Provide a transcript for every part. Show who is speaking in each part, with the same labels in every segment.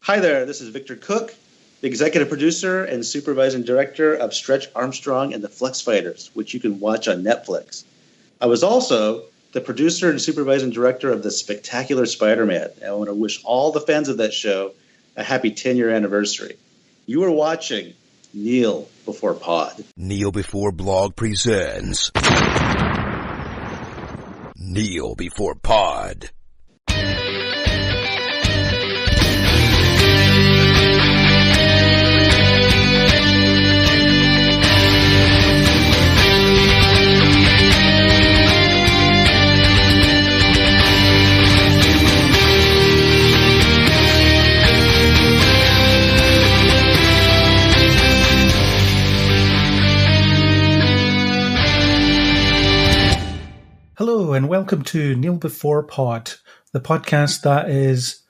Speaker 1: Hi there, this is Victor Cook, the executive producer and supervising director of Stretch Armstrong and the Flex Fighters, which you can watch on Netflix. I was also the producer and supervising director of The Spectacular Spider-Man, and I want to wish all the fans of that show a happy 10-year anniversary. You are watching Kneel Before Pod.
Speaker 2: Kneel Before Blog presents Kneel Before Pod.
Speaker 3: Hello and welcome to Kneel Before Pod, the podcast that is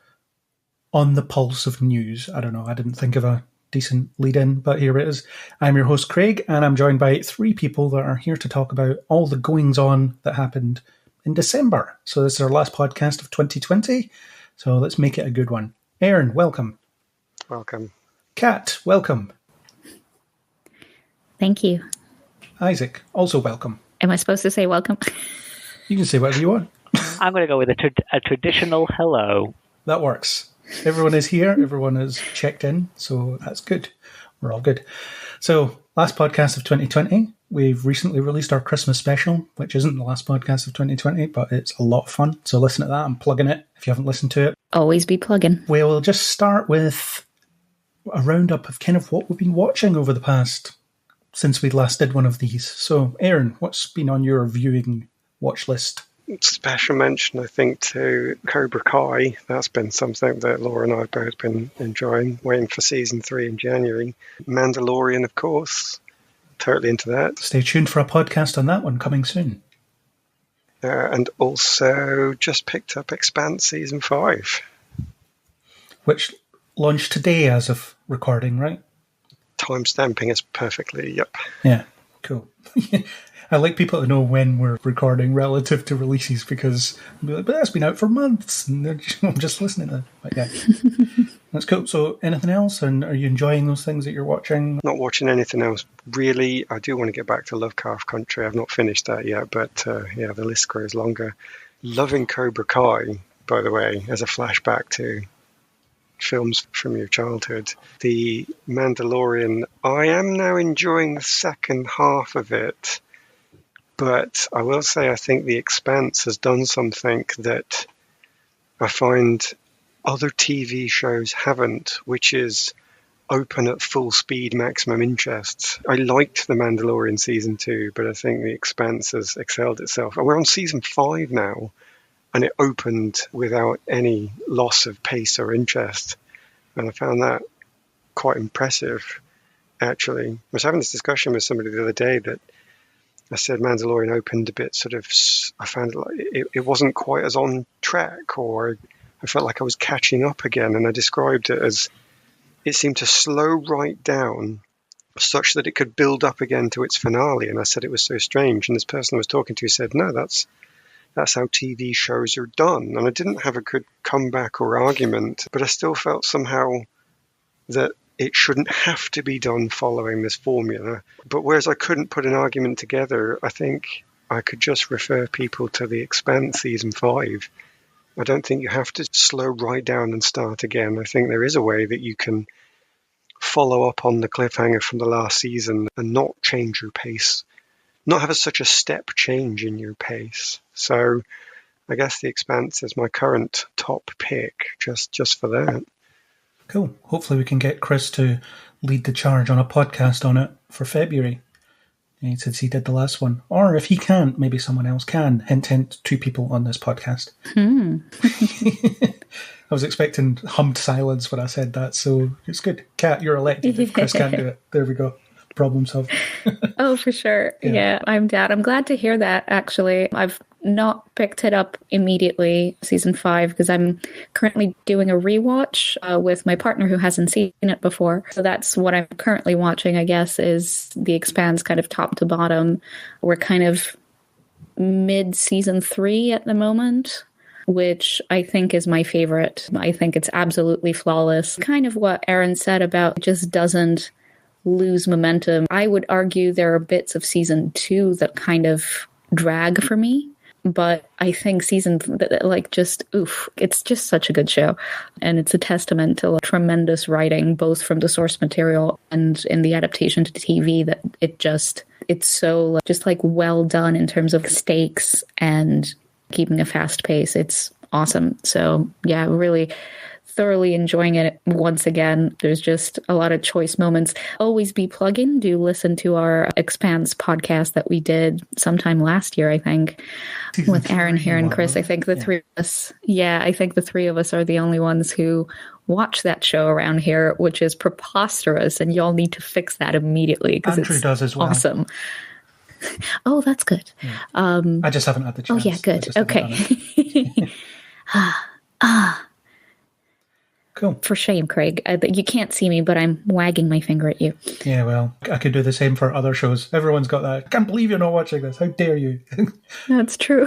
Speaker 3: on the pulse of news. I don't know, I didn't think of a decent lead-in, but here it is. I'm your host Craig, and I'm joined by three people that are here to talk about all the goings-on that happened in December. So this is our last podcast of 2020, so let's make it a good one. Aaron, welcome.
Speaker 4: Welcome.
Speaker 3: Kat, welcome.
Speaker 5: Thank you.
Speaker 3: Isaac, also welcome.
Speaker 5: Am I supposed to say welcome?
Speaker 3: You can say whatever you want.
Speaker 4: I'm going to go with a traditional hello.
Speaker 3: That works. Everyone is here. Everyone is checked in. So that's good. We're all good. So last podcast of 2020. We've recently released our Christmas special, which isn't the last podcast of 2020, but it's a lot of fun. So listen to that. I'm plugging it if you haven't listened to it.
Speaker 5: Always be plugging.
Speaker 3: We'll just start with a roundup of kind of what we've been watching over the past since we last did one of these. So Aaron, what's been on your viewing watch list?
Speaker 4: Special mention, I think, to Cobra Kai. That's been something that Laura and I have both been enjoying, waiting for season 3 in January. Mandalorian, of course. Totally into that.
Speaker 3: Stay tuned for a podcast on that one coming soon.
Speaker 4: And also just picked up Expanse season 5.
Speaker 3: Which launched today as of recording, right?
Speaker 4: Time stamping is perfectly, yep.
Speaker 3: Yeah, cool. I like people to know when we're recording relative to releases because I'll be like, but that's been out for months and I'm just listening to it. But yeah, that's cool. So anything else? And are you enjoying those things that you're watching?
Speaker 4: Not watching anything else, really. I do want to get back to Lovecraft Country. I've not finished that yet, but yeah, the list grows longer. Loving Cobra Kai, by the way, as a flashback to films from your childhood. The Mandalorian, I am now enjoying the second half of it. But I will say I think The Expanse has done something that I find other TV shows haven't, which is open at full speed, maximum interest. I liked The Mandalorian season 2, but I think The Expanse has excelled itself. And we're on season 5 now, and it opened without any loss of pace or interest. And I found that quite impressive, actually. I was having this discussion with somebody the other day that I said Mandalorian opened a bit sort of, I found it like it wasn't quite as on track, or I felt like I was catching up again. And I described it as it seemed to slow right down such that it could build up again to its finale. And I said it was so strange. And this person I was talking to said, no, that's how TV shows are done. And I didn't have a good comeback or argument, but I still felt somehow that it shouldn't have to be done following this formula. But whereas I couldn't put an argument together, I think I could just refer people to The Expanse season 5. I don't think you have to slow right down and start again. I think there is a way that you can follow up on the cliffhanger from the last season and not change your pace, not have such a step change in your pace. So I guess The Expanse is my current top pick just for that.
Speaker 3: Cool. Hopefully we can get Chris to lead the charge on a podcast on it for February, since he did the last one. Or if he can't, maybe someone else can. Hint, hint, 2 people on this podcast. I was expecting hummed silence when I said that, so it's good. Kat, you're elected. If Chris can't do it, there we go. Problem solved.
Speaker 5: Oh, for sure. Yeah, I'm down. I'm glad to hear that, actually. I've not picked it up immediately, season 5, because I'm currently doing a rewatch with my partner who hasn't seen it before. So that's what I'm currently watching, I guess, is The Expanse kind of top to bottom. We're kind of mid-season 3 at the moment. which I think is my favorite. I think it's absolutely flawless. Kind of what Aaron said about it just doesn't lose momentum. I would argue there are bits of season 2 that kind of drag for me. But I think it's just such a good show. And it's a testament to tremendous writing, both from the source material and in the adaptation to TV, that it's so just like well done in terms of stakes and keeping a fast pace. It's awesome. So yeah, really thoroughly enjoying it once again. There's just a lot of choice moments. Always be plugging. Do listen to our Expanse podcast that we did sometime last year, I think, with Aaron here and Chris. I think the three of us. Yeah, I think the three of us are the only ones who watch that show around here, which is preposterous, and y'all need to fix that immediately because
Speaker 3: Andrew does as well.
Speaker 5: Awesome. Oh, that's good.
Speaker 3: Yeah. I just haven't had the chance.
Speaker 5: Oh, yeah, good. Okay.
Speaker 3: Cool.
Speaker 5: For shame, Craig. You can't see me, but I'm wagging my finger at you.
Speaker 3: Yeah, well, I could do the same for other shows. Everyone's got that. I can't believe you're not watching this. How dare you?
Speaker 5: That's true.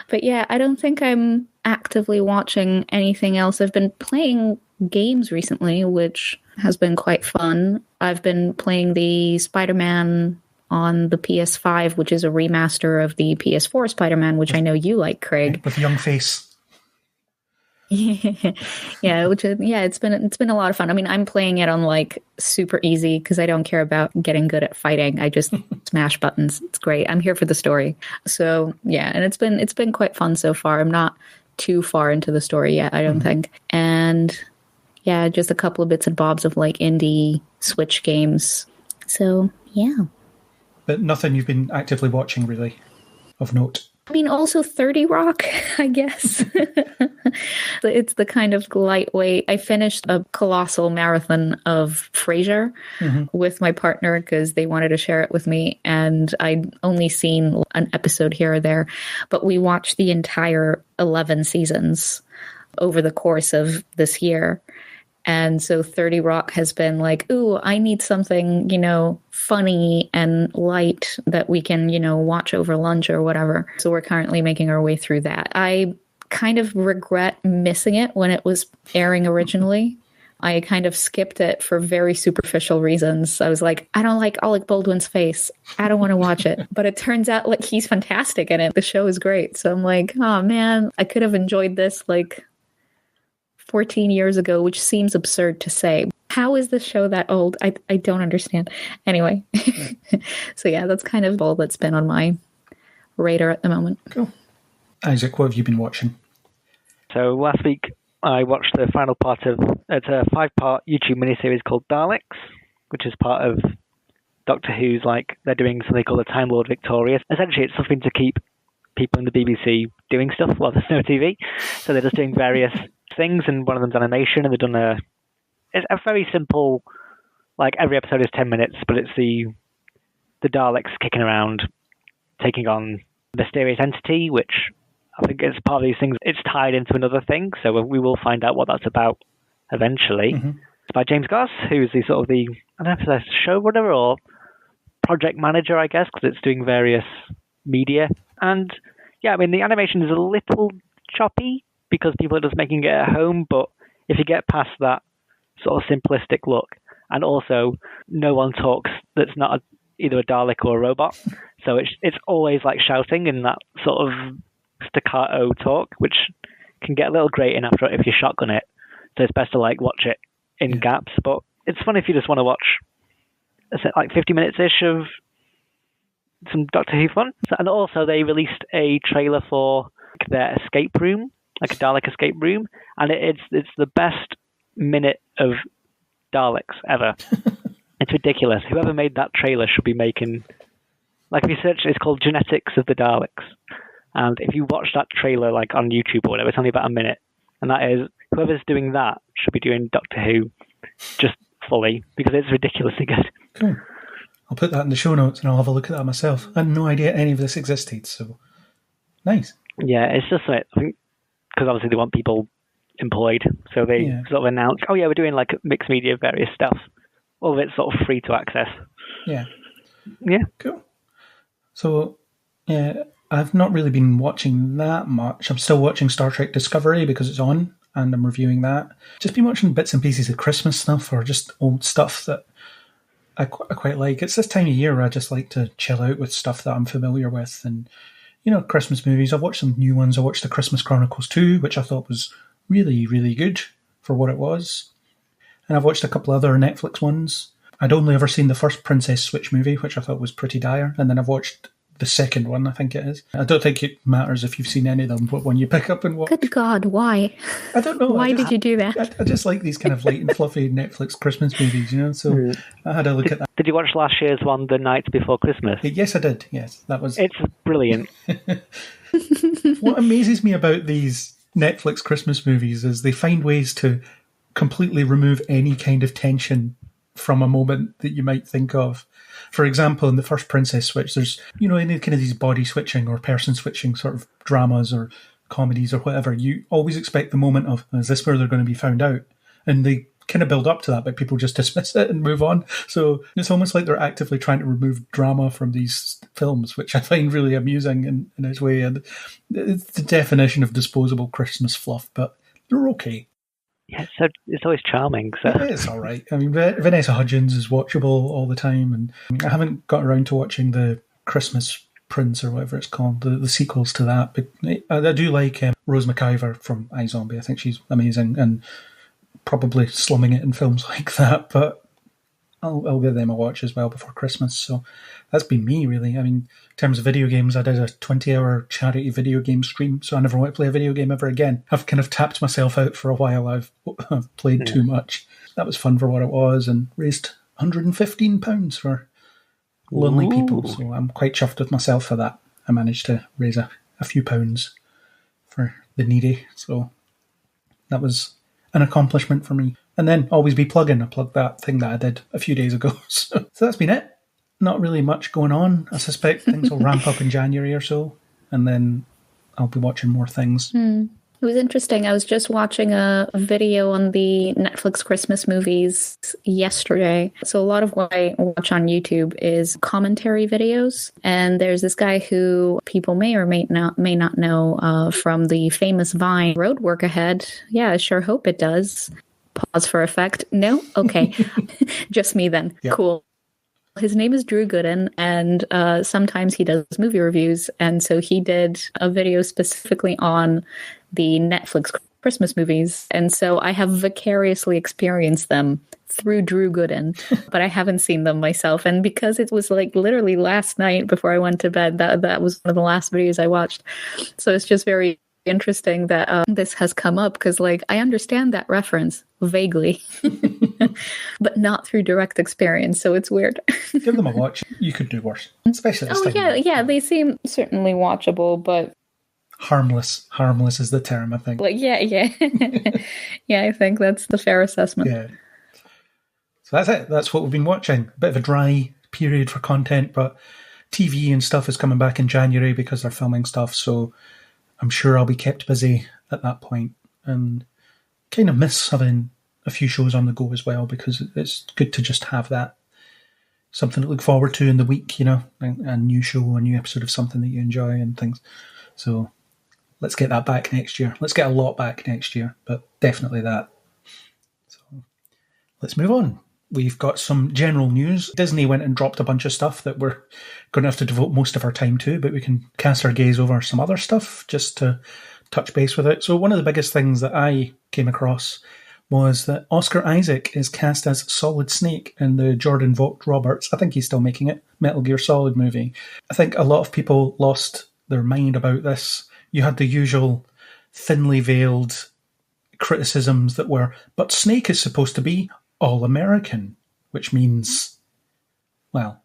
Speaker 5: But yeah, I don't think I'm actively watching anything else. I've been playing games recently, which has been quite fun. I've been playing the Spider-Man on the PS5, which is a remaster of the PS4 Spider-Man, which I know you like, Craig.
Speaker 3: With a young face.
Speaker 5: Yeah, it's been a lot of fun. I mean, I'm playing it on like super easy because I don't care about getting good at fighting. I just smash buttons. It's great. I'm here for the story. So yeah, and it's been quite fun so far. I'm not too far into the story yet, I don't think. And yeah, just a couple of bits and bobs of like indie Switch games. So yeah.
Speaker 3: But nothing you've been actively watching really of note.
Speaker 5: I mean, also 30 Rock, I guess. It's the kind of lightweight. I finished a colossal marathon of Frasier with my partner because they wanted to share it with me. And I'd only seen an episode here or there. But we watched the entire 11 seasons over the course of this year. And so 30 Rock has been like, ooh, I need something, funny and light that we can, watch over lunch or whatever. So we're currently making our way through that. I kind of regret missing it when it was airing originally. I kind of skipped it for very superficial reasons. I was like, I don't like Alec Baldwin's face. I don't want to watch it. But it turns out like he's fantastic in it. The show is great. So I'm like, oh man, I could have enjoyed this like 14 years ago, which seems absurd to say. How is this show that old? I don't understand. Anyway, so yeah, that's kind of all that's been on my radar at the moment.
Speaker 3: Cool. Isaac, what have you been watching?
Speaker 6: So last week I watched the final part of it's a 5-part YouTube miniseries called Daleks, which is part of Doctor Who's they're doing something called the Time Lord Victorious. Essentially, it's something to keep people in the BBC doing stuff while there's no TV. So they're just doing various things, and one of them's animation, and they've done it's a very simple, every episode is 10 minutes, but it's the Daleks kicking around, taking on a mysterious entity, which I think is part of these things. It's tied into another thing, so we will find out what that's about eventually. It's by James Goss, who's I don't know if it's a showrunner or project manager, I guess, because it's doing various media. And yeah, I mean, the animation is a little choppy because people are just making it at home, but if you get past that sort of simplistic look, and also no one talks that's not either a Dalek or a robot, so it's always shouting in that sort of staccato talk, which can get a little grating after if you shotgun it, so it's best to watch it in gaps. But it's fun if you just want to watch 50 minutes-ish of some Doctor Who fun. And also they released a trailer for their escape room, a Dalek escape room, and it's the best minute of Daleks ever. It's ridiculous. Whoever made that trailer should be making, if you search, it's called Genetics of the Daleks, and if you watch that trailer on YouTube or whatever, it's only about a minute, and that is, whoever's doing that should be doing Doctor Who just fully, because it's ridiculously good.
Speaker 3: Cool. I'll put that in the show notes and I'll have a look at that myself. I had no idea any of this existed, so nice.
Speaker 6: Yeah, it's just I think, because obviously they want people employed, so they sort of announced, oh yeah, we're doing mixed media, various stuff. All of it's sort of free to access.
Speaker 3: Yeah.
Speaker 6: Yeah.
Speaker 3: Cool. So, yeah, I've not really been watching that much. I'm still watching Star Trek Discovery because it's on, and I'm reviewing that. Just been watching bits and pieces of Christmas stuff or just old stuff that I quite like. It's this time of year where I just like to chill out with stuff that I'm familiar with. And, Christmas movies. I've watched some new ones. I watched The Christmas Chronicles 2, which I thought was really, really good for what it was. And I've watched a couple other Netflix ones. I'd only ever seen the first Princess Switch movie, which I thought was pretty dire. And then I've watched the second one, I think it is. I don't think it matters if you've seen any of them, but when you pick up and watch...
Speaker 5: Good God, why?
Speaker 3: I don't know.
Speaker 5: Why did you do that?
Speaker 3: I just like these kind of light and fluffy Netflix Christmas movies, So I had a look at that.
Speaker 6: Did you watch last year's one, The Night Before Christmas?
Speaker 3: Yes, I did. Yes, that was...
Speaker 6: It's brilliant.
Speaker 3: What amazes me about these Netflix Christmas movies is they find ways to completely remove any kind of tension from a moment that you might think of. For example, in the first Princess Switch, there's, any kind of these body switching or person switching sort of dramas or comedies or whatever. You always expect the moment of, is this where they're going to be found out? And they kind of build up to that, but people just dismiss it and move on. So it's almost like they're actively trying to remove drama from these films, which I find really amusing in its way. And it's the definition of disposable Christmas fluff, but they're okay.
Speaker 6: Yeah, so it's always charming. So.
Speaker 3: It's all right. I mean, Vanessa Hudgens is watchable all the time, and I haven't got around to watching the Christmas Prince or whatever it's called, the sequels to that. But I do like Rose McIver from iZombie. I think she's amazing and probably slumming it in films like that. But I'll give them a watch as well before Christmas. So that's been me, really. I mean, in terms of video games, I did a 20-hour charity video game stream, so I never want to play a video game ever again. I've kind of tapped myself out for a while. I've played too much. That was fun for what it was and raised £115 for lonely people. So I'm quite chuffed with myself for that. I managed to raise a few pounds for the needy. So that was an accomplishment for me. And then always be plugging. I plugged that thing that I did a few days ago. So that's been it. Not really much going on. I suspect things will ramp up in January or so. And then I'll be watching more things.
Speaker 5: It was interesting. I was just watching a video on the Netflix Christmas movies yesterday. So a lot of what I watch on YouTube is commentary videos. And there's this guy who people may or may not know from the famous Vine Road Work Ahead. Yeah, I sure hope it does. Pause for effect. No? Okay. Just me then. Yep. Cool. His name is Drew Gooden, and sometimes he does movie reviews. And so he did a video specifically on the Netflix Christmas movies. And so I have vicariously experienced them through Drew Gooden, but I haven't seen them myself. And because it was like literally last night before I went to bed, that was one of the last videos I watched. So it's just very interesting that this has come up because, like, I understand that reference vaguely, but not through direct experience. So it's weird.
Speaker 3: Give them a watch. You could do worse, especially this time.
Speaker 5: Yeah. They seem certainly watchable, but
Speaker 3: harmless. Harmless is the term, I think.
Speaker 5: Like, yeah, yeah. I think that's the fair assessment.
Speaker 3: Yeah. So that's it. That's what we've been watching. A bit of a dry period for content, but TV and stuff is coming back in January because they're filming stuff. So I'm sure I'll be kept busy at that point and kind of miss having a few shows on the go as well because it's good to just have that. Something to look forward to in the week, a new show, a new episode of something that you enjoy and things. So let's get that back next year. Let's get a lot back next year, but definitely that. So let's move on. We've got some general news. Disney went and dropped a bunch of stuff that we're going to have to devote most of our time to, but we can cast our gaze over some other stuff just to touch base with it. So one of the biggest things that I came across was that Oscar Isaac is cast as Solid Snake in the Jordan Vogt-Roberts, I think he's still making it, Metal Gear Solid movie. I think a lot of people lost their mind about this. You had the usual thinly veiled criticisms that were, but Snake is supposed to be all-American, which means, well,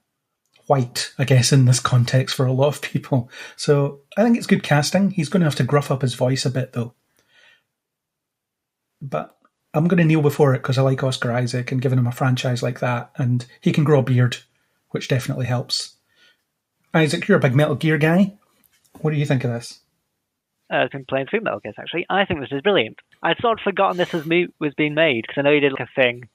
Speaker 3: white, I guess, in this context for a lot of people. So I think it's good casting. He's going to have to gruff up his voice a bit, though. But I'm going to kneel before it because I like Oscar Isaac and giving him a franchise like that, and he can grow a beard, which definitely helps. Isaac, you're a big Metal Gear guy. What do you think of this?
Speaker 6: I've been playing through Metal Gear, actually. I think this is brilliant. I'd sort of forgotten this was being made because I know he did like a thing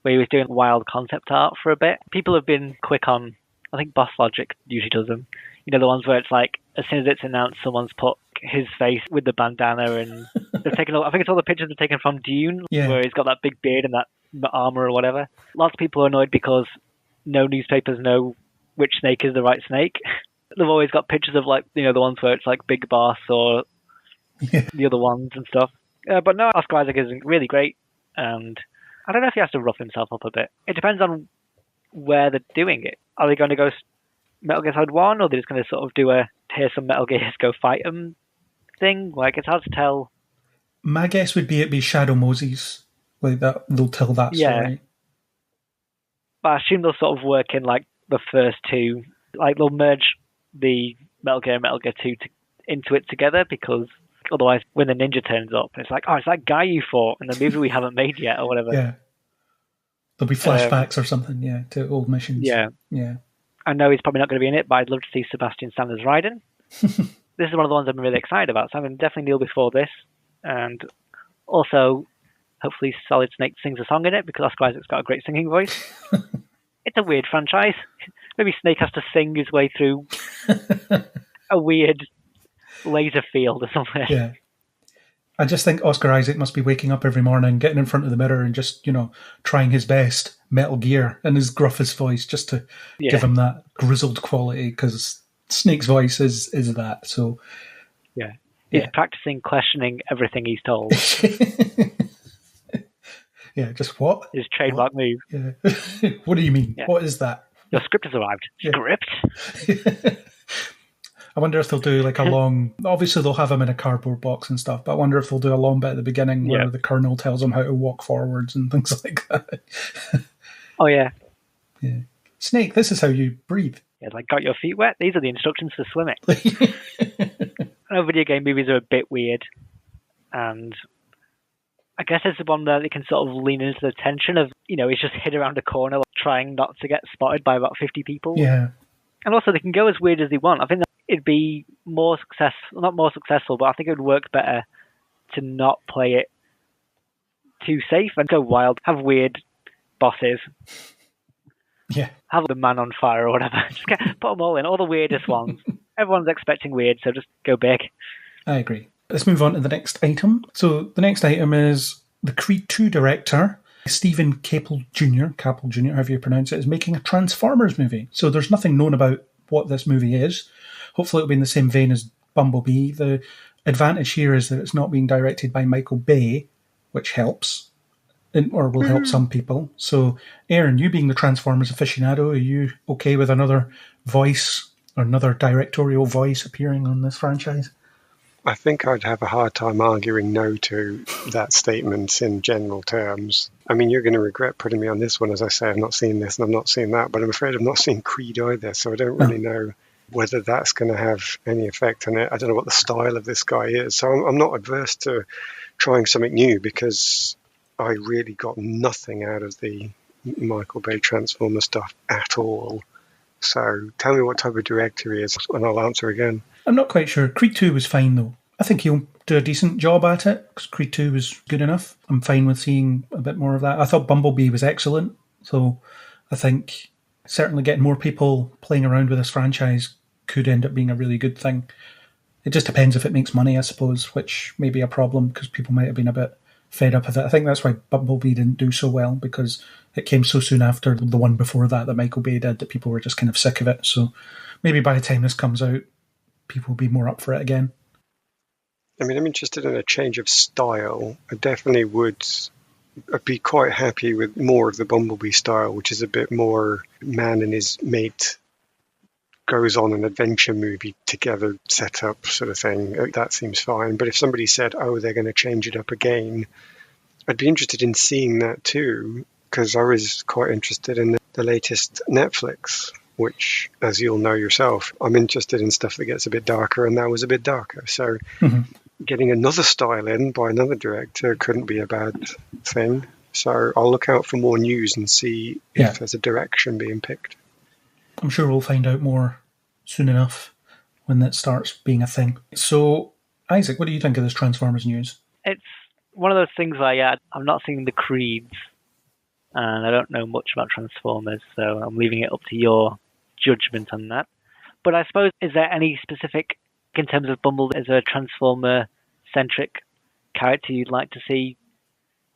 Speaker 6: where he was doing wild concept art for a bit. People have been quick on, I think Boss Logic usually does them. The ones where it's like as soon as it's announced, someone's put his face with the bandana, and they've taken I think it's all the pictures are taken from Dune, where he's got that big beard and that armor or whatever. Lots of people are annoyed because no newspapers know which snake is the right snake. They've always got pictures of, like, you know, the ones where it's like Big Boss or the other ones and stuff. But no, Oscar Isaac is really great, and I don't know if he has to rough himself up a bit. It depends on where they're doing it. Are they going to go Metal Gear Solid 1, or are they just going to sort of do here's some Metal Gears, go fight them thing? Like, it's hard to tell.
Speaker 3: My guess would be it'd be Shadow Moses. Like that, they'll tell that story.
Speaker 6: But I assume they'll sort of work in, like, the first two. Like, they'll merge the Metal Gear 2 into it together, because otherwise when the ninja turns up, it's like, oh, it's that guy you fought in the movie we haven't made yet, or whatever.
Speaker 3: Yeah. There'll be flashbacks or something, to old missions.
Speaker 6: Yeah. I know he's probably not going to be in it, but I'd love to see Sebastian Stan as Raiden. This is one of the ones I'm really excited about, so I'm going to definitely kneel before this. And also, hopefully Solid Snake sings a song in it, because Oscar Isaac's got a great singing voice. It's a weird franchise. Maybe Snake has to sing his way through a weird laser field or something.
Speaker 3: Yeah. I just think Oscar Isaac must be waking up every morning, getting in front of the mirror and just, trying his best Metal Gear in his gruffest voice, just to give him that grizzled quality, because Snake's voice is that. So
Speaker 6: he's practicing questioning everything he's told.
Speaker 3: Just what?
Speaker 6: His trademark move.
Speaker 3: Yeah. What do you mean? Yeah. What is that?
Speaker 6: Your script has arrived. Script?
Speaker 3: I wonder if they'll do like a long... Obviously, they'll have him in a cardboard box and stuff, but I wonder if they'll do a long bit at the beginning where the colonel tells him how to walk forwards and things like that.
Speaker 6: Oh, yeah.
Speaker 3: Yeah. Snake, this is how you breathe.
Speaker 6: Yeah, like, got your feet wet? These are the instructions for swimming. I know video game movies are a bit weird, and I guess it's the one that they can sort of lean into the tension of, he's just hid around a corner trying not to get spotted by about 50 people.
Speaker 3: Yeah.
Speaker 6: And also, they can go as weird as they want. I think that it'd be more successful, not more successful, but I think it would work better to not play it too safe and go wild. Have weird bosses.
Speaker 3: Yeah.
Speaker 6: Have the man on fire or whatever. Just put them all in, all the weirdest ones. Everyone's expecting weird, so just go big.
Speaker 3: I agree. Let's move on to the next item. So the next item is the Creed 2 director, Stephen Capel Jr., however you pronounce it, is making a Transformers movie. So there's nothing known about what this movie is. Hopefully it'll be in the same vein as Bumblebee. The advantage here is that it's not being directed by Michael Bay, which helps, or will help some people. So, Aaron, you being the Transformers aficionado, are you okay with another voice or another directorial voice appearing on this franchise?
Speaker 4: I think I'd have a hard time arguing no to that statement in general terms. I mean, you're going to regret putting me on this one, as I say, I've not seen this and I've not seen that, but I'm afraid I've not seen Creed either, so I don't really know whether that's going to have any effect on it. I don't know what the style of this guy is, so I'm not adverse to trying something new, because I really got nothing out of the Michael Bay Transformer stuff at all. So tell me what type of director he is, and I'll answer again.
Speaker 3: I'm not quite sure. Creed 2 was fine, though. I think he'll do a decent job at it, because Creed 2 was good enough. I'm fine with seeing a bit more of that. I thought Bumblebee was excellent, so I think certainly getting more people playing around with this franchise could end up being a really good thing. It just depends if it makes money, I suppose, which may be a problem, because people might have been a bit fed up with it. I think that's why Bumblebee didn't do so well, because it came so soon after the one before that Michael Bay did that people were just kind of sick of it. So maybe by the time this comes out, people will be more up for it again.
Speaker 4: I mean, I'm interested in a change of style. I definitely would be quite happy with more of the Bumblebee style, which is a bit more man and his mate goes on an adventure movie together setup sort of thing. That seems fine. But if somebody said, oh, they're going to change it up again, I'd be interested in seeing that too, because I was quite interested in the latest Netflix, which, as you'll know yourself, I'm interested in stuff that gets a bit darker, and that was a bit darker. So getting another style in by another director couldn't be a bad thing. So I'll look out for more news and see if there's a direction being picked.
Speaker 3: I'm sure we'll find out more soon enough when that starts being a thing. So, Isaac, what do you think of this Transformers news?
Speaker 6: It's one of those things I'm not seeing the Creeds, and I don't know much about Transformers, so I'm leaving it up to your judgment on that. But I suppose, is there any specific in terms of Bumblebee as a Transformer-centric character you'd like to see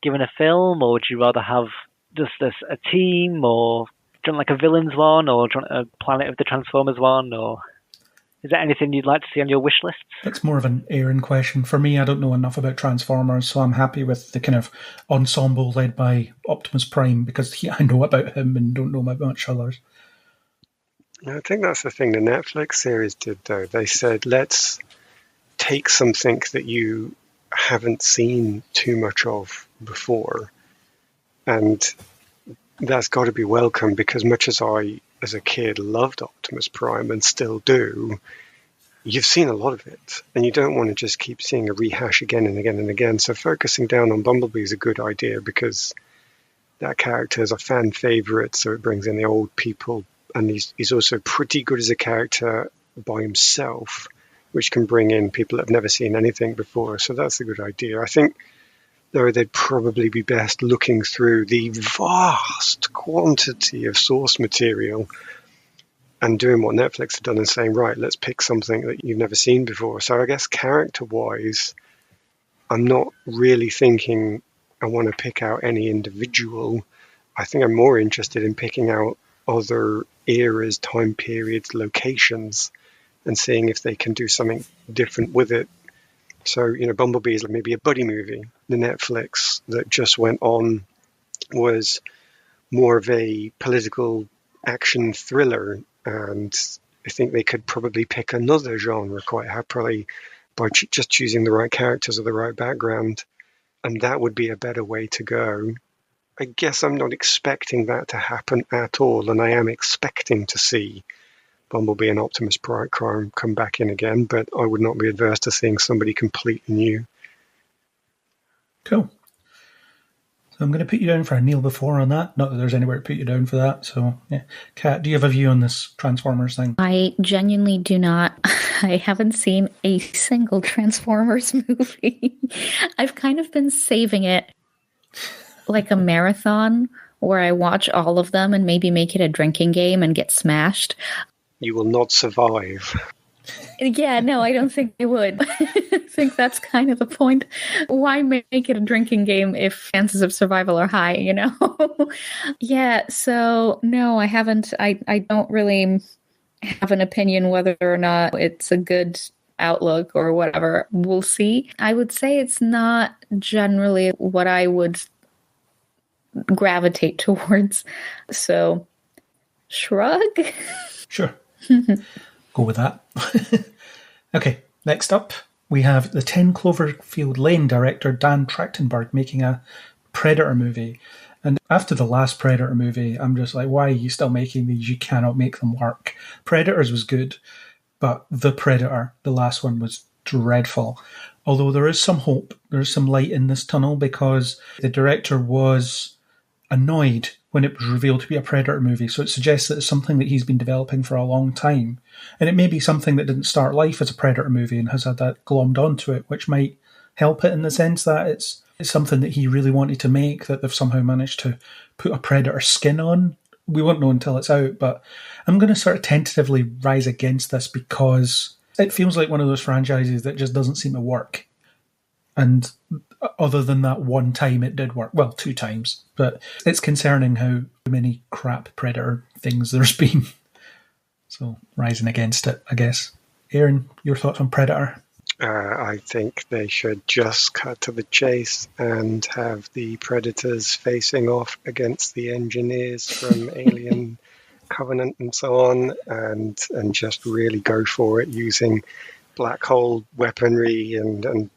Speaker 6: given a film, or would you rather have just a team, or do you want like a villains one, or do you want a Planet of the Transformers one, or is there anything you'd like to see on your wish list?
Speaker 3: That's more of an Aaron question. For me, I don't know enough about Transformers, so I'm happy with the kind of ensemble led by Optimus Prime, because I know about him and don't know about much others.
Speaker 4: I think that's the thing the Netflix series did, though. They said, let's take something that you haven't seen too much of before, and that's got to be welcome, because much as I, as a kid, loved Optimus Prime and still do, you've seen a lot of it, and you don't want to just keep seeing a rehash again and again and again. So focusing down on Bumblebee is a good idea, because that character is a fan favorite, so it brings in the old people, and he's also pretty good as a character by himself, which can bring in people that have never seen anything before. So that's a good idea. I think, though, they'd probably be best looking through the vast quantity of source material and doing what Netflix have done and saying, right, let's pick something that you've never seen before. So I guess character-wise, I'm not really thinking I want to pick out any individual. I think I'm more interested in picking out other eras, time periods, locations, and seeing if they can do something different with it. So, Bumblebee is maybe a buddy movie. The Netflix that just went on was more of a political action thriller, and I think they could probably pick another genre quite happily by just choosing the right characters or the right background, and that would be a better way to go. I guess I'm not expecting that to happen at all, and I am expecting to see Bumblebee and Optimus Prime come back in again, but I would not be adverse to seeing somebody completely new.
Speaker 3: Cool. So I'm going to put you down for a kneel before on that. Not that there's anywhere to put you down for that. So, yeah. Kat, do you have a view on this Transformers thing?
Speaker 5: I genuinely do not. I haven't seen a single Transformers movie. I've kind of been saving it like a marathon where I watch all of them and maybe make it a drinking game and get smashed.
Speaker 4: You will not survive.
Speaker 5: Yeah, no, I don't think they would. I think that's kind of the point. Why make it a drinking game if chances of survival are high, Yeah, so no, I haven't. I don't really have an opinion whether or not it's a good outlook or whatever. We'll see. I would say it's not generally what I would gravitate towards. So, shrug.
Speaker 3: Sure. Go with that. Okay, next up, we have the 10 Cloverfield Lane director Dan Trachtenberg making a Predator movie. And after the last Predator movie, I'm just like, why are you still making these? You cannot make them work. Predators was good, but The Predator, the last one, was dreadful. Although there is some hope, there is some light in this tunnel, because the director was annoyed when it was revealed to be a Predator movie, so it suggests that it's something that he's been developing for a long time. And it may be something that didn't start life as a Predator movie and has had that glommed onto it, which might help it in the sense that it's something that he really wanted to make, that they've somehow managed to put a Predator skin on. We won't know until it's out, but I'm going to sort of tentatively rise against this because it feels like one of those franchises that just doesn't seem to work. And other than that one time it did work. Well, 2 times. But it's concerning how many crap Predator things there's been. So, rising against it, I guess. Aaron, your thoughts on Predator?
Speaker 4: I think they should just cut to the chase and have the Predators facing off against the engineers from Alien Covenant and so on, and just really go for it using black hole weaponry and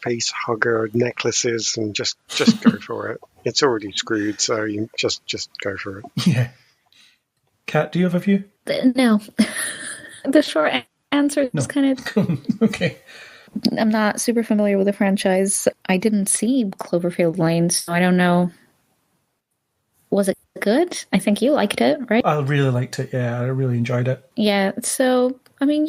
Speaker 4: face hugger necklaces, and just go for it. It's already screwed, so you just go for it.
Speaker 3: Yeah. Kat, do you have a view?
Speaker 5: No. The short answer is kind of...
Speaker 3: Okay.
Speaker 5: I'm not super familiar with the franchise. I didn't see Cloverfield Lane, so I don't know. Was it good? I think you liked it, right?
Speaker 3: I really liked it, yeah. I really enjoyed it.
Speaker 5: Yeah, so, I mean,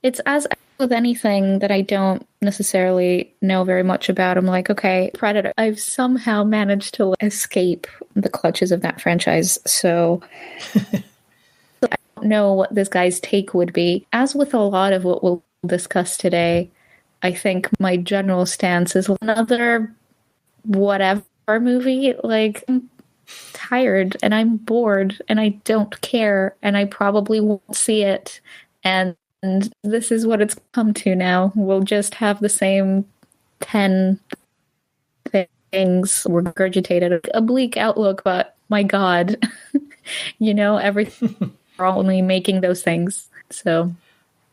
Speaker 5: it's as with anything that I don't necessarily know very much about. I'm like, okay, Predator. I've somehow managed to escape the clutches of that franchise, so I don't know what this guy's take would be. As with a lot of what we'll discuss today, I think my general stance is another whatever movie. Like, I'm tired and I'm bored and I don't care and I probably won't see it. And this is what it's come to now. We'll just have the same 10 things regurgitated. A bleak outlook, but my God, everything we're only making those things. So,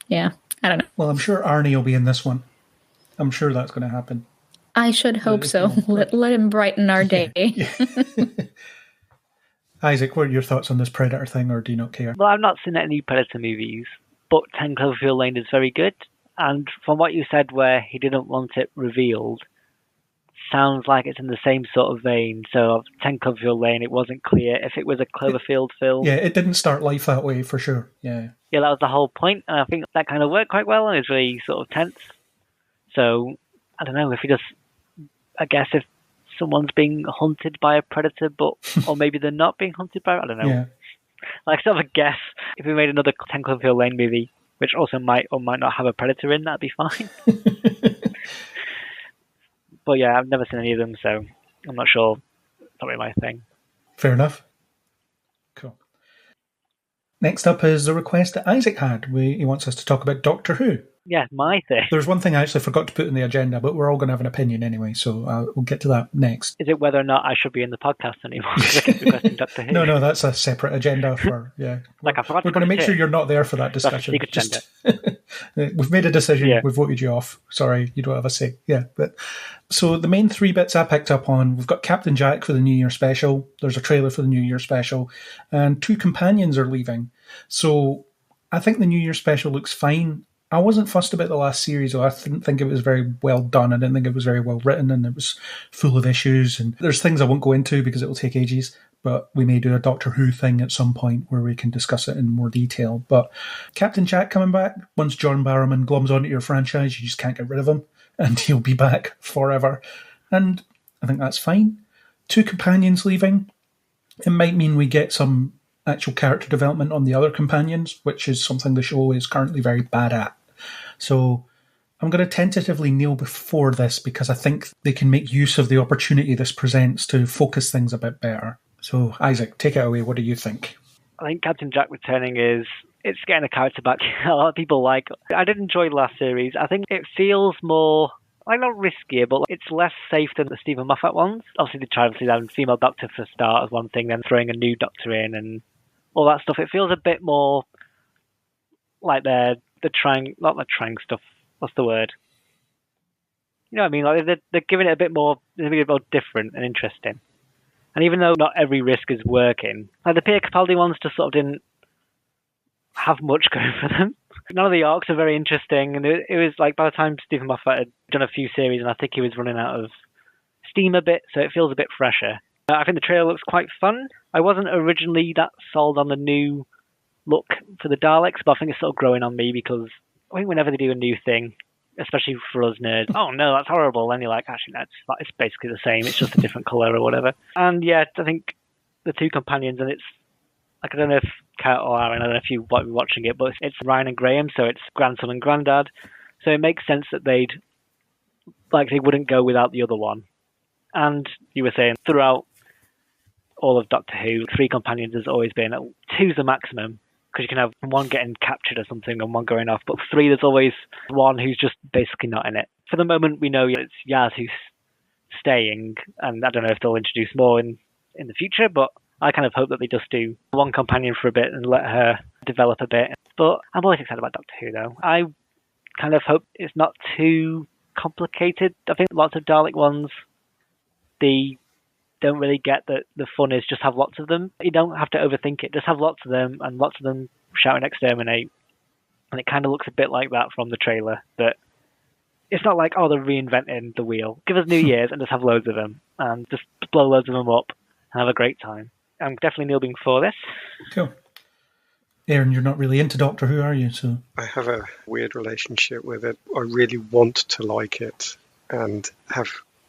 Speaker 5: yeah, I don't know.
Speaker 3: Well, I'm sure Arnie will be in this one. I'm sure that's going to happen.
Speaker 5: I should hope so. Let him brighten our day.
Speaker 3: Yeah. Isaac, what are your thoughts on this Predator thing, or do you not care?
Speaker 6: Well, I've not seen any Predator movies, but 10 Cloverfield Lane is very good. And from what you said where he didn't want it revealed, sounds like it's in the same sort of vein. So 10 Cloverfield Lane, it wasn't clear if it was a Cloverfield film.
Speaker 3: Yeah, it didn't start life that way, for sure. Yeah,
Speaker 6: that was the whole point. And I think that kind of worked quite well, and it's really sort of tense. So, I don't know, I guess if someone's being hunted by a predator, or maybe they're not being hunted by, I don't know.
Speaker 3: Yeah.
Speaker 6: Like, sort of a guess, if we made another 10 Cloverfield Lane movie, which also might or might not have a predator in, that'd be fine. But yeah, I've never seen any of them, so I'm not sure. That's not really my thing.
Speaker 3: Fair enough. Cool. Next up is the request that Isaac had. He wants us to talk about Doctor Who.
Speaker 6: Yeah, my thing.
Speaker 3: There's one thing I actually forgot to put in the agenda, but we're all going to have an opinion anyway, so we'll get to that next.
Speaker 6: Is it whether or not I should be in the podcast anymore? I keep requesting Doctor Who.
Speaker 3: No, that's a separate agenda for, yeah.
Speaker 6: Like, I forgot
Speaker 3: we're going to make sure you're not there for that discussion.
Speaker 6: That's a secret agenda.
Speaker 3: We've made a decision.
Speaker 6: Yeah.
Speaker 3: We've voted you off. Sorry, you don't have a say. Yeah, but so the main 3 bits I picked up on, we've got Captain Jack for the New Year special. There's a trailer for the New Year special, and 2 companions are leaving. So I think the New Year special looks fine. I wasn't fussed about the last series, though. I didn't think it was very well done. I didn't think it was very well written, and it was full of issues. And there's things I won't go into because it will take ages, but we may do a Doctor Who thing at some point where we can discuss it in more detail. But Captain Jack coming back, once John Barrowman gloms onto your franchise, you just can't get rid of him, and he'll be back forever. And I think that's fine. 2 companions leaving. It might mean we get some actual character development on the other companions, which is something the show is currently very bad at. So I'm going to tentatively kneel before this because I think they can make use of the opportunity this presents to focus things a bit better. So Isaac, take it away. What do you think?
Speaker 6: I think Captain Jack returning it's getting a character back a lot of people like. I did enjoy the last series. I think it feels more, like, not riskier, but it's less safe than the Stephen Moffat ones. Obviously they try to have a female doctor for start as one thing, then throwing a new doctor in and all that stuff. It feels a bit more like they're trying, not the trying stuff, what's the word? You know what I mean? Like they're giving it a bit more different and interesting. And even though not every risk is working, like the Peter Capaldi ones just sort of didn't have much going for them. None of the arcs are very interesting, and it was like by the time Stephen Moffat had done a few series, and I think he was running out of steam a bit, so it feels a bit fresher. I think the trailer looks quite fun. I wasn't originally that sold on the new look for the Daleks, but I think it's sort of growing on me because I think whenever they do a new thing, especially for us nerds, oh no, that's horrible, and you're like, actually, it's basically the same, it's just a different colour or whatever. And yeah, I think the 2 companions, and it's like, I don't know if Kat or Aaron, I don't know if you might be watching it, but it's Ryan and Graham, so it's grandson and granddad, so it makes sense that they wouldn't go without the other one. And you were saying throughout all of Doctor Who, 3 companions has always been 2's the maximum, because you can have one getting captured or something and one going off, but 3 there's always one who's just basically not in it. For the moment we know it's Yaz who's staying, and I don't know if they'll introduce more in the future, but I kind of hope that they just do one companion for a bit and let her develop a bit. But I'm always excited about Doctor Who though. I kind of hope it's not too complicated. I think lots of Dalek ones, they don't really get that the fun is just have lots of them. You don't have to overthink it. Just have lots of them and lots of them shouting exterminate. And it kind of looks a bit like that from the trailer. That it's not like, oh, they're reinventing the wheel. Give us New Year's and just have loads of them. And just blow loads of them up and have a great time. I'm definitely kneeling for this.
Speaker 3: Cool. Aaron, you're not really into Doctor Who, are you? So
Speaker 4: I have a weird relationship with it. I really want to like it and have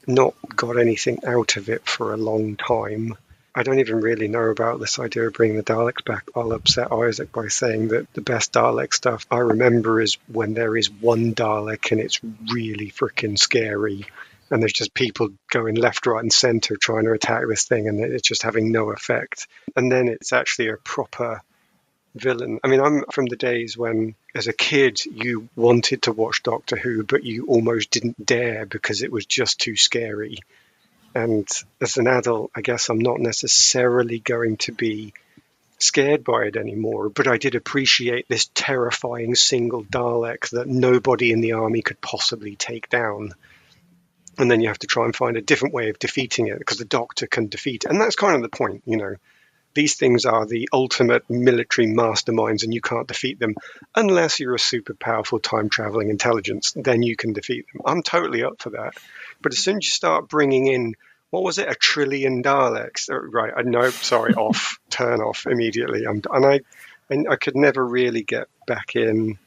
Speaker 4: not got anything out of it for a long time. I don't even really know about this idea of bringing the Daleks back. I'll upset Isaac by saying that the best Dalek stuff I remember is when there is one Dalek and it's really freaking scary. And there's just people going left, right, and center trying to attack this thing, and it's just having no effect. And then it's actually a proper villain. I mean, I'm from the days when, as a kid, you wanted to watch Doctor Who, but you almost didn't dare because it was just too scary. And as an adult, I guess I'm not necessarily going to be scared by it anymore, but I did appreciate this terrifying single Dalek that nobody in the army could possibly take down. And then you have to try and find a different way of defeating it because the Doctor can defeat it. And that's kind of the point, you know. These things are the ultimate military masterminds and you can't defeat them unless you're a super powerful time-traveling intelligence. Then you can defeat them. I'm totally up for that. But as soon as you start bringing in, what was it, 1 trillion Daleks? Right, I know, sorry, off, turn off immediately. I could never really get back in.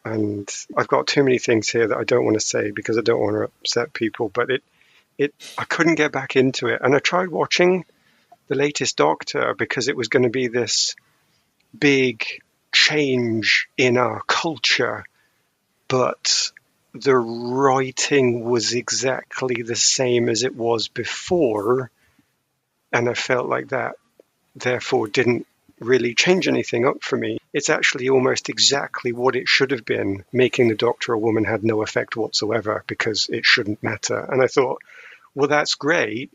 Speaker 4: And I've got too many things here that I don't want to say because I don't want to upset people. But I couldn't get back into it. And I tried watching the latest Doctor because it was going to be this big change in our culture. But the writing was exactly the same as it was before, and I felt like that therefore didn't really change anything up for me. It's actually almost exactly what it should have been. Making the Doctor a woman had no effect whatsoever because it shouldn't matter. And I thought, well, that's great,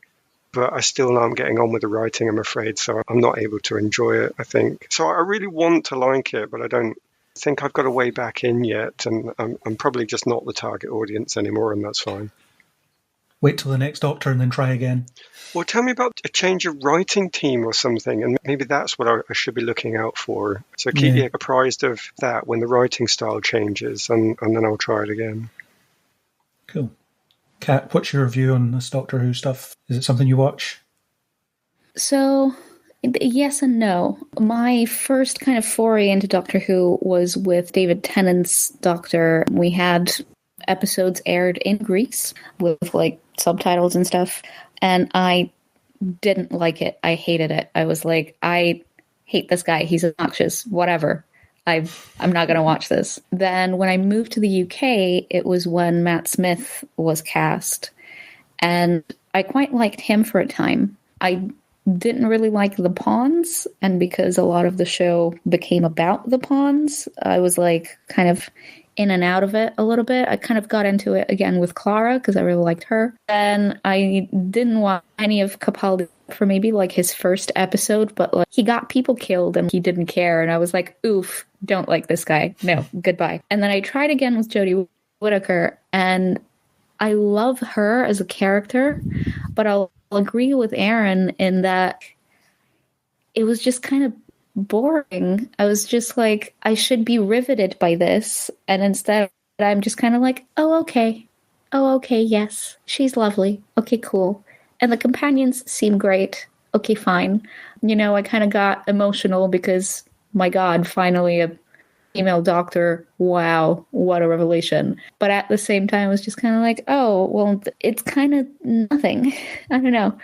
Speaker 4: but I still aren't getting on with the writing, I'm afraid, so I'm not able to enjoy it, I think. So I really want to like it, but I don't think I've got a way back in yet, and I'm probably just not the target audience anymore, and that's fine.
Speaker 3: Wait till the next Doctor and then try again.
Speaker 4: Well, tell me about a change of writing team or something, and maybe that's what I should be looking out for. So keep me apprised of that when the writing style changes, and then I'll try it again.
Speaker 3: Cool. Kat, what's your view on this Doctor Who stuff? Is it something you watch?
Speaker 5: So, yes and no. My first kind of foray into Doctor Who was with David Tennant's Doctor. We had episodes aired in Greece with like subtitles and stuff, and I didn't like it. I hated it. I was like, I hate this guy. He's obnoxious. Whatever. I'm not going to watch this. Then when I moved to the UK, it was when Matt Smith was cast, and I quite liked him for a time. I didn't really like the Pawns, and because a lot of the show became about the Pawns, I was like kind of in and out of it a little bit. I kind of got into it again with Clara because I really liked her. And I didn't watch any of Capaldi for maybe like his first episode, but like he got people killed and he didn't care. And I was like, oof, don't like this guy. No, goodbye. And then I tried again with Jodie Whittaker, and I love her as a character, but I'll agree with Aaron in that it was just kind of boring. I was just like, I should be riveted by this, and instead I'm just kind of like, oh okay, yes, she's lovely, okay, cool, and the companions seem great, okay, fine. You know, I kind of got emotional because, my God, finally a female Doctor, wow, what a revelation. But at the same time, I was just kind of like, oh, well, it's kind of nothing. I don't know.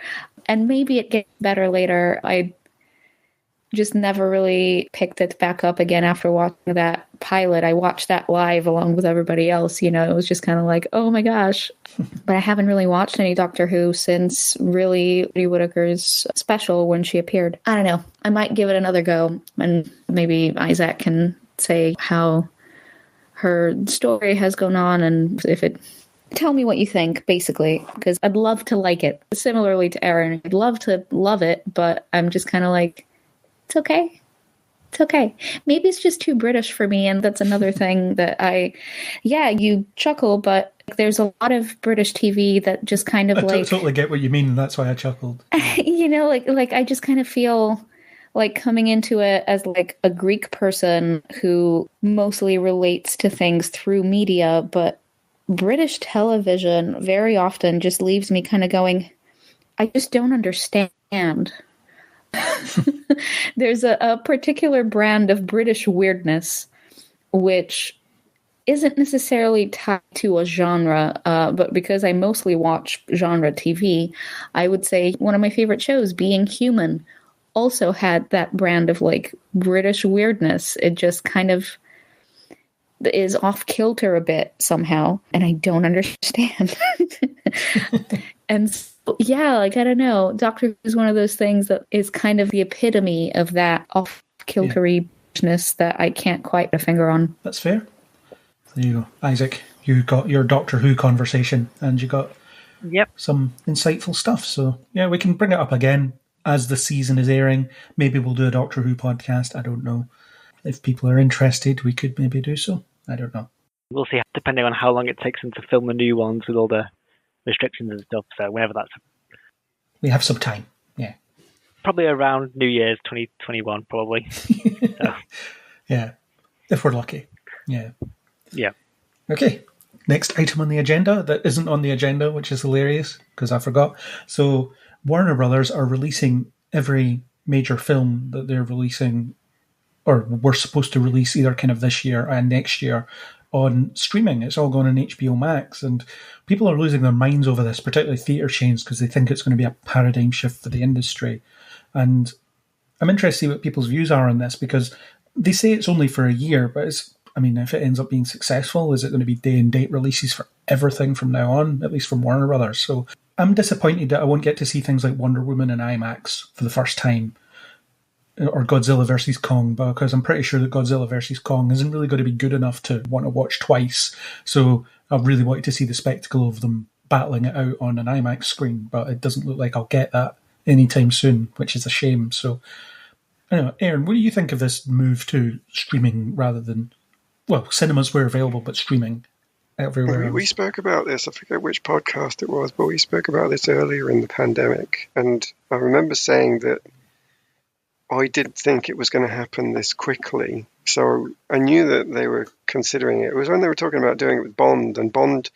Speaker 5: And maybe it gets better later. I just never really picked it back up again after watching that pilot. I watched that live along with everybody else. You know, it was just kind of like, oh my gosh. But I haven't really watched any Doctor Who since really Jodie Whittaker's special when she appeared. I don't know. I might give it another go, and maybe Isaac can say how her story has gone on, and if it, tell me what you think, basically, because I'd love to like it. Similarly to Aaron, I'd love to love it, but I'm just kind of like, it's okay. It's okay. Maybe it's just too British for me, and that's another thing that you chuckle, but there's a lot of British TV that just kind of
Speaker 3: I totally get what you mean, and that's why I chuckled.
Speaker 5: You know, like I just kind of feel like coming into it as like a Greek person who mostly relates to things through media, but British television very often just leaves me kind of going, I just don't understand. There's a particular brand of British weirdness which isn't necessarily tied to a genre, but because I mostly watch genre TV, I would say one of my favorite shows, Being Human, also had that brand of like British weirdness. It just kind of is off kilter a bit somehow, and I don't understand. And so, yeah, like I don't know, Doctor Who is one of those things that is kind of the epitome of that off kiltery-ness that I can't quite put a finger on.
Speaker 3: That's fair. There you go, Isaac. You got your Doctor Who conversation, and you got some insightful stuff. So yeah, we can bring it up again as the season is airing. Maybe we'll do a Doctor Who podcast. I don't know. If people are interested, we could maybe do so. I don't know.
Speaker 6: We'll see, depending on how long it takes them to film the new ones with all the restrictions and stuff. So whenever that's...
Speaker 3: We have some time, yeah.
Speaker 6: Probably around New Year's 2021, probably. So.
Speaker 3: Yeah, if we're lucky. Yeah.
Speaker 6: Yeah.
Speaker 3: Okay, next item on the agenda that isn't on the agenda, which is hilarious, because I forgot. So Warner Brothers are releasing every major film that they're releasing, or we're supposed to release either kind of this year and next year, on streaming. It's all going on HBO Max, and people are losing their minds over this, particularly theatre chains, because they think it's going to be a paradigm shift for the industry. And I'm interested to see what people's views are on this, because they say it's only for a year, but it's, I mean, if it ends up being successful, is it going to be day and date releases for everything from now on, at least from Warner Brothers? So I'm disappointed that I won't get to see things like Wonder Woman in IMAX for the first time, or Godzilla vs. Kong, because I'm pretty sure that Godzilla vs. Kong isn't really going to be good enough to want to watch twice. So I really wanted to see the spectacle of them battling it out on an IMAX screen, but it doesn't look like I'll get that anytime soon, which is a shame. So, anyway, Aaron, what do you think of this move to streaming rather than, well, cinemas were available, but streaming everywhere?
Speaker 4: We spoke about this, I forget which podcast it was, but we spoke about this earlier in the pandemic. And I remember saying that I didn't think it was going to happen this quickly. So I knew that they were considering it. It was when they were talking about doing it with Bond, and Bond,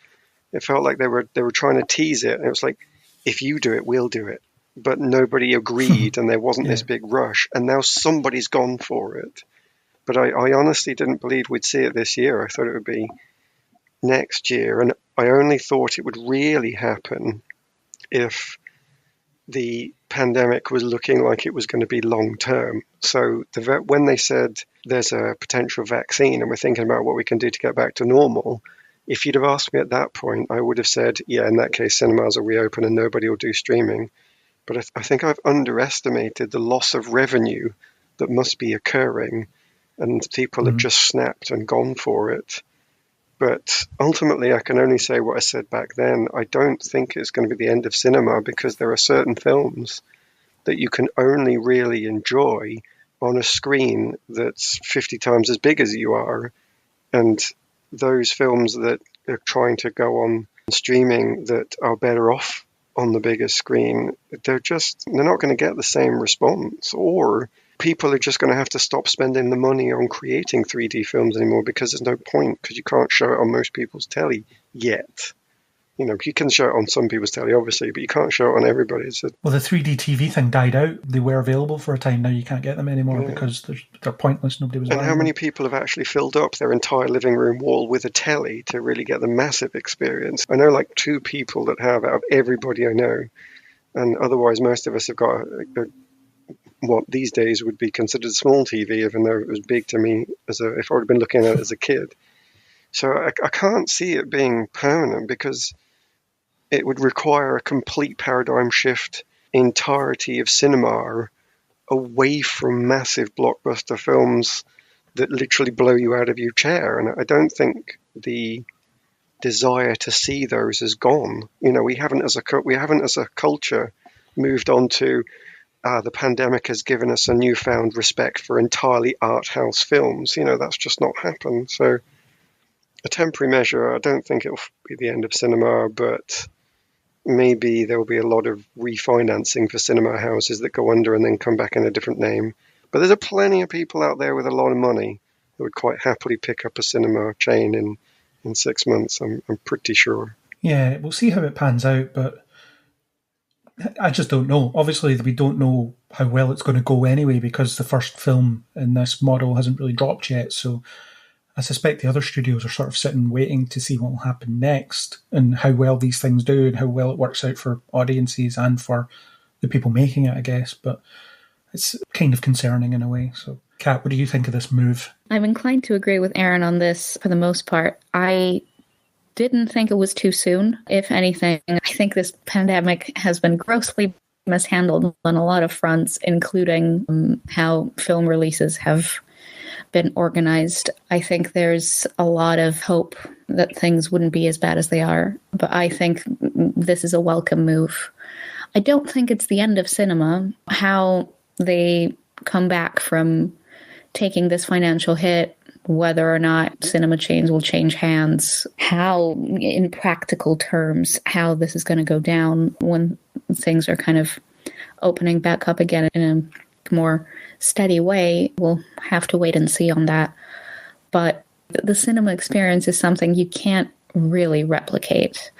Speaker 4: it felt like they were trying to tease it. And it was like, if you do it, we'll do it. But nobody agreed, and there wasn't this big rush. And now somebody's gone for it. But I honestly didn't believe we'd see it this year. I thought it would be next year. And I only thought it would really happen if the pandemic was looking like it was going to be long term. So when they said there's a potential vaccine and we're thinking about what we can do to get back to normal, if you'd have asked me at that point, I would have said, yeah, in that case, cinemas will reopen and nobody will do streaming. But I think I've underestimated the loss of revenue that must be occurring, and people have just snapped and gone for it. But ultimately, I can only say what I said back then. I don't think it's going to be the end of cinema, because there are certain films that you can only really enjoy on a screen that's 50 times as big as you are. And those films that are trying to go on streaming that are better off on the biggest screen, they're not going to get the same response, or people are just going to have to stop spending the money on creating 3D films anymore, because there's no point, because you can't show it on most people's telly yet. You know, you can show it on some people's telly, obviously, but you can't show it on everybody's.
Speaker 3: Well, the 3D TV thing died out. They were available for a time. Now you can't get them anymore because they're pointless. Nobody was.
Speaker 4: And how many people have actually filled up their entire living room wall with a telly to really get the massive experience? I know like 2 people that have out of everybody I know, and otherwise most of us have got what these days would be considered a small TV, even though it was big to me if I had been looking at it as a kid. So I can't see it being permanent, because it would require a complete paradigm shift, entirety of cinema away from massive blockbuster films that literally blow you out of your chair. And I don't think the desire to see those is gone. You know, we haven't as a culture moved on to the pandemic has given us a newfound respect for entirely art house films. You know, that's just not happened. So a temporary measure, I don't think it'll be the end of cinema, but maybe there will be a lot of refinancing for cinema houses that go under and then come back in a different name. But there's plenty of people out there with a lot of money who would quite happily pick up a cinema chain in 6 months, I'm pretty sure.
Speaker 3: Yeah, we'll see how it pans out, but I just don't know. Obviously, we don't know how well it's going to go anyway, because the first film in this model hasn't really dropped yet. So I suspect the other studios are sort of sitting waiting to see what will happen next and how well these things do and how well it works out for audiences and for the people making it, I guess. But it's kind of concerning in a way. So, Kat, what do you think of this move?
Speaker 5: I'm inclined to agree with Aaron on this for the most part. I didn't think it was too soon. If anything, I think this pandemic has been grossly mishandled on a lot of fronts, including how film releases have been organized. I think there's a lot of hope that things wouldn't be as bad as they are, but I think this is a welcome move. I don't think it's the end of cinema. How they come back from taking this financial hit, whether or not cinema chains will change hands, how, in practical terms, how this is going to go down when things are kind of opening back up again in a more steady way. We'll have to wait and see on that. But the cinema experience is something you can't really replicate,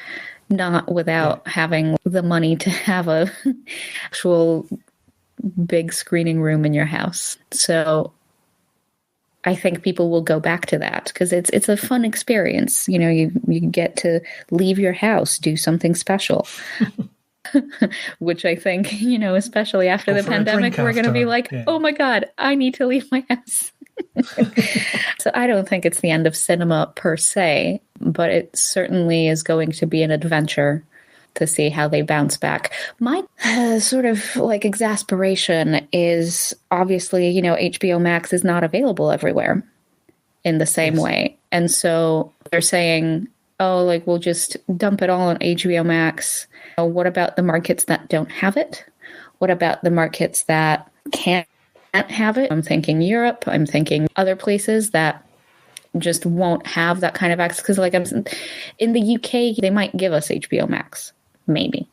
Speaker 5: not without having the money to have a actual big screening room in your house. So I think people will go back to that because it's a fun experience. You know, you get to leave your house, do something special. Which I think, you know, especially after the pandemic, we're going to be like, oh my God, I need to leave my house. So I don't think it's the end of cinema per se, but it certainly is going to be an adventure to see how they bounce back. My sort of like exasperation is obviously, you know, HBO Max is not available everywhere in the same way. And so they're saying, oh, like we'll just dump it all on HBO Max. What about the markets that don't have it? What about the markets that can't have it? I'm thinking Europe. I'm thinking other places that just won't have that kind of access. Because like in the UK, they might give us HBO Max. Maybe.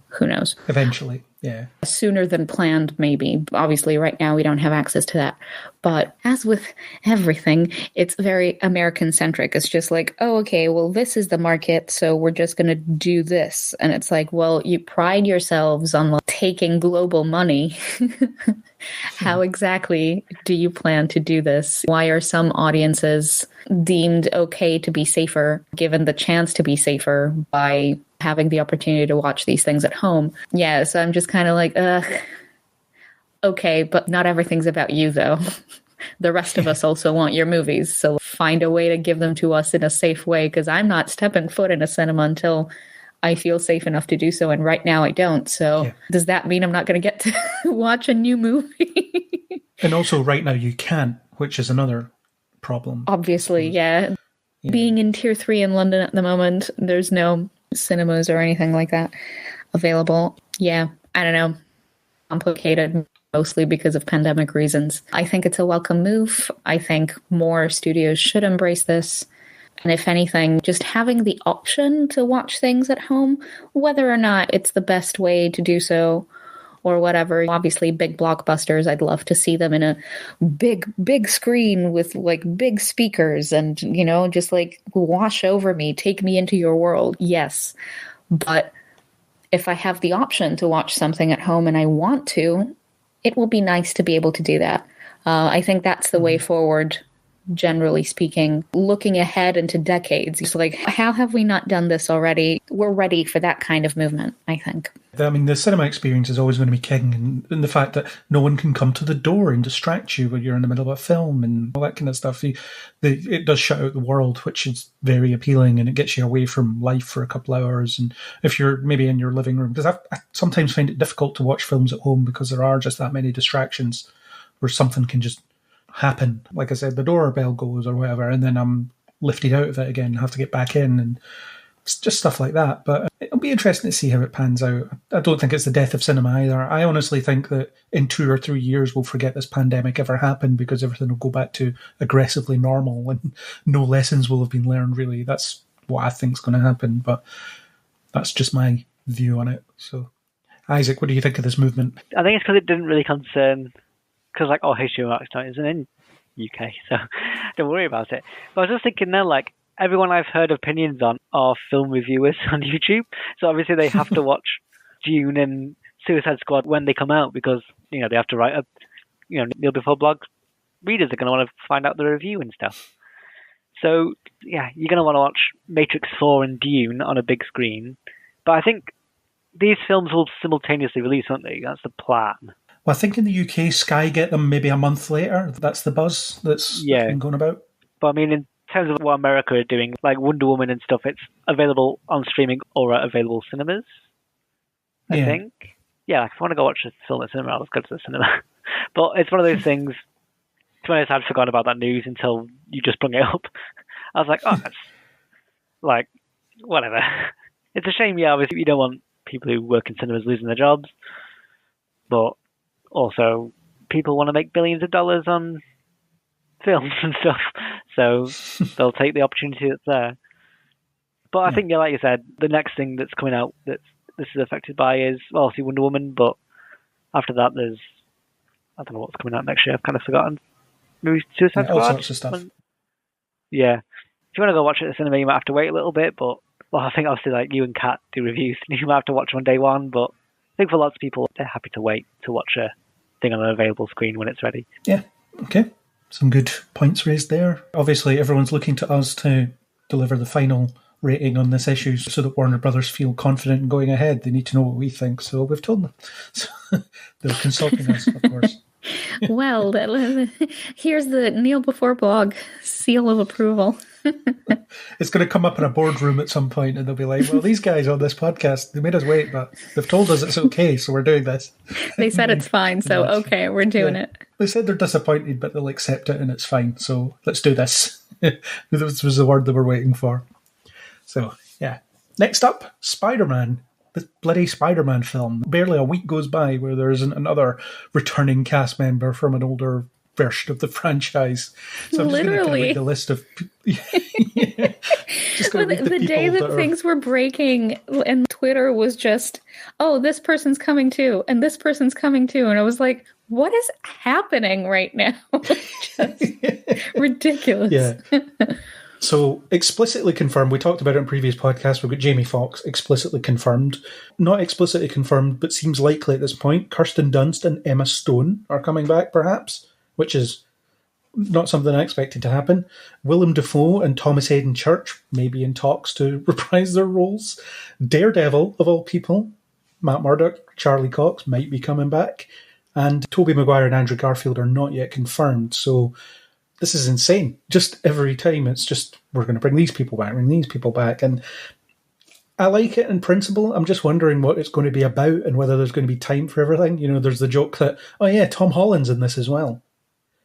Speaker 5: Who knows?
Speaker 3: Eventually, yeah.
Speaker 5: Sooner than planned, maybe. Obviously, right now, we don't have access to that. But as with everything, it's very American-centric. It's just like, oh, okay, well, this is the market, so we're just going to do this. And it's like, well, you pride yourselves on taking global money. How exactly do you plan to do this? Why are some audiences deemed okay to be safer, given the chance to be safer by having the opportunity to watch these things at home? Yeah, so I'm just kind of like, okay, but not everything's about you, though. The rest of us also want your movies, so find a way to give them to us in a safe way, because I'm not stepping foot in a cinema until I feel safe enough to do so, and right now I don't. So does that mean I'm not going to get to watch a new movie?
Speaker 3: And also right now you can't, which is another problem.
Speaker 5: Obviously, yeah. Being in Tier 3 in London at the moment, there's no cinemas or anything like that available. Yeah, I don't know. Complicated, mostly because of pandemic reasons. I think it's a welcome move. I think more studios should embrace this. And if anything, just having the option to watch things at home, whether or not it's the best way to do so or whatever. Obviously, big blockbusters, I'd love to see them in a big screen with like big speakers and, you know, just like wash over me, take me into your world. Yes. But if I have the option to watch something at home and I want to, it will be nice to be able to do that. I think that's the way forward. Generally speaking, looking ahead into decades. It's like, how have we not done this already? We're ready for that kind of movement, I think.
Speaker 3: I mean, the cinema experience is always going to be king, and the fact that no one can come to the door and distract you when you're in the middle of a film and all that kind of stuff. It does shut out the world, which is very appealing, and it gets you away from life for a couple hours. And if you're maybe in your living room, because I sometimes find it difficult to watch films at home because there are just that many distractions where something can just happen. Like I said, the doorbell goes or whatever, and then I'm lifted out of it again, have to get back in, and it's just stuff like that. But it'll be interesting to see how it pans out. I don't think it's the death of cinema either. I honestly think that in 2 or 3 years we'll forget this pandemic ever happened because everything will go back to aggressively normal and no lessons will have been learned, really. That's what I think is going to happen, but that's just my view on it. So, Isaac, what do you think of this movement?
Speaker 6: I think it's because it didn't really concern, because like, oh, HBO Max isn't in UK, so don't worry about it. But I was just thinking now, like, everyone I've heard opinions on are film reviewers on YouTube, so obviously they have to watch Dune and Suicide Squad when they come out because, you know, they have to write a, you know, Neil Before blog. Readers are going to want to find out the review and stuff. So, yeah, you're going to want to watch Matrix 4 and Dune on a big screen. But I think these films will simultaneously release, won't they? That's the plan.
Speaker 3: Well, I think in the UK, Sky get them maybe a month later. That's the buzz that's been going about.
Speaker 6: But I mean, in terms of what America are doing, like Wonder Woman and stuff, it's available on streaming or at available cinemas, I think. Yeah, if I want to go watch a film at cinema, I'll go to the cinema. But it's one of those things, to be honest, I'd forgotten about that news until you just brought it up. I was like, oh, that's, like, whatever. It's a shame, yeah, obviously you don't want people who work in cinemas losing their jobs, but also people want to make billions of dollars on films and stuff, so they'll take the opportunity that's there. But I think, yeah, like you said, the next thing that's coming out that this is affected by is, well, obviously Wonder Woman, but after that there's, I don't know what's coming out next year, I've kind of forgotten. Maybe Suicide Squad?
Speaker 3: All sorts of stuff.
Speaker 6: Yeah. If you want to go watch it at the cinema, you might have to wait a little bit, but, well, I think obviously like you and Kat do reviews, you might have to watch on day one, but I think for lots of people, they're happy to wait to watch a thing on an available screen when it's ready.
Speaker 3: Yeah, okay. Some good points raised there. Obviously, everyone's looking to us to deliver the final rating on this issue so that Warner Brothers feel confident in going ahead. They need to know what we think, so we've told them. So they're consulting us, of course.
Speaker 5: Well, here's the Neil Before blog seal of approval.
Speaker 3: It's going to come up in a boardroom at some point and they'll be like, well, these guys on this podcast, they made us wait, but they've told us it's okay, so we're doing this.
Speaker 5: They said it's fine, so okay, we're doing it.
Speaker 3: They said they're disappointed, but they'll accept it and it's fine, so let's do this. This was the word they were waiting for. So, yeah. Next up, Spider-Man. The bloody Spider-Man film. Barely a week goes by where there isn't another returning cast member from an older version of the franchise. So I'm just going to read the list of... The
Speaker 5: day that things were breaking and Twitter was just, oh, this person's coming too, and this person's coming too. And I was like, what is happening right now? Just ridiculous.
Speaker 3: Yeah. So, explicitly confirmed, we talked about it in previous podcasts, we've got Jamie Foxx explicitly confirmed. Not explicitly confirmed, but seems likely at this point. Kirsten Dunst and Emma Stone are coming back, perhaps, which is not something I expected to happen. Willem Dafoe and Thomas Hayden Church may be in talks to reprise their roles. Daredevil, of all people, Matt Murdock, Charlie Cox might be coming back. And Tobey Maguire and Andrew Garfield are not yet confirmed, so... This is insane. Just every time it's just, we're going to bring these people back. And I like it in principle. I'm just wondering what it's going to be about and whether there's going to be time for everything. You know, there's the joke that, oh yeah, Tom Holland's in this as well.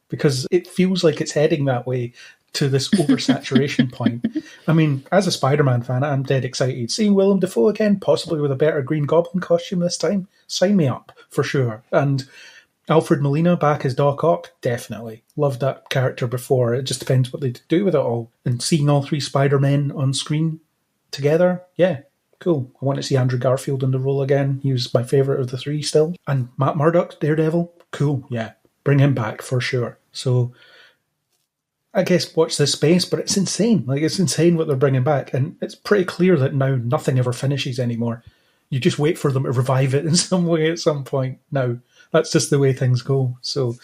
Speaker 3: Because it feels like it's heading that way to this oversaturation point. I mean, as a Spider-Man fan, I'm dead excited. Seeing Willem Dafoe again, possibly with a better Green Goblin costume this time, sign me up, for sure. And... Alfred Molina back as Doc Ock, definitely. Loved that character before. It just depends what they do with it all. And seeing all three Spider-Men on screen together, yeah, cool. I want to see Andrew Garfield in the role again. He was my favourite of the three still. And Matt Murdock, Daredevil, cool, yeah. Bring him back for sure. So, I guess watch this space, but it's insane. Like, it's insane what they're bringing back. And it's pretty clear that now nothing ever finishes anymore. You just wait for them to revive it in some way at some point now. That's just the way things go. So,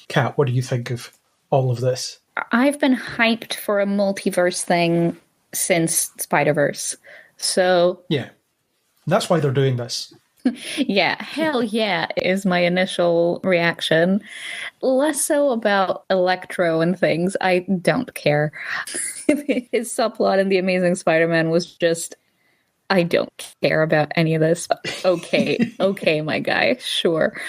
Speaker 3: Kat, what do you think of all of this?
Speaker 5: I've been hyped for a multiverse thing since Spider-Verse. So...
Speaker 3: Yeah. That's why they're doing this.
Speaker 5: Yeah, hell yeah, is my initial reaction. Less so about Electro and things. I don't care. His subplot in The Amazing Spider-Man was just... I don't care about any of this. Okay, my guy, sure.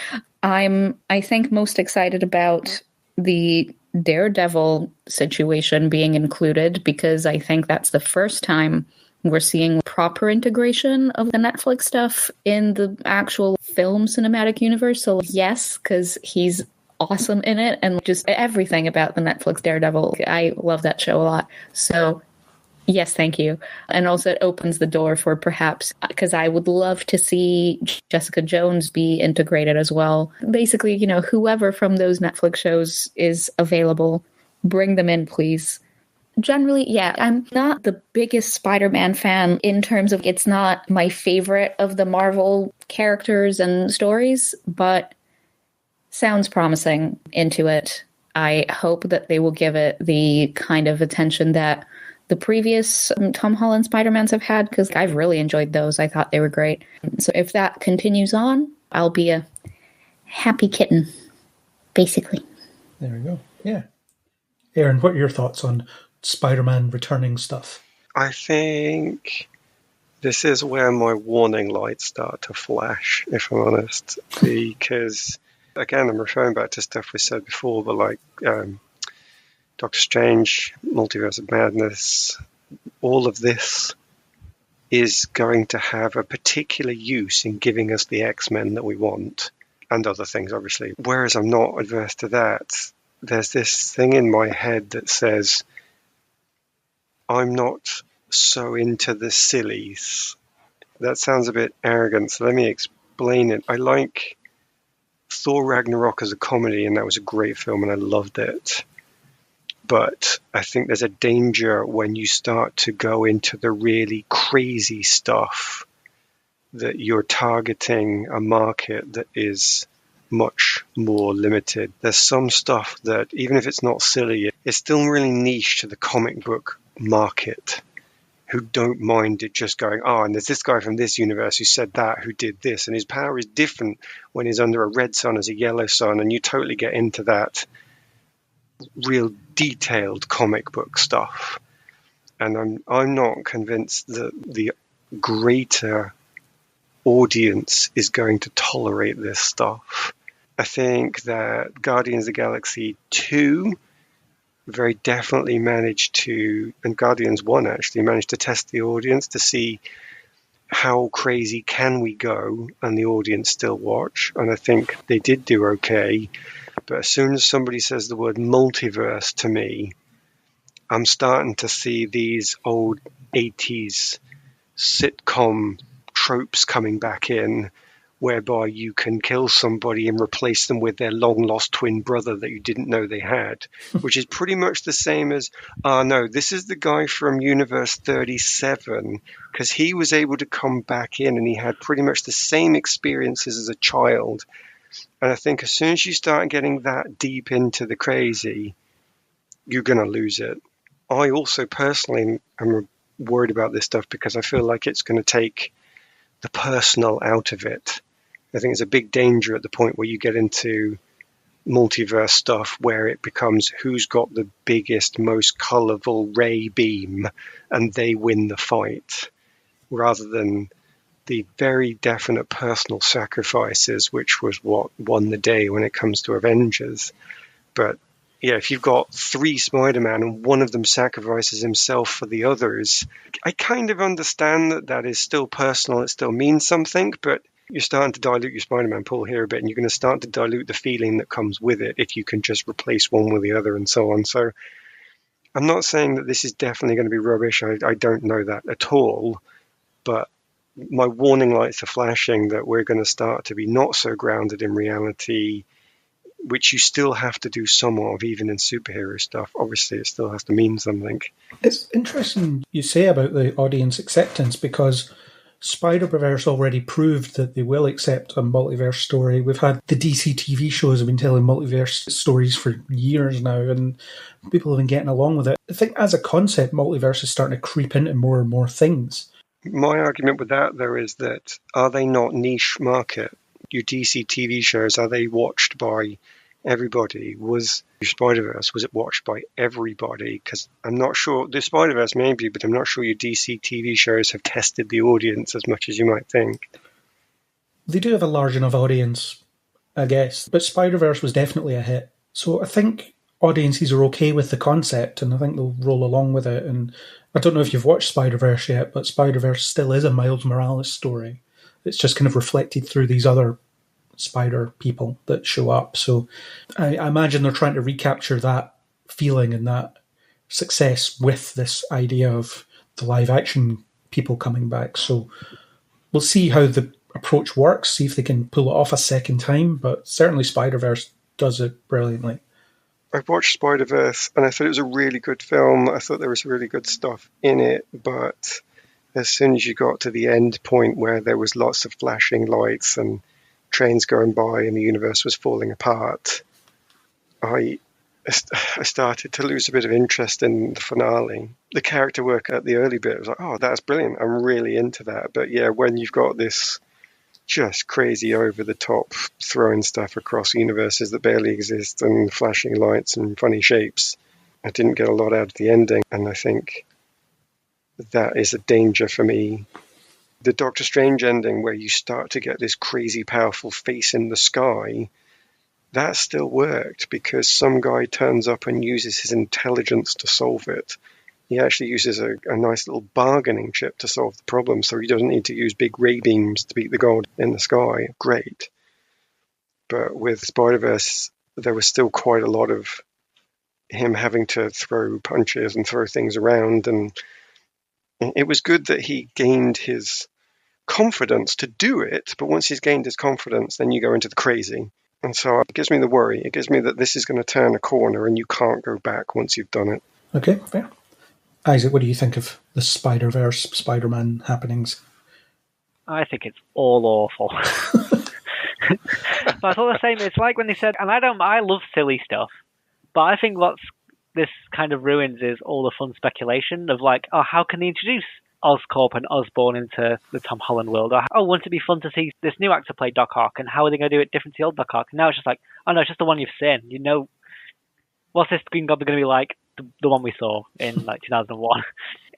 Speaker 5: I'm, I think, most excited about the Daredevil situation being included because I think that's the first time we're seeing proper integration of the Netflix stuff in the actual film cinematic universe. So yes, because he's awesome in it and just everything about the Netflix Daredevil. I love that show a lot. So yes, thank you. And also it opens the door for perhaps, because I would love to see Jessica Jones be integrated as well. Basically, you know, whoever from those Netflix shows is available, bring them in, please. Generally, yeah, I'm not the biggest Spider-Man fan in terms of it's not my favorite of the Marvel characters and stories, but sounds promising into it. I hope that they will give it the kind of attention that the previous Tom Holland Spider-Mans have had, because I've really enjoyed those. I thought they were great. So if that continues on, I'll be a happy kitten, basically.
Speaker 3: There we go. Yeah. Aaron, what are your thoughts on Spider-Man returning stuff?
Speaker 4: I think this is where my warning lights start to flash, if I'm honest, because, again, I'm referring back to stuff we said before, but like Doctor Strange, Multiverse of Madness, all of this is going to have a particular use in giving us the X-Men that we want, and other things, obviously. Whereas I'm not adverse to that, there's this thing in my head that says, I'm not so into the sillies. That sounds a bit arrogant, so let me explain it. I like Thor Ragnarok as a comedy, and that was a great film, and I loved it. But I think there's a danger when you start to go into the really crazy stuff that you're targeting a market that is much more limited. There's some stuff that, even if it's not silly, it's still really niche to the comic book market, who don't mind it just going, oh, and there's this guy from this universe who said that, who did this, and his power is different when he's under a red sun as a yellow sun, and you totally get into that real detailed comic book stuff. And I'm not convinced that the greater audience is going to tolerate this stuff. I think that Guardians of the Galaxy 2 very definitely managed to, and Guardians 1 actually managed to test the audience to see how crazy can we go and the audience still watch. And I think they did do okay. But as soon as somebody says the word multiverse to me, I'm starting to see these old 80s sitcom tropes coming back in, whereby you can kill somebody and replace them with their long-lost twin brother that you didn't know they had, which is pretty much the same as, no, this is the guy from Universe 37, because he was able to come back in and he had pretty much the same experiences as a child. And I think as soon as you start getting that deep into the crazy, you're going to lose it. I also personally am worried about this stuff because I feel like it's going to take the personal out of it. I think it's a big danger at the point where you get into multiverse stuff where it becomes who's got the biggest, most colorful ray beam and they win the fight, rather than the very definite personal sacrifices, which was what won the day when it comes to Avengers. But yeah, if you've got 3 Spider-Man and one of them sacrifices himself for the others, I kind of understand that that is still personal, it still means something, but you're starting to dilute your Spider-Man pool here a bit, and you're going to start to dilute the feeling that comes with it if you can just replace one with the other and so on. So I'm not saying that this is definitely going to be rubbish. I don't know that at all, but my warning lights are flashing that we're going to start to be not so grounded in reality, which you still have to do some of, even in superhero stuff. Obviously, it still has to mean something.
Speaker 3: It's interesting you say about the audience acceptance, because Spider-Verse already proved that they will accept a multiverse story. We've had the DC TV shows have been telling multiverse stories for years now, and people have been getting along with it. I think as a concept, multiverse is starting to creep into more and more things.
Speaker 4: My argument with that, though, is that are they not niche market? Your DC TV shows, are they watched by everybody? Was your Spider-Verse, was it watched by everybody? Because I'm not sure, the Spider-Verse maybe, but I'm not sure your DC TV shows have tested the audience as much as you might think.
Speaker 3: They do have a large enough audience, I guess, but Spider-Verse was definitely a hit. So I think audiences are okay with the concept, and I think they'll roll along with it. And I don't know if you've watched Spider-Verse yet, but Spider-Verse still is a Miles Morales story. It's just kind of reflected through these other spider people that show up. So I imagine they're trying to recapture that feeling and that success with this idea of the live action people coming back. So we'll see how the approach works, see if they can pull it off a second time, but certainly Spider-Verse does it brilliantly.
Speaker 4: I watched Spider-Verse and I thought it was a really good film. I thought there was really good stuff in it, but as soon as you got to the end point where there was lots of flashing lights and trains going by and the universe was falling apart, I I started to lose a bit of interest in the finale. The character work at the early bit was like, oh, that's brilliant. I'm really into that. But yeah, when you've got this just crazy over the top throwing stuff across universes that barely exist and flashing lights and funny shapes, I didn't get a lot out of the ending. And I think that is a danger for me. The Doctor Strange ending, where you start to get this crazy powerful face in the sky, that still worked because some guy turns up and uses his intelligence to solve it. He actually uses a nice little bargaining chip to solve the problem, so he doesn't need to use big ray beams to beat the god in the sky. Great. But with Spider-Verse, there was still quite a lot of him having to throw punches and throw things around, and it was good that he gained his confidence to do it, but once he's gained his confidence, then you go into the crazy. And so it gives me the worry. It gives me that this is going to turn a corner and you can't go back once you've done it.
Speaker 3: Okay, fair. Isaac, what do you think of the Spider-Verse, Spider-Man happenings?
Speaker 6: I think it's all awful. But I thought the same. It's like when they said, and I love silly stuff, but I think what this kind of ruins is all the fun speculation of like, oh, how can they introduce Oscorp and Osborn into the Tom Holland world? Or, oh, wouldn't it be fun to see this new actor play Doc Ock, and how are they going to do it different to the old Doc Ock? And now it's just like, oh no, it's just the one you've seen. You know, what's this Green Goblin going to be like? The one we saw in like 2001.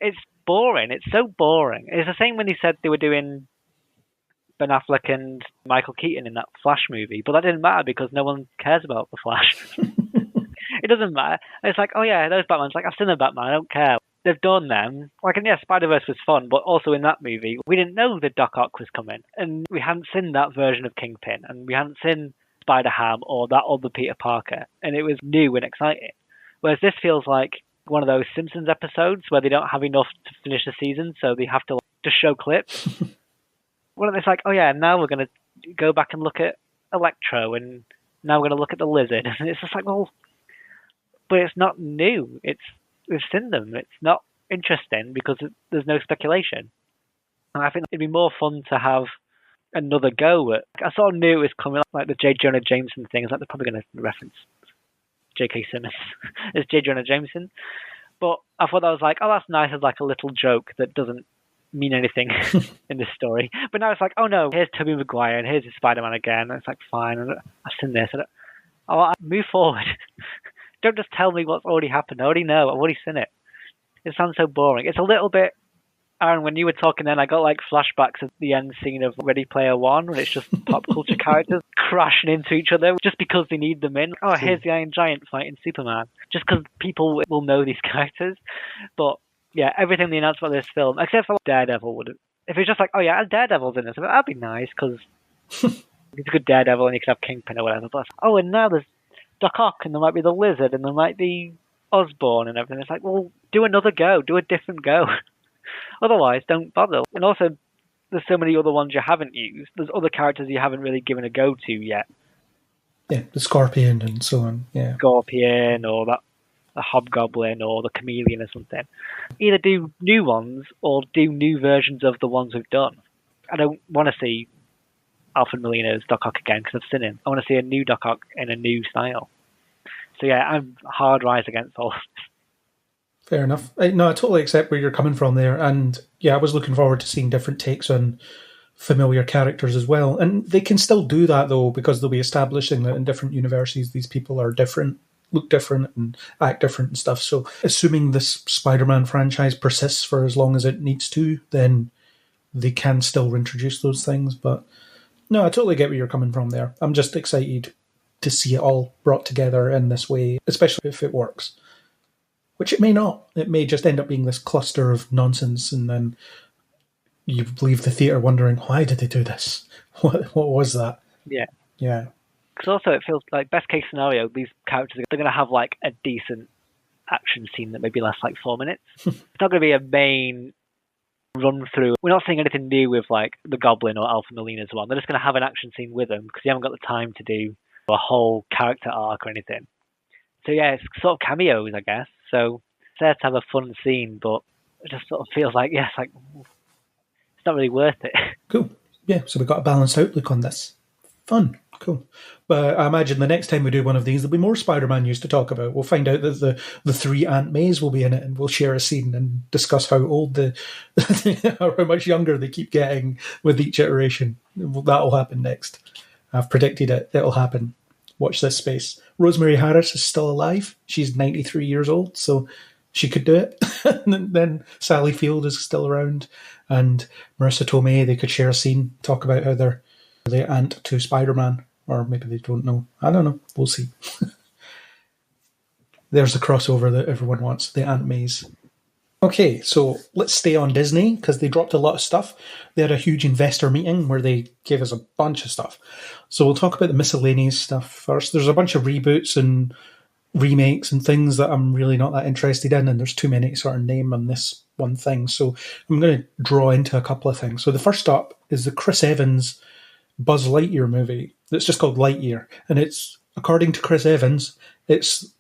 Speaker 6: It's boring. It's so boring. It's the same when they said they were doing Ben Affleck and Michael Keaton in that Flash movie, but that didn't matter because no one cares about the Flash. It doesn't matter. It's like, oh yeah, those Batmans. Like, I've seen the Batman. I don't care. They've done them. Like, and yeah, Spider-Verse was fun, but also in that movie, we didn't know that Doc Ock was coming, and we hadn't seen that version of Kingpin, and we hadn't seen Spider-Ham or that other Peter Parker, and it was new and exciting. Whereas this feels like one of those Simpsons episodes where they don't have enough to finish the season, so they have to just show clips. Well, it's like, oh yeah, now we're going to go back and look at Electro, and now we're going to look at the Lizard. And it's just like, well, but it's not new. We've seen them. It's not interesting because there's no speculation. And I think it'd be more fun to have another go at. I sort of knew it was coming, like the J. Jonah Jameson thing. It's like they're probably going to reference J.K. Simmons as J. Jonah Jameson. But I thought that was like, oh, that's nice as like a little joke that doesn't mean anything in this story. But now it's like, oh no, here's Tobey Maguire and here's Spider-Man again. And it's like, fine, I've seen this. Move forward. Don't just tell me what's already happened. I already know. I've already seen it. It sounds so boring. It's a little bit, Aaron, when you were talking then, I got like flashbacks of the end scene of Ready Player One, when it's just pop culture characters crashing into each other just because they need them in. Oh, here's the Iron Giant fighting Superman. Just because people will know these characters. But yeah, everything they announced about this film, except for Daredevil, would have. If it's just like, oh yeah, Daredevil's in this, that'd be nice because it's a good Daredevil and you could have Kingpin or whatever. But oh, and now there's Doc Ock and there might be the Lizard and there might be Osborn and everything. It's like, well, do another go, do a different go. Otherwise, don't bother. And also, there's so many other ones you haven't used. There's other characters you haven't really given a go to yet.
Speaker 3: Yeah, the Scorpion and so on. Yeah,
Speaker 6: Scorpion or the Hobgoblin or the Chameleon or something. Either do new ones or do new versions of the ones we've done. I don't want to see Alfred Molina's Doc Ock again because I've seen him. I want to see a new Doc Ock in a new style. So yeah, I'm hard rise against all.
Speaker 3: Fair enough. No, I totally accept where you're coming from there. And yeah, I was looking forward to seeing different takes on familiar characters as well. And they can still do that, though, because they'll be establishing that in different universes, these people are different, look different, and act different and stuff. So assuming this Spider-Man franchise persists for as long as it needs to, then they can still introduce those things. But no, I totally get where you're coming from there. I'm just excited to see it all brought together in this way, especially if it works. Which it may not. It may just end up being this cluster of nonsense, and then you leave the theatre wondering, why did they do this? What was that?
Speaker 6: Yeah.
Speaker 3: Yeah.
Speaker 6: Because also it feels like, best case scenario, these characters, they're going to have like a decent action scene that maybe lasts like 4 minutes. It's not going to be a main run through. We're not seeing anything new with like the Goblin or Alpha Molina's one. They're just going to have an action scene with them because you haven't got the time to do a whole character arc or anything. So yeah, it's sort of cameos, I guess. So it's there to have a fun scene, but it just sort of feels like, yes, like it's not really worth it.
Speaker 3: Cool. Yeah, so we've got a balanced outlook on this. Fun. Cool. But I imagine the next time we do one of these, there'll be more Spider-Man news to talk about. We'll find out that the three Aunt Mays will be in it, and we'll share a scene and discuss how old or how much younger they keep getting with each iteration. That'll happen next. I've predicted it. It'll happen. Watch this space. Rosemary Harris is still alive. She's 93 years old, so she could do it. And then Sally Field is still around, and Marissa Tomei, they could share a scene, talk about how they're the aunt to Spider-Man, or maybe they don't know. I don't know. We'll see. There's the crossover that everyone wants, the Aunt Mays. Okay, so let's stay on Disney, because they dropped a lot of stuff. They had a huge investor meeting where they gave us a bunch of stuff. So we'll talk about the miscellaneous stuff first. There's a bunch of reboots and remakes and things that I'm really not that interested in, and there's too many to sort of name on this one thing. So I'm going to draw into a couple of things. So the first up is the Chris Evans Buzz Lightyear movie that's just called Lightyear, and it's, according to Chris Evans, it's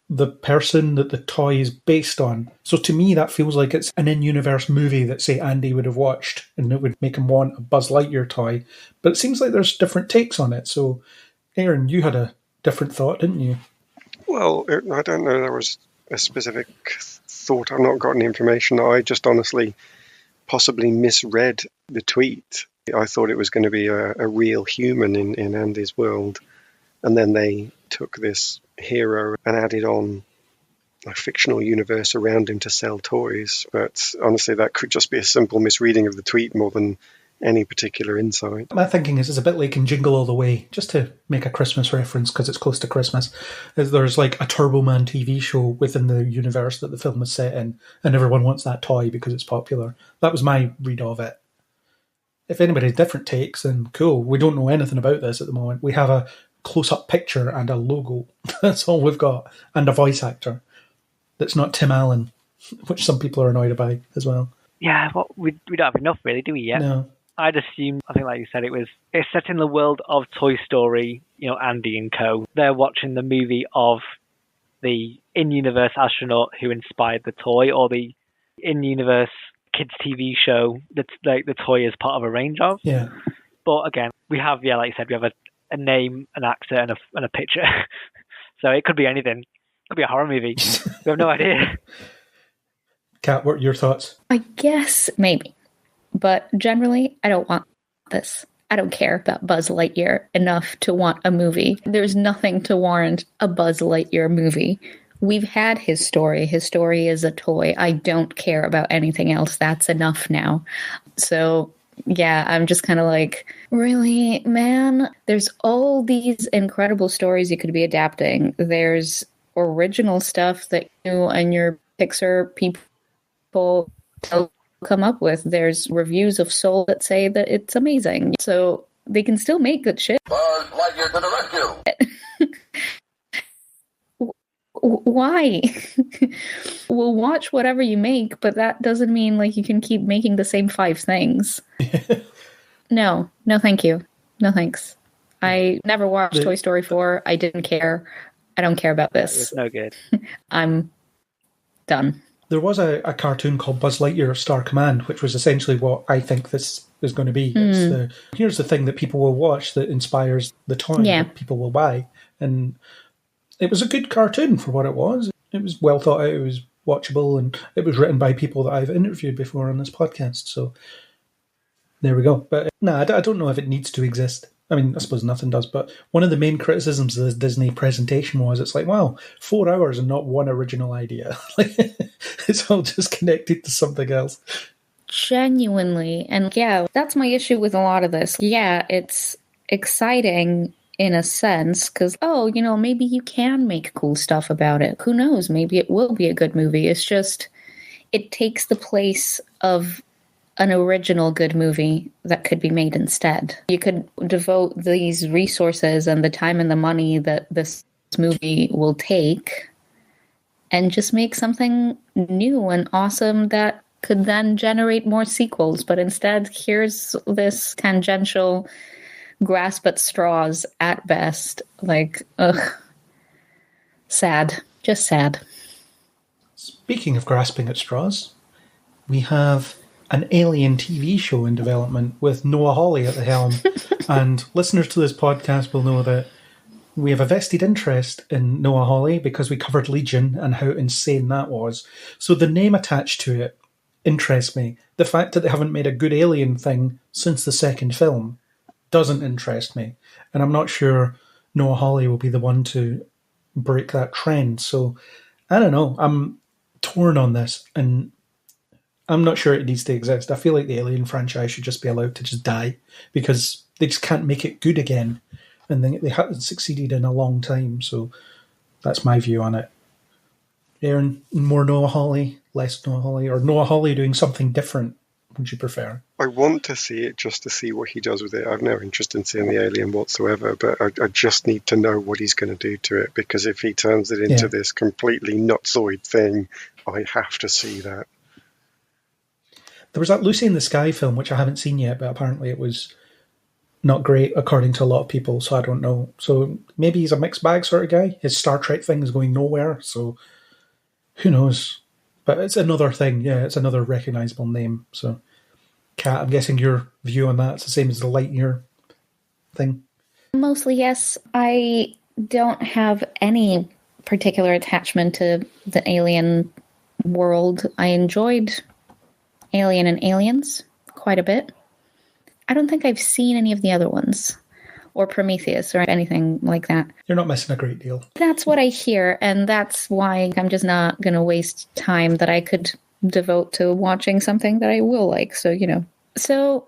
Speaker 3: the person that the toy is based on. So to me, that feels like it's an in-universe movie that, say, Andy would have watched, and it would make him want a Buzz Lightyear toy. But it seems like there's different takes on it. So, Aaron, you had a different thought, didn't you?
Speaker 4: Well, I don't know there was a specific thought. I've not got any information. I just honestly possibly misread the tweet. I thought it was going to be a real human in Andy's world. And then they took this hero and added on a fictional universe around him to sell toys. But honestly, that could just be a simple misreading of the tweet more than any particular insight.
Speaker 3: My thinking is it's a bit like in Jingle All the Way, just to make a Christmas reference because it's close to Christmas. There's like a Turbo Man TV show within the universe that the film is set in, and everyone wants that toy because it's popular. That was my read of it. If anybody has different takes, then cool. We don't know anything about this at the moment. We have a close-up picture and a logo. That's all we've got. And a voice actor that's not Tim Allen, which some people are annoyed by as well.
Speaker 6: Yeah, well, we don't have enough, really, do we, yet?
Speaker 3: No.
Speaker 6: I'd assume, I think like you said, it's set in the world of Toy Story, Andy and co. They're watching the movie of the in-universe astronaut who inspired the toy, or the in-universe kids TV show that's like the toy is part of a range of.
Speaker 3: Yeah.
Speaker 6: But again, we have, like you said, we have a name, an actor, and a picture. So it could be anything. It could be a horror movie. We have no idea.
Speaker 3: Kat, what are your thoughts?
Speaker 5: I guess maybe. But generally, I don't want this. I don't care about Buzz Lightyear enough to want a movie. There's nothing to warrant a Buzz Lightyear movie. We've had his story. His story is a toy. I don't care about anything else. That's enough now. So, yeah, I'm just kind of like, really, man? There's all these incredible stories you could be adapting. There's original stuff that you and your Pixar people come up with. There's reviews of Soul that say that it's amazing. So they can still make good shit.
Speaker 2: Buzz Lightyear to the rescue!
Speaker 5: Why? We'll watch whatever you make, but that doesn't mean like you can keep making the same 5 things. No, thank you. No thanks. I never watched Toy Story 4. I didn't care. I don't care about this.
Speaker 6: It's no good.
Speaker 5: I'm done.
Speaker 3: There was a cartoon called Buzz Lightyear Star Command, which was essentially what I think this is going to be. Here's the thing that people will watch that inspires the toy that people will buy. And it was a good cartoon for what it was. It was well thought out, it was watchable, and it was written by people that I've interviewed before on this podcast. So there we go. But I don't know if it needs to exist. I mean, I suppose nothing does, but one of the main criticisms of this Disney presentation was, it's like, wow, 4 hours and not one original idea. It's all just connected to something else.
Speaker 5: Genuinely. And yeah, that's my issue with a lot of this. Yeah, it's exciting in a sense, because, maybe you can make cool stuff about it. Who knows? Maybe it will be a good movie. It's just, it takes the place of an original good movie that could be made instead. You could devote these resources and the time and the money that this movie will take and just make something new and awesome that could then generate more sequels. But instead, here's this tangential grasp at straws at best. Like, ugh. Sad. Just sad.
Speaker 3: Speaking of grasping at straws, we have an Alien TV show in development with Noah Hawley at the helm. And listeners to this podcast will know that we have a vested interest in Noah Hawley because we covered Legion and how insane that was. So the name attached to it interests me. The fact that they haven't made a good Alien thing since the second film doesn't interest me. And I'm not sure Noah Hawley will be the one to break that trend. So I don't know. I'm torn on this, and I'm not sure it needs to exist. I feel like the Alien franchise should just be allowed to just die because they just can't make it good again. And they haven't succeeded in a long time. So that's my view on it. Aaron, more Noah Hawley, less Noah Hawley, or Noah Hawley doing something different, would you prefer?
Speaker 4: I want to see it just to see what he does with it. I've no interest in seeing the Alien whatsoever, but I just need to know what he's going to do to it, because if he turns it into this completely nutsoid thing, I have to see that.
Speaker 3: There was that Lucy in the Sky film, which I haven't seen yet, but apparently it was not great according to a lot of people, so I don't know. So maybe he's a mixed bag sort of guy. His Star Trek thing is going nowhere, so who knows? But it's another thing, it's another recognisable name. So, Kat, I'm guessing your view on that is the same as the Lightyear thing?
Speaker 5: Mostly, yes. I don't have any particular attachment to the Alien world. I enjoyed Alien and Aliens quite a bit. I don't think I've seen any of the other ones, or Prometheus, or anything like that.
Speaker 3: You're not missing a great deal.
Speaker 5: That's what I hear, and that's why I'm just not going to waste time that I could devote to watching something that I will like, So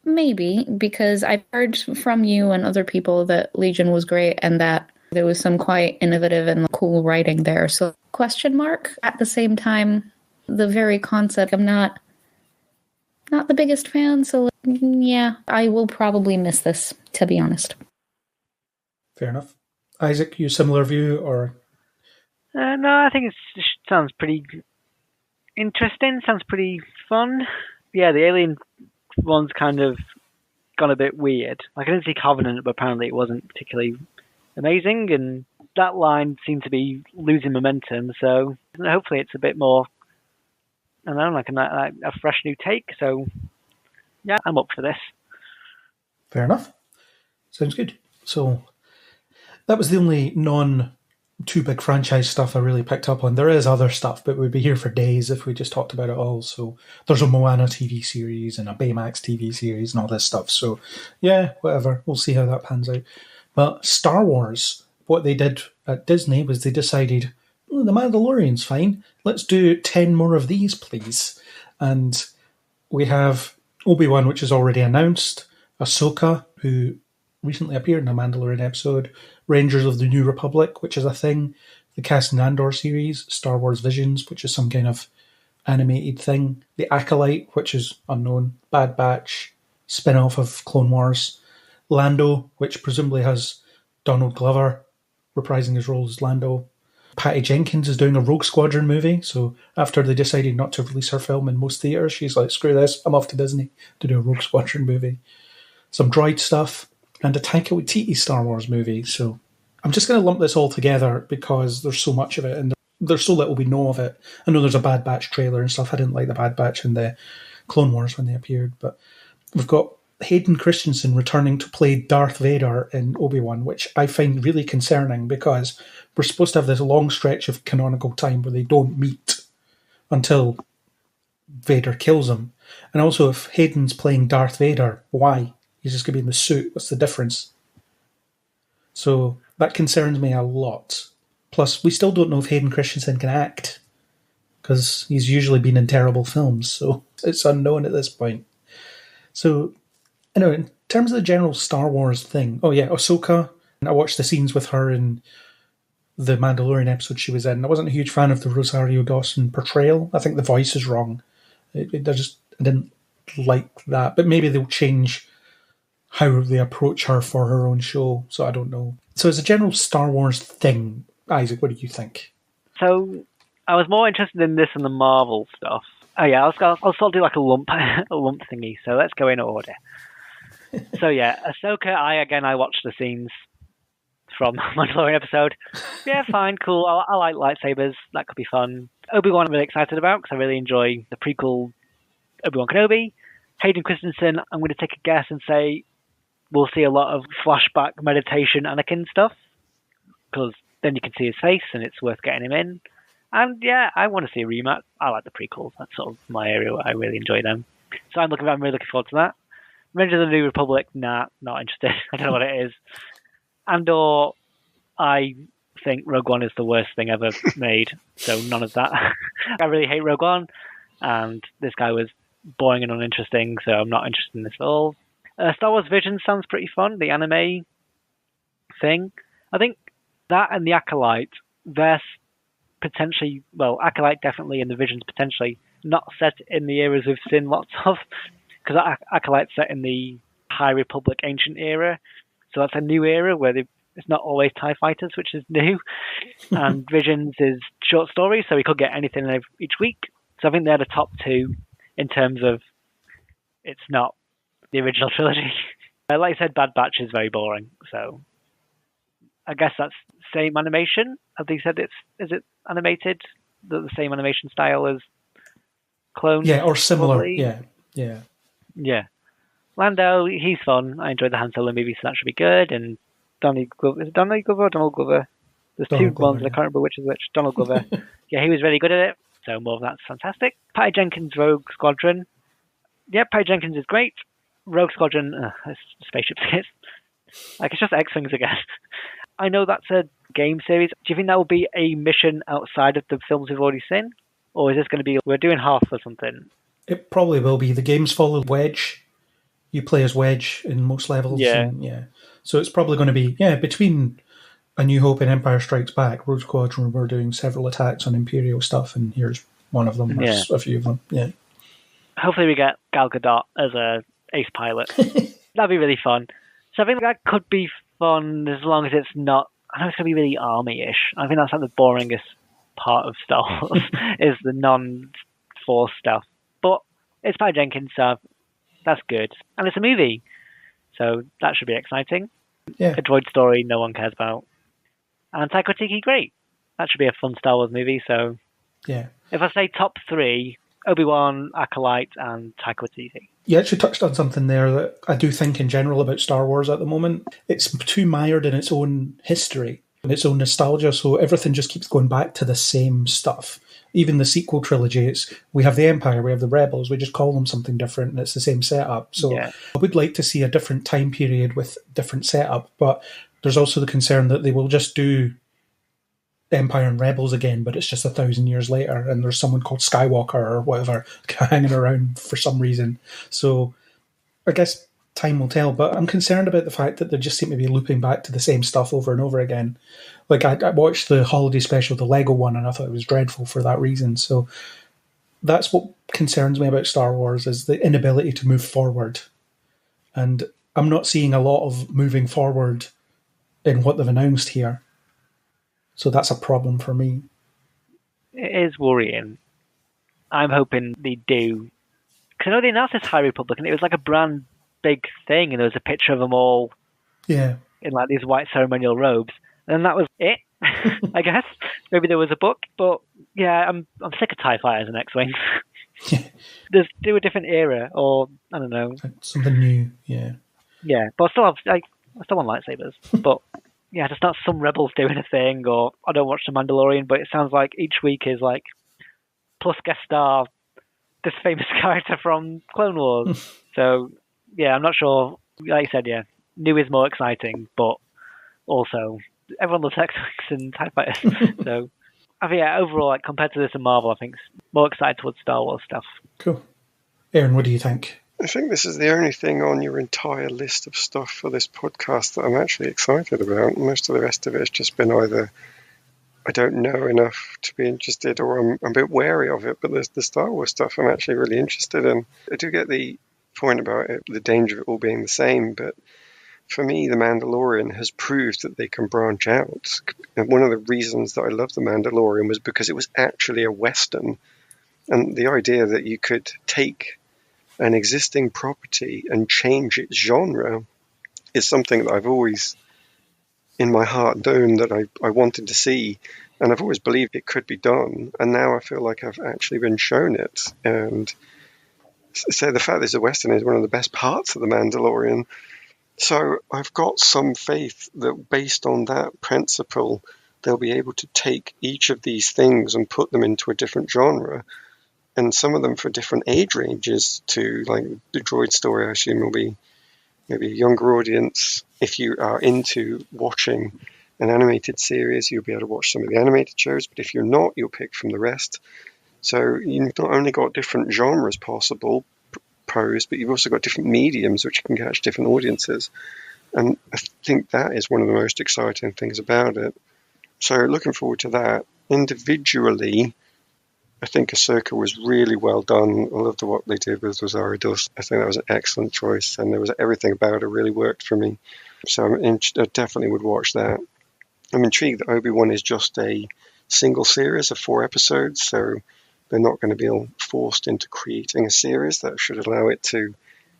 Speaker 5: maybe, because I've heard from you and other people that Legion was great, and that there was some quite innovative and cool writing there. So, question mark. At the same time, the very concept, I'm not the biggest fan, so yeah, I will probably miss this, to be honest.
Speaker 3: Fair enough. Isaac, you similar view, or?
Speaker 6: No, I think it sounds pretty interesting, sounds pretty fun. Yeah, the Alien one's kind of gone a bit weird. I didn't see Covenant, but apparently it wasn't particularly amazing, and that line seemed to be losing momentum, so hopefully it's a bit more, I don't know, like a fresh new take. So, yeah, I'm up for this.
Speaker 3: Fair enough. Sounds good. So, that was the only non-too big franchise stuff I really picked up on. There is other stuff, but we'd be here for days if we just talked about it all. So, there's a Moana TV series and a Baymax TV series and all this stuff. So, yeah, whatever. We'll see how that pans out. But Star Wars, what they did at Disney was they decided, The Mandalorian's fine. Let's do 10 more of these, please. And we have Obi-Wan, which is already announced, Ahsoka, who recently appeared in a Mandalorian episode, Rangers of the New Republic, which is a thing, the Cassian Andor series, Star Wars Visions, which is some kind of animated thing, The Acolyte, which is unknown, Bad Batch, spin-off of Clone Wars, Lando, which presumably has Donald Glover reprising his role as Lando. Patty Jenkins is doing a Rogue Squadron movie, so after they decided not to release her film in most theatres, she's like, screw this, I'm off to Disney to do a Rogue Squadron movie. Some droid stuff, and a Taika Waititi Star Wars movie. So I'm just going to lump this all together because there's so much of it, and there's so little we know of it. I know there's a Bad Batch trailer and stuff. I didn't like the Bad Batch in the Clone Wars when they appeared, but we've got Hayden Christensen returning to play Darth Vader in Obi-Wan, which I find really concerning because we're supposed to have this long stretch of canonical time where they don't meet until Vader kills him. And also, if Hayden's playing Darth Vader, why? He's just going to be in the suit. What's the difference? So that concerns me a lot. Plus, we still don't know if Hayden Christensen can act because he's usually been in terrible films, so it's unknown at this point. So, in terms of the general Star Wars thing, Ahsoka, I watched the scenes with her in the Mandalorian episode she was in. I wasn't a huge fan of the Rosario Dawson portrayal. I think the voice is wrong. I didn't like that, but maybe they'll change how they approach her for her own show, so I don't know. So as a general Star Wars thing, Isaac, what do you think?
Speaker 6: So I was more interested in this than the Marvel stuff. Oh yeah, I'll sort of do like a lump thingy, so let's go in order. So yeah, Ahsoka, I watched the scenes from the Mandalorian episode. Yeah, fine, cool. I like lightsabers. That could be fun. Obi-Wan I'm really excited about because I really enjoy the prequel Obi-Wan Kenobi. Hayden Christensen, I'm going to take a guess and say we'll see a lot of flashback meditation Anakin stuff, because then you can see his face and it's worth getting him in. And yeah, I want to see a rematch. I like the prequels. That's sort of my area where I really enjoy them. So I'm really looking forward to that. Revenge of the New Republic, nah, not interested. I don't know what it is. Andor, I think Rogue One is the worst thing ever made, so none of that. I really hate Rogue One, and this guy was boring and uninteresting, so I'm not interested in this at all. Star Wars Visions sounds pretty fun, the anime thing. I think that and the Acolyte, they're potentially, well, Acolyte definitely and the Visions potentially, not set in the eras we've seen lots of, because Acolyte's set in the High Republic ancient era, so that's a new era where it's not always TIE fighters, which is new, and Visions is short stories, so we could get anything each week. So I think they're the top two in terms of it's not the original trilogy. Like I said, Bad Batch is very boring, so I guess that's same animation. Have they said is it animated? The same animation style as Clone?
Speaker 3: Yeah, or similar.
Speaker 6: Probably?
Speaker 3: Yeah.
Speaker 6: Lando, he's fun. I enjoyed the Han Solo movie, so that should be good. And Donald Glover, is it Donald Glover or Donald Glover? There's
Speaker 3: Donald
Speaker 6: two
Speaker 3: Glover,
Speaker 6: ones, I can't remember which is which. Donald Glover. Yeah, he was really good at it, so more of that's fantastic. Patty Jenkins' Rogue Squadron. Yeah, Patty Jenkins is great. Rogue Squadron, it's spaceship skits. Like, it's just X-Wings again. I know that's a game series. Do you think that will be a mission outside of the films we've already seen? Or is this going to be, we're doing half or something?
Speaker 3: It probably will be. The games follow Wedge. You play as Wedge in most levels.
Speaker 6: Yeah.
Speaker 3: So it's probably going to be, between A New Hope and Empire Strikes Back, Rogue Squadron were doing several attacks on Imperial stuff, and here's one of them, or a few of them. Yeah.
Speaker 6: Hopefully we get Gal Gadot as a ace pilot. That'd be really fun. So I think that could be fun as long as it's not, I know it's going to be really army-ish. I think that's like the boringest part of Star Wars, is the non-Force stuff. But it's by Jenkins, so that's good. And it's a movie, so that should be exciting.
Speaker 3: Yeah.
Speaker 6: A droid story no one cares about. And Taika Waititi, great. That should be a fun Star Wars movie, so
Speaker 3: yeah.
Speaker 6: If I say top three, Obi-Wan, Acolyte, and Taika Waititi.
Speaker 3: You actually touched on something there that I do think in general about Star Wars at the moment. It's too mired in its own history and its own nostalgia, so everything just keeps going back to the same stuff. Even the sequel trilogy, we have the Empire, we have the Rebels, we just call them something different and it's the same setup. So I would like to see a different time period with different setup, but there's also the concern that they will just do Empire and Rebels again, but it's just 1,000 years later and there's someone called Skywalker or whatever hanging around for some reason. So I guess time will tell, but I'm concerned about the fact that they just seem to be looping back to the same stuff over and over again. Like I watched the holiday special, the Lego one, and I thought it was dreadful for that reason. So that's what concerns me about Star Wars, is the inability to move forward. And I'm not seeing a lot of moving forward in what they've announced here. So that's a problem for me.
Speaker 6: It is worrying. I'm hoping they do. Because I know they announced this High Republic, and it was like a brand big thing, and there was a picture of them all in like these white ceremonial robes. And that was it, I guess. Maybe there was a book, but yeah, I'm sick of TIE fighters and X-Wings. Just do a different era, or I don't know,
Speaker 3: something new. Yeah,
Speaker 6: but I still want lightsabers. But yeah, just not some rebels doing a thing, or I don't watch The Mandalorian, but it sounds like each week is like plus guest star this famous character from Clone Wars. So yeah, I'm not sure. Like I said, new is more exciting, but also everyone loves X-Wings and TIE fighters. So I think overall, like compared to this and Marvel, I think it's more excited towards Star Wars stuff.
Speaker 3: Cool. Aaron, what do you think?
Speaker 4: I think this is the only thing on your entire list of stuff for this podcast that I'm actually excited about. Most of the rest of it has just been either I don't know enough to be interested, or I'm a bit wary of it. But there's the Star Wars stuff I'm actually really interested in. I do get the point about it, the danger of it all being the same, but for me, The Mandalorian has proved that they can branch out. And one of the reasons that I love The Mandalorian was because it was actually a Western. And the idea that you could take an existing property and change its genre is something that I've always, in my heart, known that I wanted to see. And I've always believed it could be done. And now I feel like I've actually been shown it. And So the fact that it's a Western is one of the best parts of The Mandalorian. So I've got some faith that based on that principle, they'll be able to take each of these things and put them into a different genre. And some of them for different age ranges too. Like the droid story, I assume, will be maybe a younger audience. If you are into watching an animated series, you'll be able to watch some of the animated shows. But if you're not, you'll pick from the rest. So you've not only got different genres possible, posed, but you've also got different mediums which can catch different audiences. And I think that is one of the most exciting things about it. So looking forward to that. Individually, I think Ahsoka was really well done. I loved what they did with Rosario Dawson. I think that was an excellent choice, and there was everything about it really worked for me. So I definitely would watch that. I'm intrigued that Obi-Wan is just a single series of 4 episodes, so they're not going to be all forced into creating a series. That should allow it to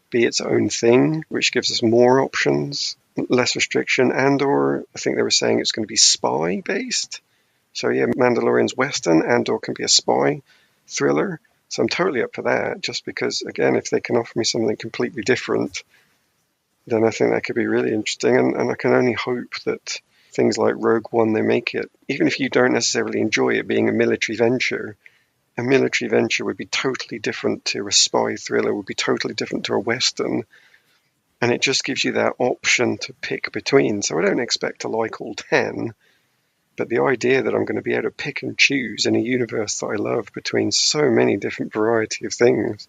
Speaker 4: be its own thing, which gives us more options, less restriction, and/or I think they were saying it's going to be spy-based. So yeah, Mandalorian's Western, and/or can be a spy thriller. So I'm totally up for that, just because, again, if they can offer me something completely different, then I think that could be really interesting. And I can only hope that things like Rogue One, they make it, even if you don't necessarily enjoy it being a military venture would be totally different to a spy thriller, would be totally different to a Western. And it just gives you that option to pick between. So I don't expect to like all 10, but the idea that I'm going to be able to pick and choose in a universe that I love between so many different variety of things,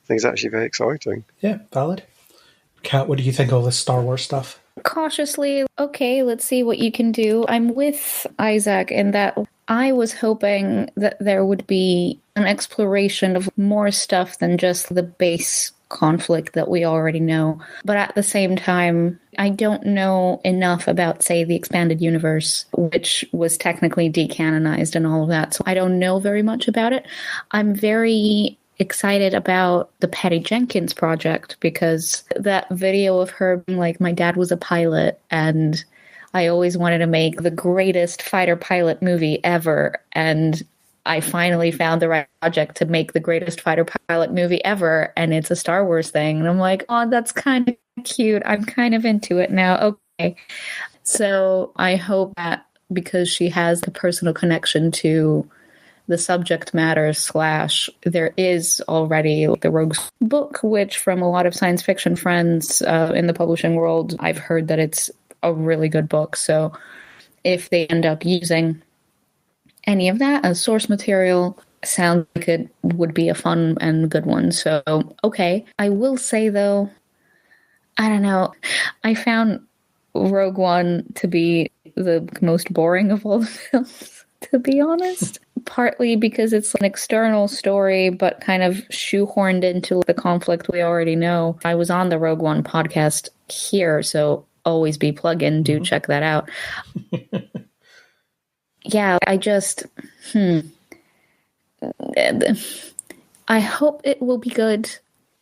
Speaker 4: I think is actually very exciting.
Speaker 3: Yeah, valid. Kat, what do you think of all this Star Wars stuff?
Speaker 5: Cautiously, okay, let's see what you can do. I'm with Isaac in that I was hoping that there would be an exploration of more stuff than just the base conflict that we already know. But at the same time, I don't know enough about, say, the expanded universe, which was technically decanonized and all of that. So I don't know very much about it. I'm very excited about the Patty Jenkins project because that video of her being like, my dad was a pilot and I always wanted to make the greatest fighter pilot movie ever. And I finally found the right project to make the greatest fighter pilot movie ever. And it's a Star Wars thing. And I'm like, oh, that's kind of cute. I'm kind of into it now. Okay. So I hope that because she has the personal connection to the subject matter / there is already the Rogue's book, which from a lot of science fiction friends in the publishing world, I've heard that it's a really good book. So if they end up using any of that as source material, sounds like it would be a fun and good one. So, okay. I will say, though, I don't know. I found Rogue One to be the most boring of all the films, to be honest. Partly because it's an external story, but kind of shoehorned into the conflict we already know. I was on the Rogue One podcast here, so always be plug-in. Do check that out. Yeah, I just... I hope it will be good.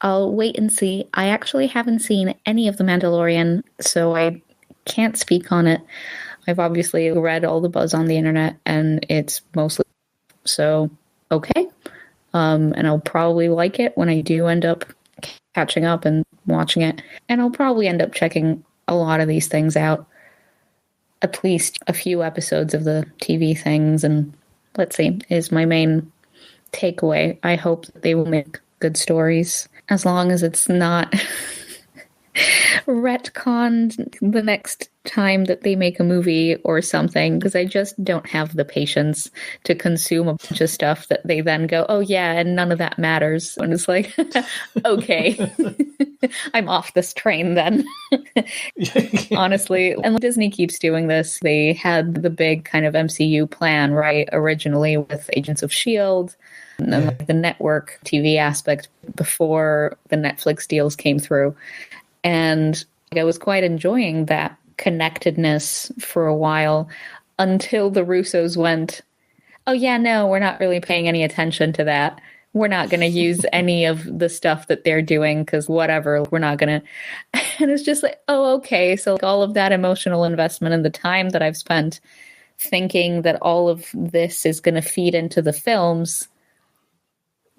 Speaker 5: I'll wait and see. I actually haven't seen any of The Mandalorian, so I can't speak on it. I've obviously read all the buzz on the internet, and it's mostly... So, okay. And I'll probably like it when I do end up catching up and watching it. And I'll probably end up checking a lot of these things out. At least a few episodes of the TV things. And let's see, is my main takeaway. I hope that they will make good stories. As long as it's not retconned the next time that they make a movie or something, because I just don't have the patience to consume a bunch of stuff that they then go, oh yeah, and none of that matters. And it's like, okay, I'm off this train then. Honestly. And Disney keeps doing this. They had the big kind of MCU plan, right, originally with Agents of S.H.I.E.L.D. and then like the network TV aspect before the Netflix deals came through. And I was quite enjoying that connectedness for a while until the Russos went, oh yeah, no, we're not really paying any attention to that. We're not going to use any of the stuff that they're doing because whatever, we're not going to. And it's just like, oh, okay. So like all of that emotional investment and the time that I've spent thinking that all of this is going to feed into the films.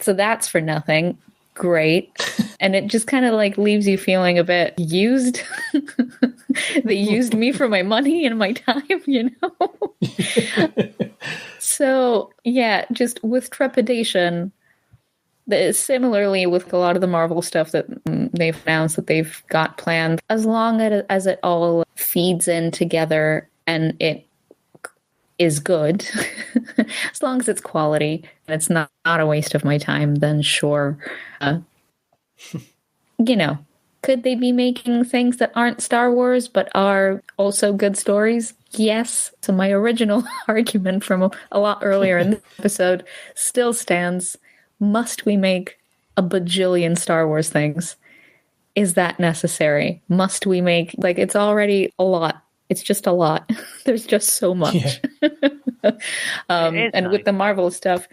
Speaker 5: So that's for nothing. great. And it just kind of like leaves you feeling a bit used. They used me for my money and my time, you know? So, yeah, just with trepidation, similarly with a lot of the Marvel stuff that they've announced that they've got planned, as long as it all feeds in together and it is good, as long as it's quality and it's not a waste of my time, then sure. You know, could they be making things that aren't Star Wars but are also good stories? Yes. So my original argument from a lot earlier in the episode still stands. Must we make a bajillion Star Wars things? Is that necessary? Must we make, like, it's already a lot. It's just a lot. There's just so much.
Speaker 6: Yeah.
Speaker 5: And
Speaker 6: nice.
Speaker 5: with the Marvel stuff,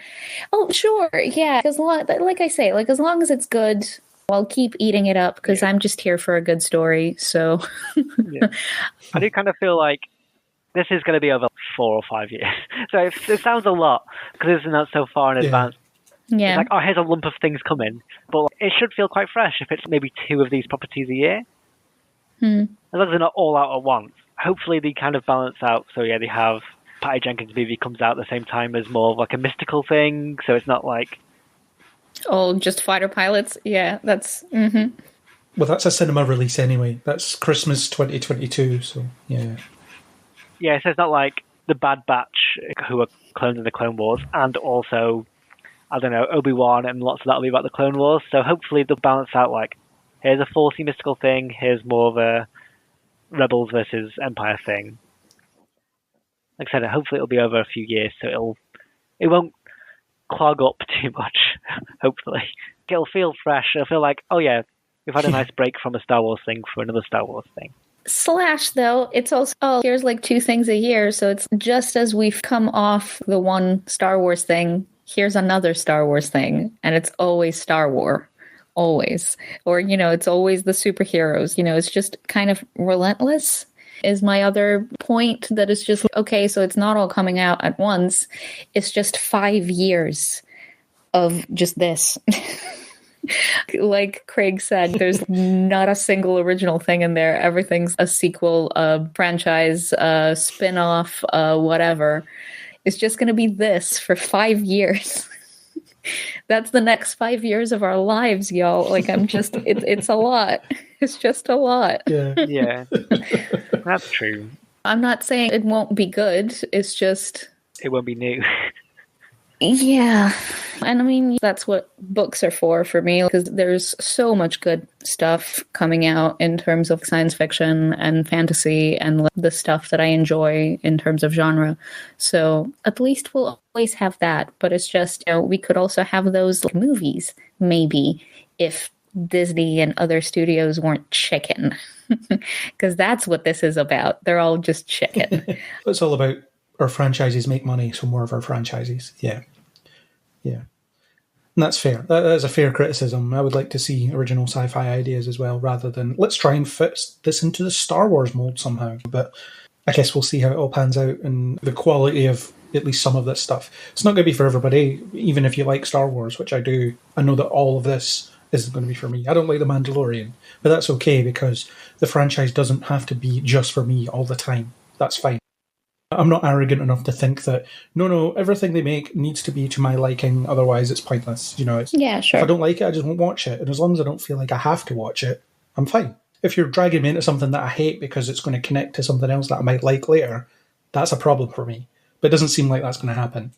Speaker 5: oh, sure. Yeah. Because like I say, like, as long as it's good, I'll keep eating it up because I'm just here for a good story. So
Speaker 6: Yeah. I do kind of feel like this is going to be over 4 or 5 years. So it sounds a lot because it's not so far in advance.
Speaker 5: yeah.
Speaker 6: It's like, oh, here's a lump of things coming. But it should feel quite fresh if it's maybe 2 of these properties a year. As long as they're not all out at once. Hopefully they kind of balance out. So yeah, they have Patty Jenkins' movie comes out at the same time as more of like a mystical thing. So it's not like...
Speaker 5: Oh, just fighter pilots? Yeah, that's...
Speaker 3: Well, that's a cinema release anyway. That's Christmas 2022, so yeah.
Speaker 6: Yeah, so it's not like the Bad Batch who are clones in the Clone Wars, and also, I don't know, Obi-Wan, and lots of that will be about the Clone Wars. So hopefully they'll balance out like, here's a Forcey mystical thing, here's more of a Rebels versus Empire thing. Like I said, hopefully it'll be over a few years, so it won't clog up too much, hopefully. It'll feel fresh. It'll feel like, oh yeah, we've had a nice break from a Star Wars thing for another Star Wars thing.
Speaker 5: / though, it's also, here's like 2 things a year, so it's just as we've come off the one Star Wars thing, here's another Star Wars thing, and it's always Star Wars. Always. Or, you know, it's always the superheroes. You know, it's just kind of relentless is my other point, that it's just, okay, so it's not all coming out at once. It's just 5 years of just this. Like Craig said, there's not a single original thing in there. Everything's a sequel, a franchise, a spin-off, whatever. It's just going to be this for 5 years. That's the next 5 years of our lives, y'all. Like, I'm just, it's a lot. It's just a lot.
Speaker 6: Yeah. That's true.
Speaker 5: I'm not saying it won't be good. It's just...
Speaker 6: It won't be new.
Speaker 5: Yeah. And I mean, that's what books are for me, because there's so much good stuff coming out in terms of science fiction and fantasy and the stuff that I enjoy in terms of genre. So at least we'll always have that. But it's just, you know, we could also have those like movies, maybe, if Disney and other studios weren't chicken. Because that's what this is about. They're all just chicken.
Speaker 3: It's all about our franchises make money, so more of our franchises. Yeah. And that's fair. That is a fair criticism. I would like to see original sci-fi ideas as well, rather than let's try and fit this into the Star Wars mold somehow. But I guess we'll see how it all pans out and the quality of at least some of this stuff. It's not going to be for everybody, even if you like Star Wars, which I do. I know that all of this isn't going to be for me. I don't like The Mandalorian, but that's okay because the franchise doesn't have to be just for me all the time. That's fine. I'm not arrogant enough to think that, no, everything they make needs to be to my liking, otherwise it's pointless. You know,
Speaker 5: Yeah, sure.
Speaker 3: If I don't like it, I just won't watch it. And as long as I don't feel like I have to watch it, I'm fine. If you're dragging me into something that I hate because it's going to connect to something else that I might like later, that's a problem for me. But it doesn't seem like that's going to happen.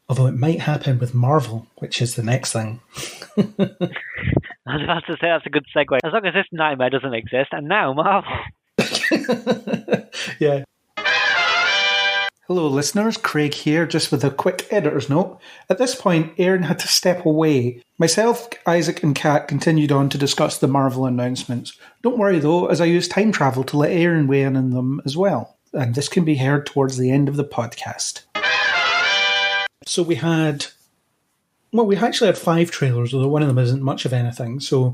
Speaker 3: Although it might happen with Marvel, which is the next thing.
Speaker 6: I was about to say that's a good segue. As long as this nightmare doesn't exist, and now Marvel.
Speaker 3: Yeah. Hello listeners, Craig here, just with a quick editor's note. At this point, Aaron had to step away. Myself, Isaac and Kat continued on to discuss the Marvel announcements. Don't worry though, as I used time travel to let Aaron weigh in on them as well. And this can be heard towards the end of the podcast. So we actually had 5 trailers, although one of them isn't much of anything. So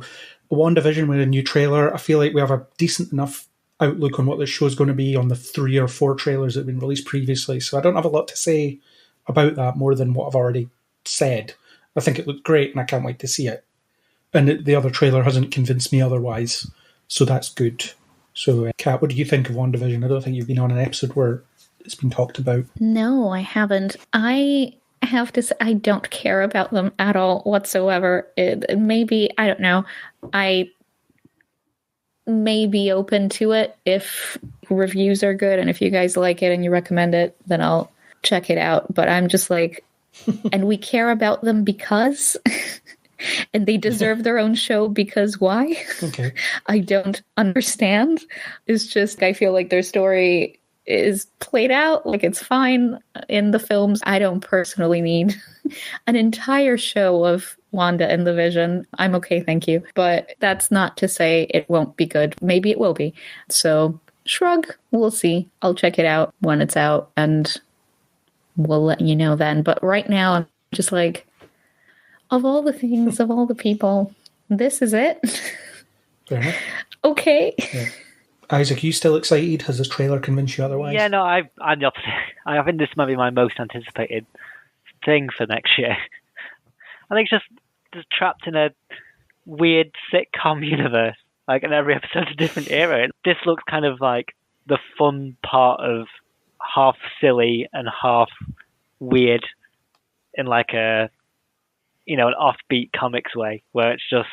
Speaker 3: WandaVision with a new trailer. I feel like we have a decent enough outlook on what this show is going to be on the 3 or 4 trailers that have been released previously. So I don't have a lot to say about that more than what I've already said. I think it looked great, and I can't wait to see it. And the other trailer hasn't convinced me otherwise, so that's good. So, Kat, what do you think of WandaVision? I don't think you've been on an episode where it's been talked about.
Speaker 5: No, I haven't. I have to say, I don't care about them at all whatsoever. Maybe, I don't know, I may be open to it if reviews are good, and if you guys like it and you recommend it, then I'll check it out. But I'm just like, and we care about them because... and they deserve their own show because why?
Speaker 3: Okay.
Speaker 5: I don't understand. It's just, I feel like their story is played out, like it's fine in the films. I don't personally need an entire show of Wanda and the Vision. I'm okay, thank you. But that's not to say it won't be good. Maybe it will be. So shrug, we'll see. I'll check it out when it's out and we'll let you know then. But right now, I'm just like, of all the things, of all the people, this is it.
Speaker 3: Fair enough.
Speaker 5: Okay.
Speaker 3: Yeah. Isaac, you still excited? Has this trailer convinced you otherwise?
Speaker 6: Yeah, no, I'm the opposite. I think this might be my most anticipated thing for next year. I think it's just trapped in a weird sitcom universe. Like, in every episode's a different era. This looks kind of like the fun part of half silly and half weird in like a, an offbeat comics way, where it's just,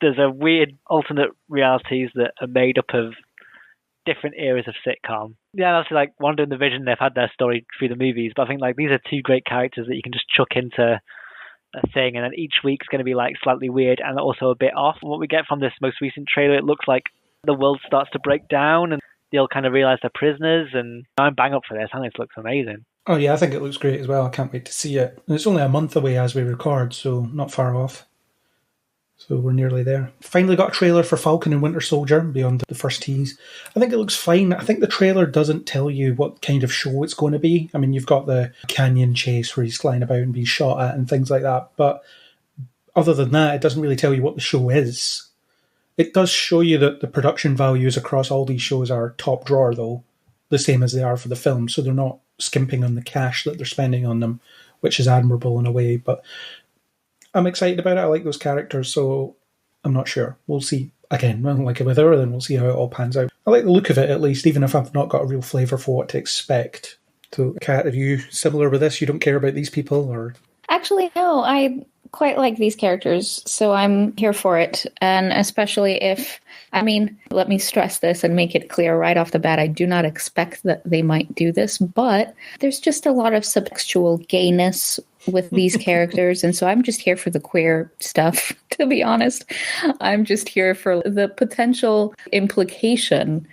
Speaker 6: there's a weird alternate realities that are made up of different eras of sitcom. Yeah, obviously, like Wanda and the Vision, they've had their story through the movies, but I think like these are two great characters that you can just chuck into a thing, and then each week's going to be like slightly weird and also a bit off. What we get from this most recent trailer, it looks like the world starts to break down and they'll kind of realize they're prisoners, and I'm bang up for this. I think this looks amazing.
Speaker 3: Oh yeah, I think it looks great as well. I can't wait to see it. And it's only a month away as we record, so not far off. So we're nearly there. Finally got a trailer for Falcon and Winter Soldier beyond the first tease. I think it looks fine. I think the trailer doesn't tell you what kind of show it's going to be. I mean, you've got the canyon chase where he's flying about and being shot at and things like that. But other than that, it doesn't really tell you what the show is. It does show you that the production values across all these shows are top drawer, though, the same as they are for the film. So they're not skimping on the cash that they're spending on them, which is admirable in a way. But I'm excited about it. I like those characters, so I'm not sure. We'll see. Again, like with everything, we'll see how it all pans out. I like the look of it, at least, even if I've not got a real flavour for what to expect. So, Kat, are you similar with this? You don't care about these people? Or
Speaker 5: Actually, no, I quite like these characters, so I'm here for it. And especially if, let me stress this and make it clear right off the bat, I do not expect that they might do this, but there's just a lot of subtextual gayness with these characters, and so I'm just here for the queer stuff, to be honest. I'm just here for the potential implication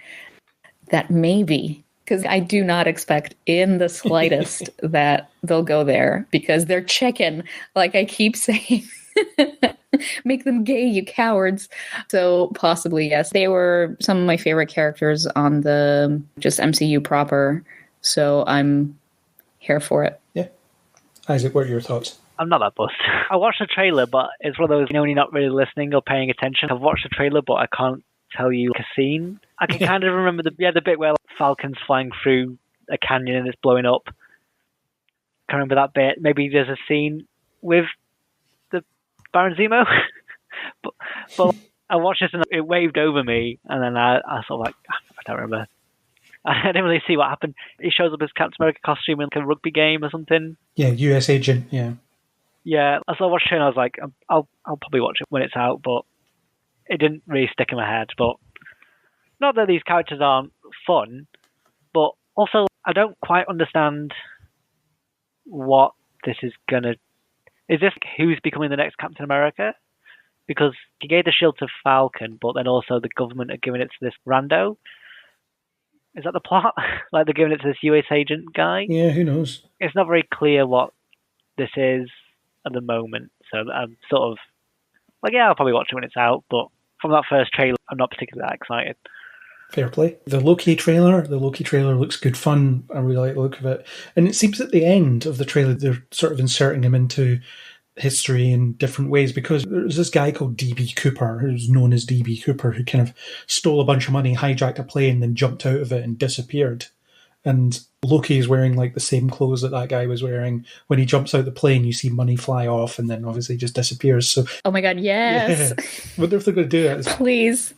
Speaker 5: that maybe, because I do not expect in the slightest that they'll go there, because they're chicken, like I keep saying. Make them gay, you cowards. So possibly, yes. They were some of my favorite characters on the just MCU proper, so I'm here for it.
Speaker 3: Yeah. Isaac, what are your thoughts?
Speaker 6: I'm not that buzzed. I watched the trailer, but it's one of those, when you're not really listening or paying attention. I've watched the trailer, but I can't tell you a scene. I can kind of remember the bit where Falcon's flying through a canyon and it's blowing up. Can't remember that bit. Maybe there's a scene with the Baron Zemo. but I watched this and it waved over me, and then I sort of like, I don't remember. I didn't really see what happened. He shows up as Captain America costume in like a rugby game or something.
Speaker 3: Yeah, US agent, yeah.
Speaker 6: Yeah, I saw watch it and I was like, I'll probably watch it when it's out, but it didn't really stick in my head. But not that these characters aren't fun, but also I don't quite understand what this is gonna. Is this who's becoming the next Captain America? Because he gave the shield to Falcon, but then also the government are giving it to this rando. Is that the plot? Like they're giving it to this US agent guy?
Speaker 3: Yeah, who knows? It's
Speaker 6: not very clear what this is at the moment. So I'm sort of like, yeah, I'll probably watch it when it's out. But from that first trailer, I'm not particularly that excited.
Speaker 3: Fair play. The Loki trailer looks good fun. I really like the look of it. And it seems at the end of the trailer, they're sort of inserting him into history in different ways, because there's this guy called DB Cooper, who's known as DB Cooper, who kind of stole a bunch of money, hijacked a plane, then jumped out of it and disappeared. And Loki is wearing like the same clothes that guy was wearing. When he jumps out the plane, you see money fly off, and then obviously just disappears. So,
Speaker 5: oh my god, yes.
Speaker 3: yeah. Wonder if they're going to do it.
Speaker 5: Please.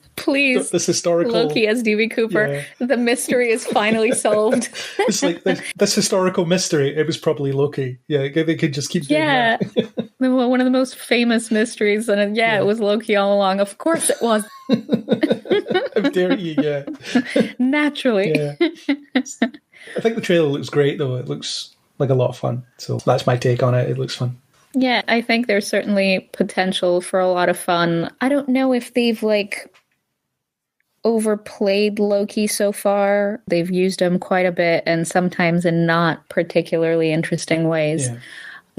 Speaker 3: This historical
Speaker 5: Loki as DB Cooper.
Speaker 3: Yeah.
Speaker 5: The mystery is finally solved.
Speaker 3: It's like this historical mystery. It was probably Loki. Yeah, they could just keep doing that.
Speaker 5: One of the most famous mysteries, and it was Loki all along. Of course, it was.
Speaker 3: How dare you? Yeah,
Speaker 5: naturally.
Speaker 3: Yeah. I think the trailer looks great, though. It looks like a lot of fun. So that's my take on it. It looks fun.
Speaker 5: Yeah, I think there's certainly potential for a lot of fun. I don't know if they've overplayed Loki so far. They've used him quite a bit, and sometimes in not particularly interesting ways.
Speaker 3: Yeah.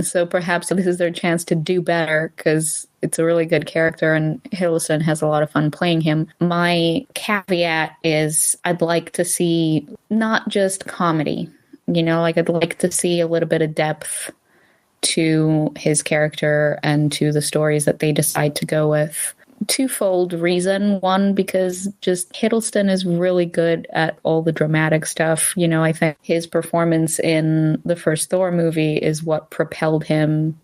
Speaker 5: So perhaps this is their chance to do better, because it's a really good character and Hiddleston has a lot of fun playing him. My caveat is I'd like to see not just comedy, I'd like to see a little bit of depth to his character and to the stories that they decide to go with. Twofold reason. One, because just Hiddleston is really good at all the dramatic stuff. I think his performance in the first Thor movie is what propelled him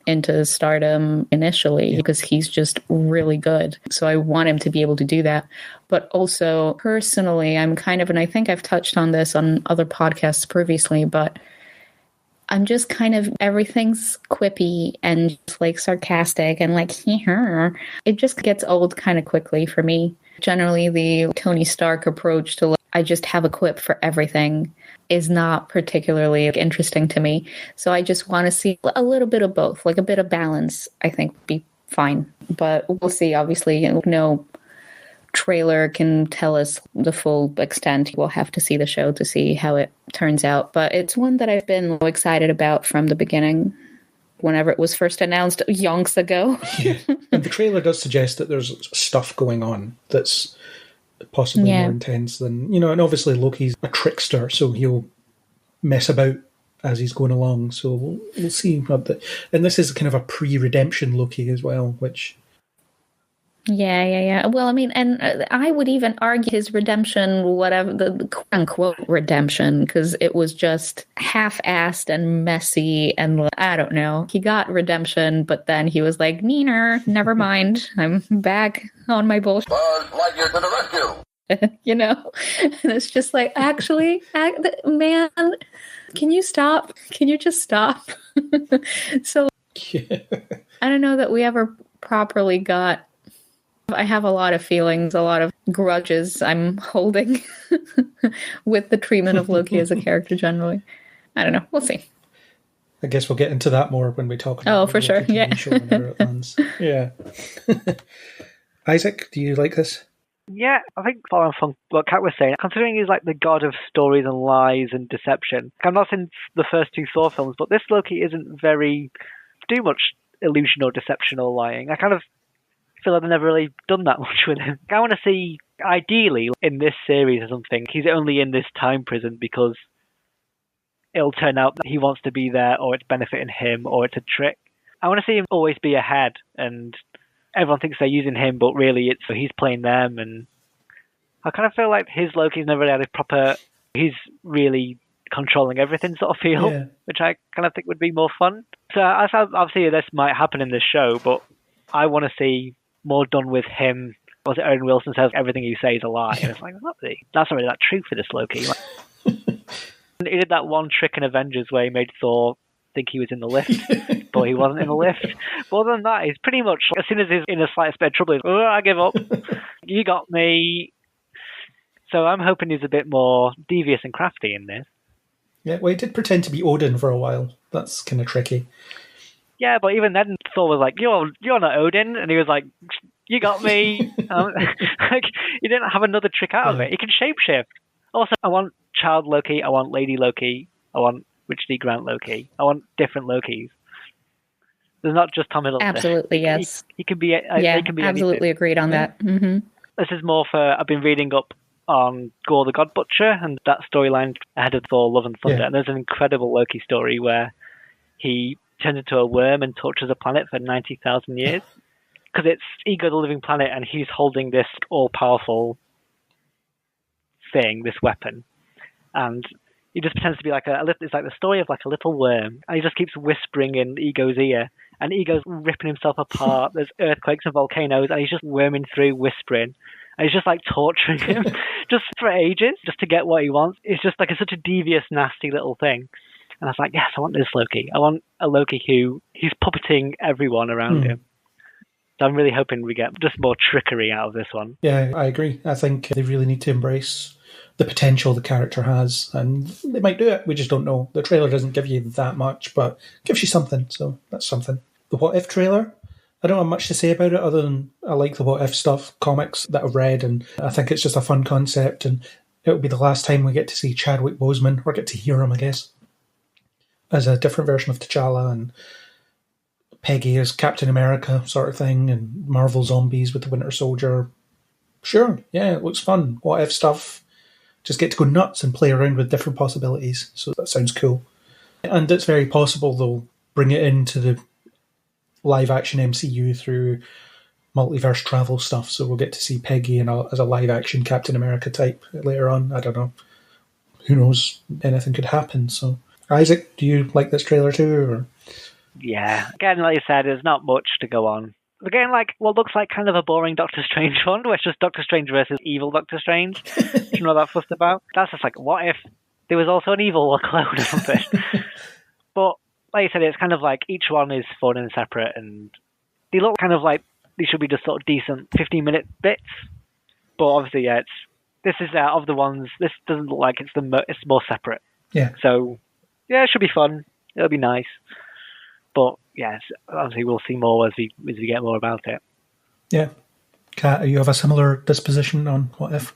Speaker 5: into stardom initially, because he's just really good. So I want him to be able to do that. But also, personally, I'm and I think I've touched on this on other podcasts previously, but I'm just everything's quippy and just sarcastic and it just gets old kind of quickly for me. Generally, the Tony Stark approach to I just have a quip for everything is not particularly interesting to me. So I just want to see a little bit of both, a bit of balance, I think would be fine. But we'll see. Obviously, no trailer can tell us the full extent. We'll have to see the show to see how it turns out. But it's one that I've been excited about from the beginning, whenever it was first announced yonks ago.
Speaker 3: Yeah. And the trailer does suggest that there's stuff going on that's possibly more intense than, and obviously Loki's a trickster, so he'll mess about as he's going along. So we'll see. And this is kind of a pre-redemption Loki as well, which...
Speaker 5: Yeah. Well, I mean, and I would even argue his redemption, whatever, the quote-unquote redemption, because it was just half-assed and messy, and I don't know. He got redemption, but then he was like, neener, never mind. I'm back on my bullshit.
Speaker 2: Buzz Lightyear to the rescue!
Speaker 5: And it's just actually, man, can you stop? Can you just stop? So, I don't know that we ever properly got... I have a lot of feelings, a lot of grudges I'm holding with the treatment of Loki as a character generally. I don't know. We'll see.
Speaker 3: I guess we'll get into that more when we talk about
Speaker 5: for sure. Yeah.
Speaker 3: Show whenever it lands. Yeah. Isaac, do you like this?
Speaker 6: Yeah, I think following from what Kat was saying, considering he's the god of stories and lies and deception, I've not seen the first two Thor films, but this Loki isn't do much illusion or deception or lying. I kind of feel like they've never really done that much with him. I want to see, ideally, in this series or something, he's only in this time prison because it'll turn out that he wants to be there, or it's benefiting him, or it's a trick. I want to see him always be ahead, and everyone thinks they're using him, but really he's playing them, and I kind of feel like his Loki's never really had a proper... He's really controlling everything sort of feel, which I kind of think would be more fun. So obviously this might happen in this show, but I want to see more done with him. Was it Owen Wilson says everything you say is a lie? And it's that's not really that true for this Loki. He did that one trick in Avengers where he made Thor think he was in the lift, but he wasn't in the lift. But other than that, he's pretty much, as soon as he's in a slight bit of trouble, he's, I give up. You got me. So I'm hoping he's a bit more devious and crafty in this.
Speaker 3: Yeah, well, he did pretend to be Odin for a while. That's kind of tricky.
Speaker 6: Yeah, but even then, Thor was like, "You're not Odin," and he was like, "You got me." He didn't have another trick out of it. He can shapeshift. Also, I want Child Loki. I want Lady Loki. I want Richard E. Grant Loki. I want different Lokis. There's not just Tom Hiddleston.
Speaker 5: Absolutely, yes.
Speaker 6: He can be. He can be
Speaker 5: absolutely
Speaker 6: anything.
Speaker 5: Agreed on that. Mm-hmm.
Speaker 6: This is more for. I've been reading up on Gore the God Butcher and that storyline ahead of Thor: Love and Thunder. And there's an incredible Loki story where he turns into a worm and tortures a planet for 90,000 years because it's Ego the Living Planet, and he's holding this all-powerful thing, this weapon, and He just pretends to be like it's like the story of like a little worm, and he just keeps whispering in Ego's ear, and Ego's ripping himself apart. There's earthquakes and volcanoes, and he's just worming through, whispering, and he's just like torturing him just for ages, just to get what he wants. It's just like such a devious, nasty little thing. And I was like, yes, I want this Loki. I want a Loki who's puppeting everyone around him. So I'm really hoping we get just more trickery out of this one.
Speaker 3: Yeah, I agree. I think they really need to embrace the potential the character has, and they might do it. We just don't know. The trailer doesn't give you that much, but gives you something, so that's something. The What If trailer, I don't have much to say about it other than I like the What If stuff, comics that I've read, and I think it's just a fun concept, and it'll be the last time we get to see Chadwick Boseman, or get to hear him, I guess, as a different version of T'Challa, and Peggy as Captain America sort of thing, and Marvel Zombies with the Winter Soldier. Sure, yeah, it looks fun. What If stuff. Just get to go nuts and play around with different possibilities. So that sounds cool. And it's very possible they'll bring it into the live-action MCU through multiverse travel stuff. So we'll get to see Peggy as a live-action Captain America type later on. I don't know. Who knows? Anything could happen. So, Isaac, do you like this trailer too? Or?
Speaker 6: Yeah. Again, like you said, there's not much to go on. Again, like what looks like kind of a boring Doctor Strange one, where it's just Doctor Strange versus evil Doctor Strange. Do you know what that's fussed about? That's just like, what if there was also an evil clone or something? But like you said, it's kind of like each one is fun and separate, and they look kind of like they should be just sort of decent 15-minute bits. But obviously, yeah, this is of the ones. This doesn't look like it's more separate.
Speaker 3: Yeah.
Speaker 6: So yeah, it should be fun. It'll be nice. But yes, obviously we'll see more as we get more about it.
Speaker 3: Yeah. Kat, you have a similar disposition on What If?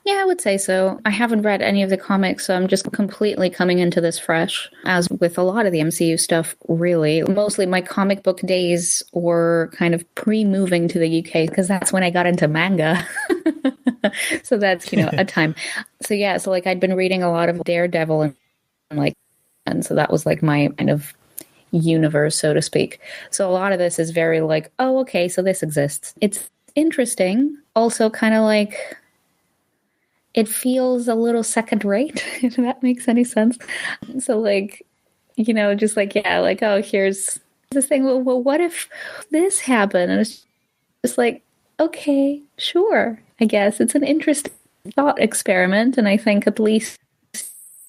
Speaker 5: Yeah, I would say so. I haven't read any of the comics, so I'm just completely coming into this fresh. As with a lot of the MCU stuff, really. Mostly my comic book days were kind of pre-moving to the UK, because that's when I got into manga. So that's, a time. So yeah, so like I'd been reading a lot of Daredevil and so that was like my kind of universe, so to speak. So a lot of this is very like, oh, okay, so this exists. It's interesting. Also kind of like, it feels a little second rate, if that makes any sense. So like, just like, yeah, like, oh, here's this thing. Well, what if this happened? And it's just like, okay, sure. I guess it's an interesting thought experiment. And I think at least it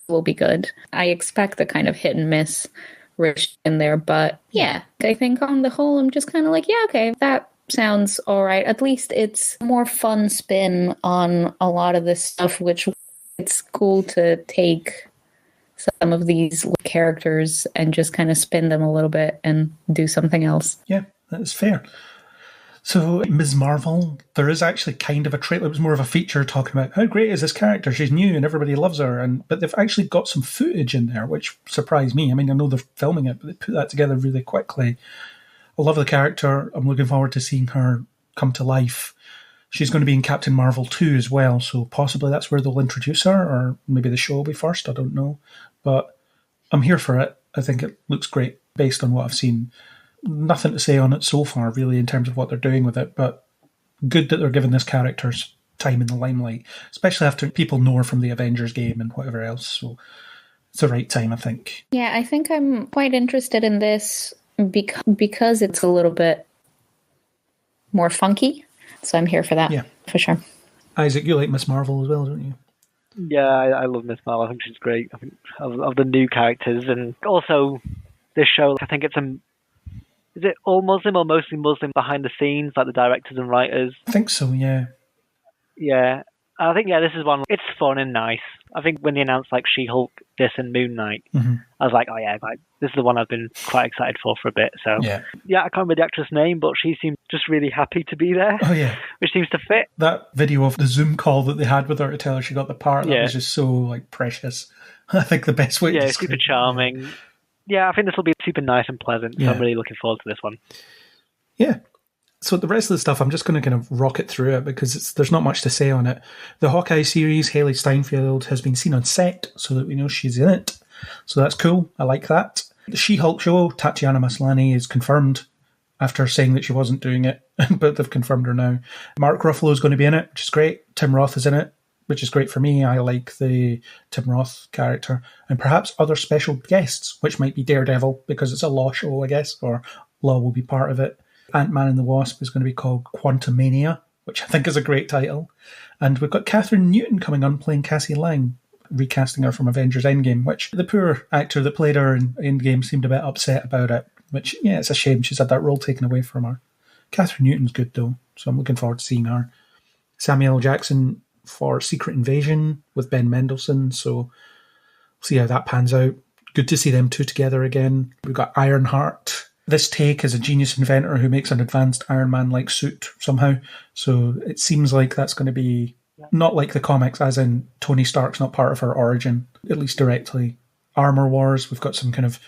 Speaker 5: will be good. I expect the kind of hit and miss rich in there, but yeah, I think on the whole I'm just kind of like, yeah, okay, that sounds all right. At least it's a more fun spin on a lot of this stuff, which it's cool to take some of these characters and just kind of spin them a little bit and do something else.
Speaker 3: Yeah, that's fair. So, Ms. Marvel, there is actually kind of a trailer. It was more of a feature talking about how great is this character. She's new and everybody loves her. But they've actually got some footage in there, which surprised me. I mean, I know they're filming it, but they put that together really quickly. I love the character. I'm looking forward to seeing her come to life. She's going to be in Captain Marvel 2 as well, so possibly that's where they'll introduce her, or maybe the show will be first. I don't know. But I'm here for it. I think it looks great based on what I've seen. Nothing to say on it so far, really, in terms of what they're doing with it, but good that they're giving this character's time in the limelight, especially after people know her from the Avengers game and whatever else, so it's the right time, I think.
Speaker 5: Yeah, I think I'm quite interested in this because it's a little bit more funky, so I'm here for that, for sure.
Speaker 3: Isaac, you like Miss Marvel as well, don't you?
Speaker 6: Yeah, I love Miss Marvel. I think she's great. I think of the new characters, and also this show, I think it's is it all Muslim or mostly Muslim behind the scenes, like the directors and writers?
Speaker 3: I think so, yeah.
Speaker 6: Yeah. I think, this is one, it's fun and nice. I think when they announced, like, She-Hulk, this and Moon Knight, I was like, oh, yeah, this is the one I've been quite excited for a bit. So, yeah, I can't remember the actress' name, but she seemed just really happy to be there.
Speaker 3: Oh, yeah.
Speaker 6: Which seems to fit.
Speaker 3: That video of the Zoom call that they had with her to tell her she got the part, that was just so, like, precious. I think the best way to describe
Speaker 6: super charming. Yeah, I think this will be super nice and pleasant. So I'm really looking forward to this one.
Speaker 3: Yeah. So the rest of the stuff, I'm just going to kind of rocket through it because there's not much to say on it. The Hawkeye series, Haley Steinfeld, has been seen on set so that we know she's in it. So that's cool. I like that. The She-Hulk show, Tatiana Maslany is confirmed after saying that she wasn't doing it, but they've confirmed her now. Mark Ruffalo is going to be in it, which is great. Tim Roth is in it. which is great for me. I like the Tim Roth character, and perhaps other special guests, which might be Daredevil, because it's a Law show, I guess, or Law will be part of it. Ant-Man and the Wasp is going to be called Quantumania, which I think is a great title. And we've got Catherine Newton coming on playing Cassie Lang, recasting her from Avengers Endgame, which the poor actor that played her in Endgame seemed a bit upset about it, which, yeah, it's a shame she's had that role taken away from her. Catherine Newton's good, though, so I'm looking forward to seeing her. Samuel L. Jackson for Secret Invasion with Ben Mendelsohn, so we'll see how that pans out. Good to see them two together again. We've got Ironheart. This take is a genius inventor who makes an advanced Iron Man-like suit somehow, so it seems like that's going to be not like the comics, as in Tony Stark's not part of her origin, at least directly. Armor Wars, we've got some kind of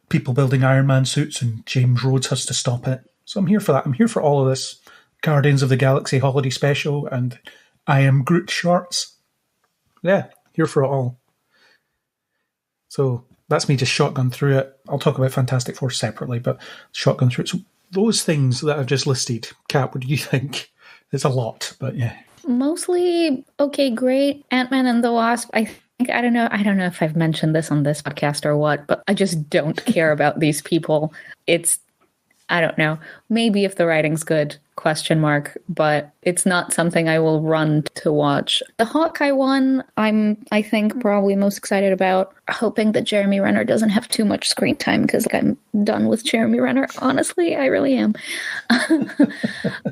Speaker 3: people building Iron Man suits and James Rhodes has to stop it. So I'm here for that. I'm here for all of this. Guardians of the Galaxy Holiday Special and I Am Groot shorts. Yeah, here for it all. So that's me just shotgun through it. I'll talk about Fantastic Four separately, but shotgun through it. So those things that I've just listed, Kat, what do you think? It's a lot, but yeah.
Speaker 5: Mostly okay, great. Ant-Man and the Wasp, I don't know if I've mentioned this on this podcast or what, but I just don't care about these people. I don't know. Maybe if the writing's good, ? But it's not something I will run to watch. The Hawkeye one, I think probably most excited about, hoping that Jeremy Renner doesn't have too much screen time, because I'm done with Jeremy Renner. Honestly, I really am.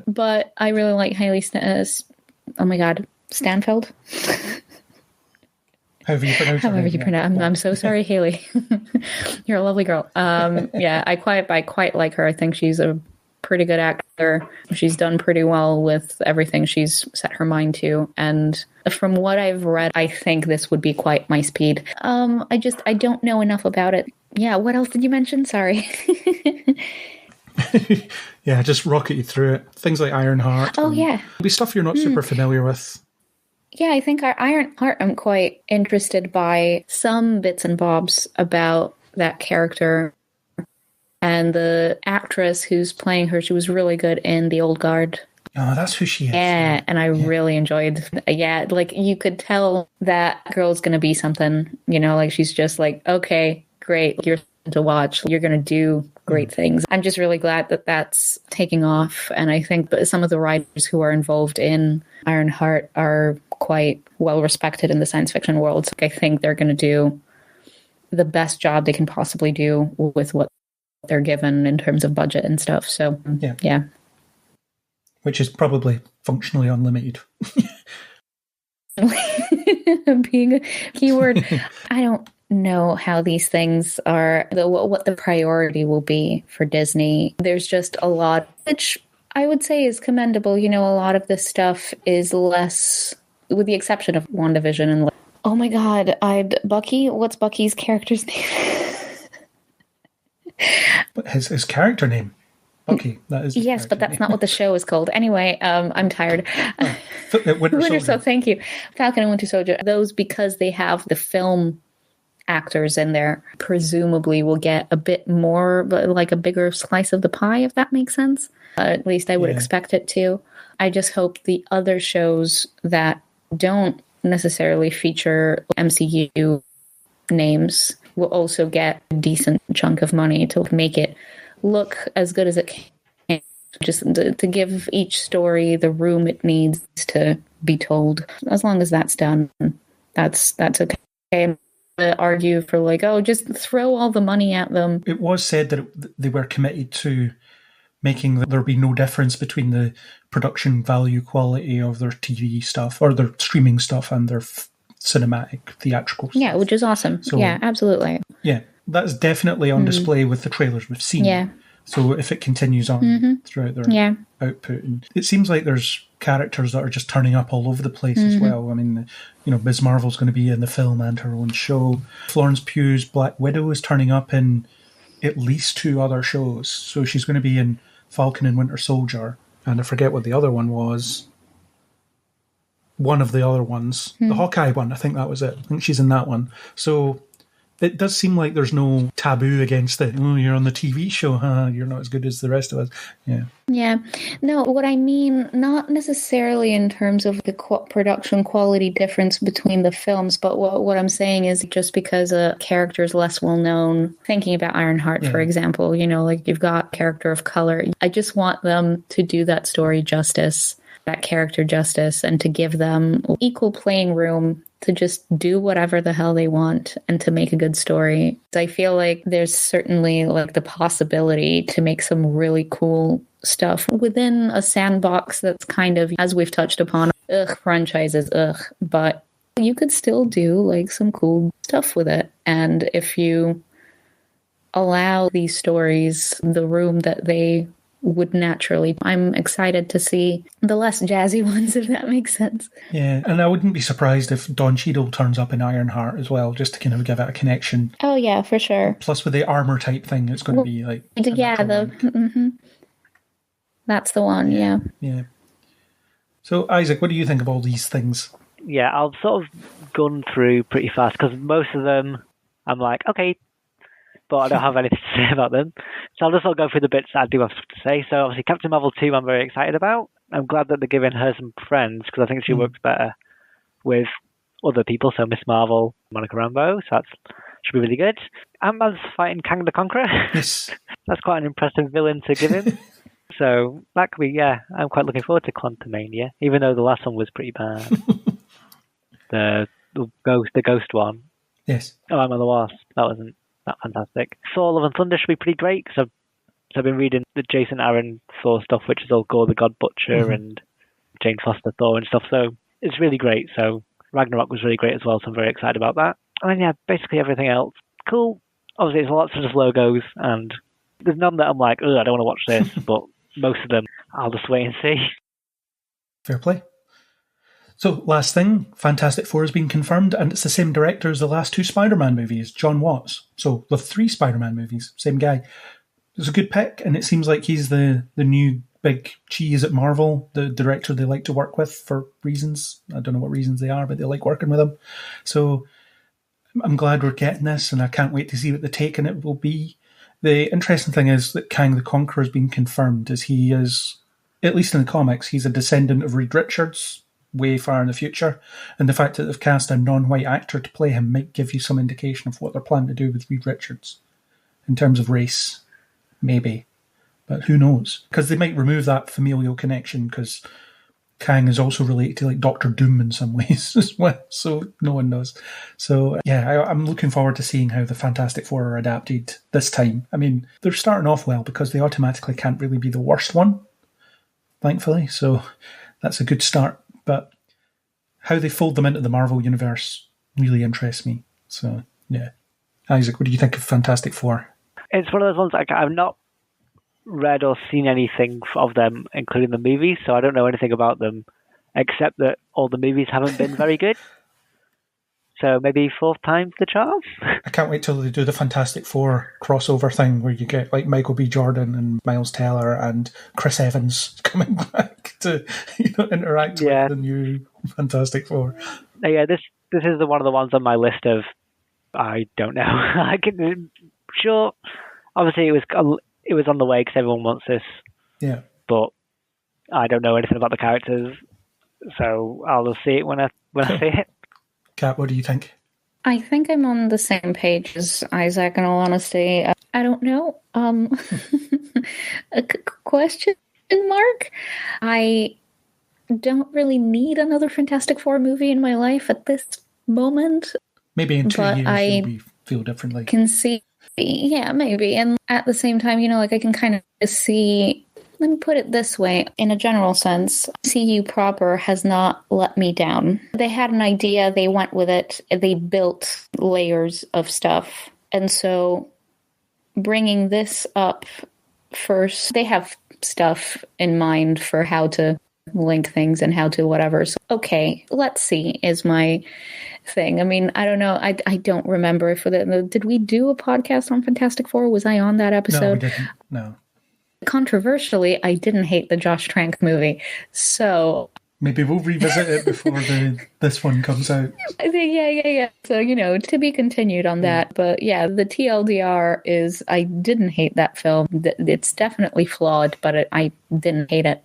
Speaker 5: But I really like Hailey Stanfield.
Speaker 3: However you pronounce it.
Speaker 5: I'm so sorry, Haley. You're a lovely girl. Yeah, I quite like her. I think she's a pretty good actor. She's done pretty well with everything she's set her mind to. And from what I've read, I think this would be quite my speed. I don't know enough about it. Yeah, what else did you mention? Sorry.
Speaker 3: Yeah, just rocket you through it. Things like Ironheart.
Speaker 5: Oh, yeah.
Speaker 3: It'll be stuff you're not super familiar with.
Speaker 5: Yeah, I think our Ironheart, I'm quite interested by some bits and bobs about that character. And the actress who's playing her, she was really good in The Old Guard.
Speaker 3: Oh, that's who she is.
Speaker 5: Yeah, and I really enjoyed. Yeah, like you could tell that girl's going to be something, like she's just like, okay, great, you're to watch. You're going to do great things. I'm just really glad that that's taking off. And I think that some of the writers who are involved in Ironheart are quite well respected in the science fiction world. So I think they're going to do the best job they can possibly do with what they're given in terms of budget and stuff. So, yeah.
Speaker 3: Which is probably functionally unlimited.
Speaker 5: Being a keyword. I don't know how these things are, what the priority will be for Disney. There's just a lot, which I would say is commendable. A lot of this stuff is less, with the exception of WandaVision and oh my God, Bucky, what's Bucky's character's name?
Speaker 3: His character name? Bucky. That is
Speaker 5: yes, but that's not what the show is called. Anyway, I'm tired.
Speaker 3: Winter
Speaker 5: Soldier, thank you. Falcon and Winter Soldier. Those, because they have the film actors in there, presumably will get a bit more, like a bigger slice of the pie, if that makes sense. At least I would expect it to. I just hope the other shows that don't necessarily feature MCU names will also get a decent chunk of money to make it look as good as it can. Just to give each story the room it needs to be told. As long as that's done, that's okay. I'm going to argue for just throw all the money at them.
Speaker 3: It was said that they were committed to making there be no difference between the production value quality of their TV stuff or their streaming stuff and their cinematic theatrical stuff.
Speaker 5: Yeah, which is awesome. So, yeah, absolutely.
Speaker 3: Yeah, that's definitely on display with the trailers we've seen.
Speaker 5: Yeah.
Speaker 3: So if it continues on throughout their output, and it seems like there's characters that are just turning up all over the place as well. I mean, Ms. Marvel's going to be in the film and her own show. Florence Pugh's Black Widow is turning up in at least 2 other shows. So she's going to be in Falcon and Winter Soldier, and I forget what the other one was. One of the other ones, the Hawkeye one, I think that was it. I think she's in that one. So It does seem like there's no taboo against it. Oh, you're on the TV show, huh? You're not as good as the rest of us. Yeah.
Speaker 5: Yeah. No, what I mean, not necessarily in terms of the production quality difference between the films, but what I'm saying is just because a character is less well known, thinking about Ironheart, for example, like you've got character of color. I just want them to do that story justice, that character justice, and to give them equal playing room to just do whatever the hell they want and to make a good story. I feel like there's certainly like the possibility to make some really cool stuff within a sandbox that's kind of, as we've touched upon, franchises, but you could still do like some cool stuff with it. And if you allow these stories the room that they would naturally, I'm excited to see the less jazzy ones, if that makes sense.
Speaker 3: Yeah, and I wouldn't be surprised if Don Cheadle turns up in Ironheart as well, just to kind of give it a connection.
Speaker 5: Oh yeah, for sure.
Speaker 3: Plus with the armor type thing, it's going to be like...
Speaker 5: That's the one, yeah.
Speaker 3: Yeah. So Isaac, what do you think of all these things?
Speaker 6: Yeah, I'll sort of gun through pretty fast, because most of them, I'm like, okay, but I don't have anything to say about them. So I'll just sort of go through the bits that I do have to say. So obviously Captain Marvel 2 I'm very excited about. I'm glad that they're giving her some friends, because I think she works better with other people. So Miss Marvel, Monica Rambeau, so that should be really good. Ant-Man's fighting Kang the Conqueror.
Speaker 3: Yes.
Speaker 6: That's quite an impressive villain to give him. So that could be, I'm quite looking forward to Quantumania, even though the last one was pretty bad. the ghost one.
Speaker 3: Yes.
Speaker 6: Oh, I'm on the Wasp. That wasn't that fantastic. Thor Love and Thunder should be pretty great, because I've been reading the Jason Aaron Thor stuff, which is all Gore the God Butcher and Jane Foster Thor and stuff, so it's really great. So Ragnarok was really great as well, so I'm very excited about that. And yeah, basically everything else, cool. Obviously it's lots of just logos, and there's none that I'm like, I don't want to watch this, but most of them I'll just wait and see.
Speaker 3: Fair play. So, last thing, Fantastic Four has been confirmed, and it's the same director as the last two Spider-Man movies, John Watts. So, the 3 Spider-Man movies, same guy. It's a good pick, and it seems like he's the new big cheese at Marvel, the director they like to work with for reasons. I don't know what reasons they are, but they like working with him. So, I'm glad we're getting this, and I can't wait to see what the take on it will be. The interesting thing is that Kang the Conqueror has been confirmed, as he is, at least in the comics, he's a descendant of Reed Richards, way far in the future, and the fact that they've cast a non-white actor to play him might give you some indication of what they're planning to do with Reed Richards in terms of race, maybe, but who knows, because they might remove that familial connection, because Kang is also related to like Doctor Doom in some ways as well, so no one knows. So yeah, I'm looking forward to seeing how the Fantastic Four are adapted this time. I mean, they're starting off well because they automatically can't really be the worst one, thankfully, so that's a good start. But how they fold them into the Marvel Universe really interests me. So, yeah. Isaac, what do you think of Fantastic Four?
Speaker 6: It's one of those ones I've not read or seen anything of them, including the movies, so I don't know anything about them, except that all the movies haven't been very good. So maybe 4th time's the charm.
Speaker 3: I can't wait till they do the Fantastic Four crossover thing where you get like Michael B. Jordan and Miles Teller and Chris Evans coming back to interact with the new Fantastic Four.
Speaker 6: Yeah, this is one of the ones on my list of I don't know. Sure, obviously it was on the way because everyone wants this. Yeah, but I don't know anything about the characters, so I'll just see it when I see it.
Speaker 3: Kat, what do you think?
Speaker 5: I think I'm on the same page as Isaac, in all honesty. I don't know. A question mark? I don't really need another Fantastic Four movie in my life at this moment.
Speaker 3: Maybe in 2 years you'll feel differently.
Speaker 5: Can see, yeah, maybe. And at the same time, I can kind of see... Let me put it this way, in a general sense, CU proper has not let me down. They had an idea, they went with it, they built layers of stuff. And so bringing this up first, they have stuff in mind for how to link things and how to whatever. So, okay, let's see is my thing. I mean, I don't know. I don't remember if did we do a podcast on Fantastic Four? Was I on that episode?
Speaker 3: No, we didn't. No.
Speaker 5: Controversially, I didn't hate the Josh Trank movie. So
Speaker 3: Maybe we'll revisit it before this one comes out.
Speaker 5: Yeah. So, to be continued on that. But yeah, the TLDR is I didn't hate that film. It's definitely flawed, but I didn't hate it.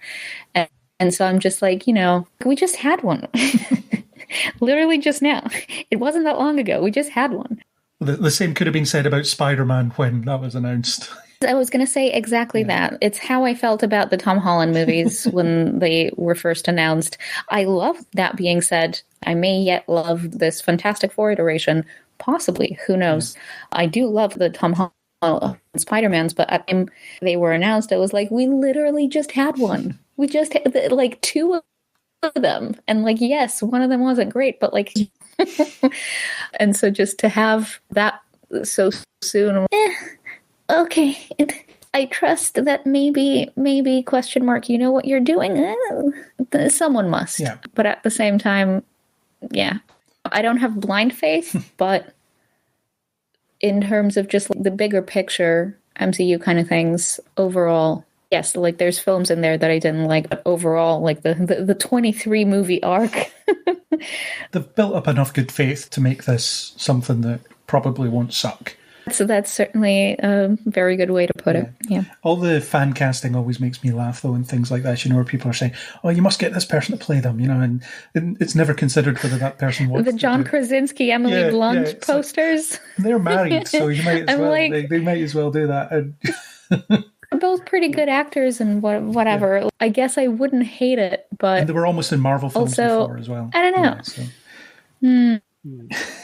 Speaker 5: And so I'm just like, we just had one. Literally just now. It wasn't that long ago. We just had one.
Speaker 3: The same could have been said about Spider-Man when that was announced.
Speaker 5: I was going to say exactly that. It's how I felt about the Tom Holland movies when they were first announced. I love that being said. I may yet love this Fantastic Four iteration. Possibly. Who knows? I do love the Tom Holland Spider-Mans, but at the time they were announced, I was like, we literally just had one. We just had like two of them. And like, yes, one of them wasn't great, but like, and so just to have that so soon, okay, I trust that maybe question mark, you know what you're doing? Someone must.
Speaker 3: Yeah.
Speaker 5: But at the same time, yeah, I don't have blind faith, but in terms of just the bigger picture MCU kind of things, overall, yes, like there's films in there that I didn't like, but overall, like the 23 movie arc.
Speaker 3: They've built up enough good faith to make this something that probably won't suck.
Speaker 5: So that's certainly a very good way to put it. Yeah.
Speaker 3: All the fan casting always makes me laugh, though, and things like that. Where people are saying, "Oh, you must get this person to play them," and it's never considered whether that person wants
Speaker 5: the John Krasinski, Emily Blunt posters.
Speaker 3: Like, they're married, so you might as well. Like, they might as well do that.
Speaker 5: They're both pretty good actors and whatever. Yeah. I guess I wouldn't hate it, but
Speaker 3: and they were almost in Marvel films before as well.
Speaker 5: I don't know.
Speaker 3: Yeah, so.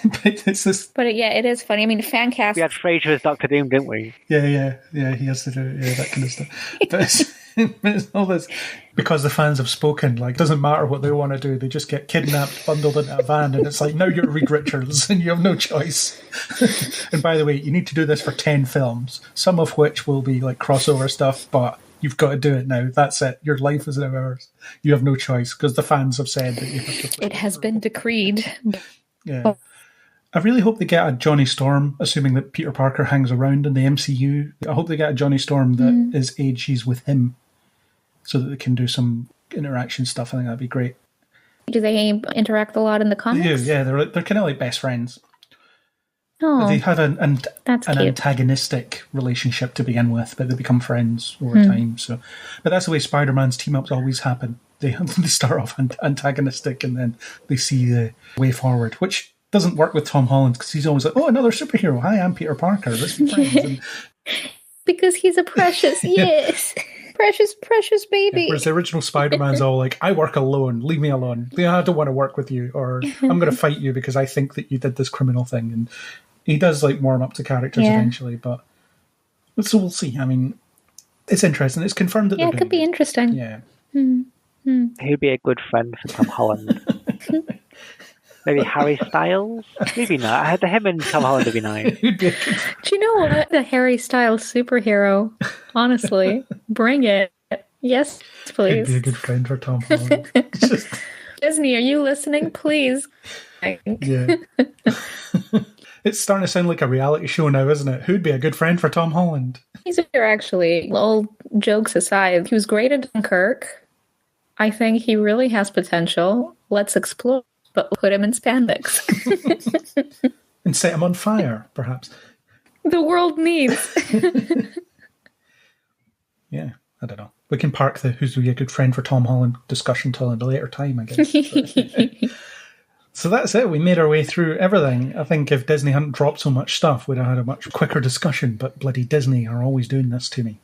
Speaker 3: But it's this.
Speaker 5: But yeah, it is funny. I mean, fan cast.
Speaker 6: We had Fraser as Doctor Doom, didn't we?
Speaker 3: Yeah. He has to do that kind of stuff. But it's all this because the fans have spoken. Like, it doesn't matter what they want to do; they just get kidnapped, bundled into a van, and it's like, now you're Reed Richards, and you have no choice. And by the way, you need to do this for 10 films, some of which will be like crossover stuff, but you've got to do it now. That's it. Your life is now ours. You have no choice because the fans have said that you have to play.
Speaker 5: It has been decreed.
Speaker 3: Yeah. I really hope they get a Johnny Storm, assuming that Peter Parker hangs around in the MCU. I hope they get a Johnny Storm that is ages with him so that they can do some interaction stuff. I think that'd be great.
Speaker 5: Do they interact a lot in the comics?
Speaker 3: They do, yeah. They're kind of like best friends.
Speaker 5: Oh,
Speaker 3: they have an antagonistic relationship to begin with, but they become friends over time. So, but that's the way Spider-Man's team-ups always happen. They start off antagonistic and then they see the way forward, which doesn't work with Tom Holland because he's always like, oh, another superhero. Hi, I'm Peter Parker. Let's be friends.
Speaker 5: Because he's a precious, yes. Precious baby.
Speaker 3: Whereas the original Spider-Man's all like, I work alone. Leave me alone. I don't want to work with you. Or I'm going to fight you because I think that you did this criminal thing. And he does like warm up to characters eventually. But so we'll see. I mean, it's interesting. It's confirmed that
Speaker 5: it could be interesting.
Speaker 3: Yeah.
Speaker 6: Who'd be a good friend for Tom Holland? Maybe Harry Styles? Maybe not. I had him and Tom Holland would be nice.
Speaker 5: Do you know what? The Harry Styles superhero. Honestly. Bring it. Yes, please.
Speaker 3: He'd be a good friend for Tom Holland.
Speaker 5: Disney, are you listening? Please.
Speaker 3: Yeah. It's starting to sound like a reality show now, isn't it? Who'd be a good friend for Tom Holland?
Speaker 5: He's here, actually. All jokes aside, he was great at Dunkirk. I think he really has potential. Let's explore, but put him in spandex.
Speaker 3: And set him on fire, perhaps.
Speaker 5: The world needs.
Speaker 3: Yeah, I don't know. We can park the who's be a good friend for Tom Holland discussion till a later time, I guess. So that's it. We made our way through everything. I think if Disney hadn't dropped so much stuff, we'd have had a much quicker discussion, but bloody Disney are always doing this to me.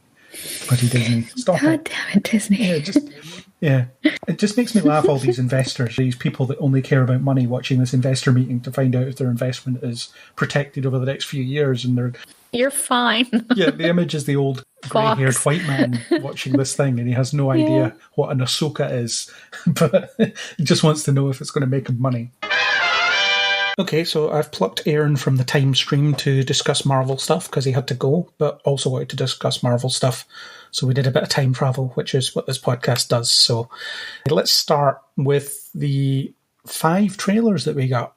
Speaker 3: Bloody Disney. Stop
Speaker 5: God damn it, Disney.
Speaker 3: Yeah, it just makes me laugh, all these investors, these people that only care about money watching this investor meeting to find out if their investment is protected over the next few years. And
Speaker 5: you're fine.
Speaker 3: Yeah, the image is the old grey-haired white man watching this thing, and he has no idea what an Ahsoka is, but he just wants to know if it's going to make him money. Okay, so I've plucked Aaron from the time stream to discuss Marvel stuff because he had to go, but also wanted to discuss Marvel stuff. So we did a bit of time travel, which is what this podcast does. So let's start with the 5 trailers that we got.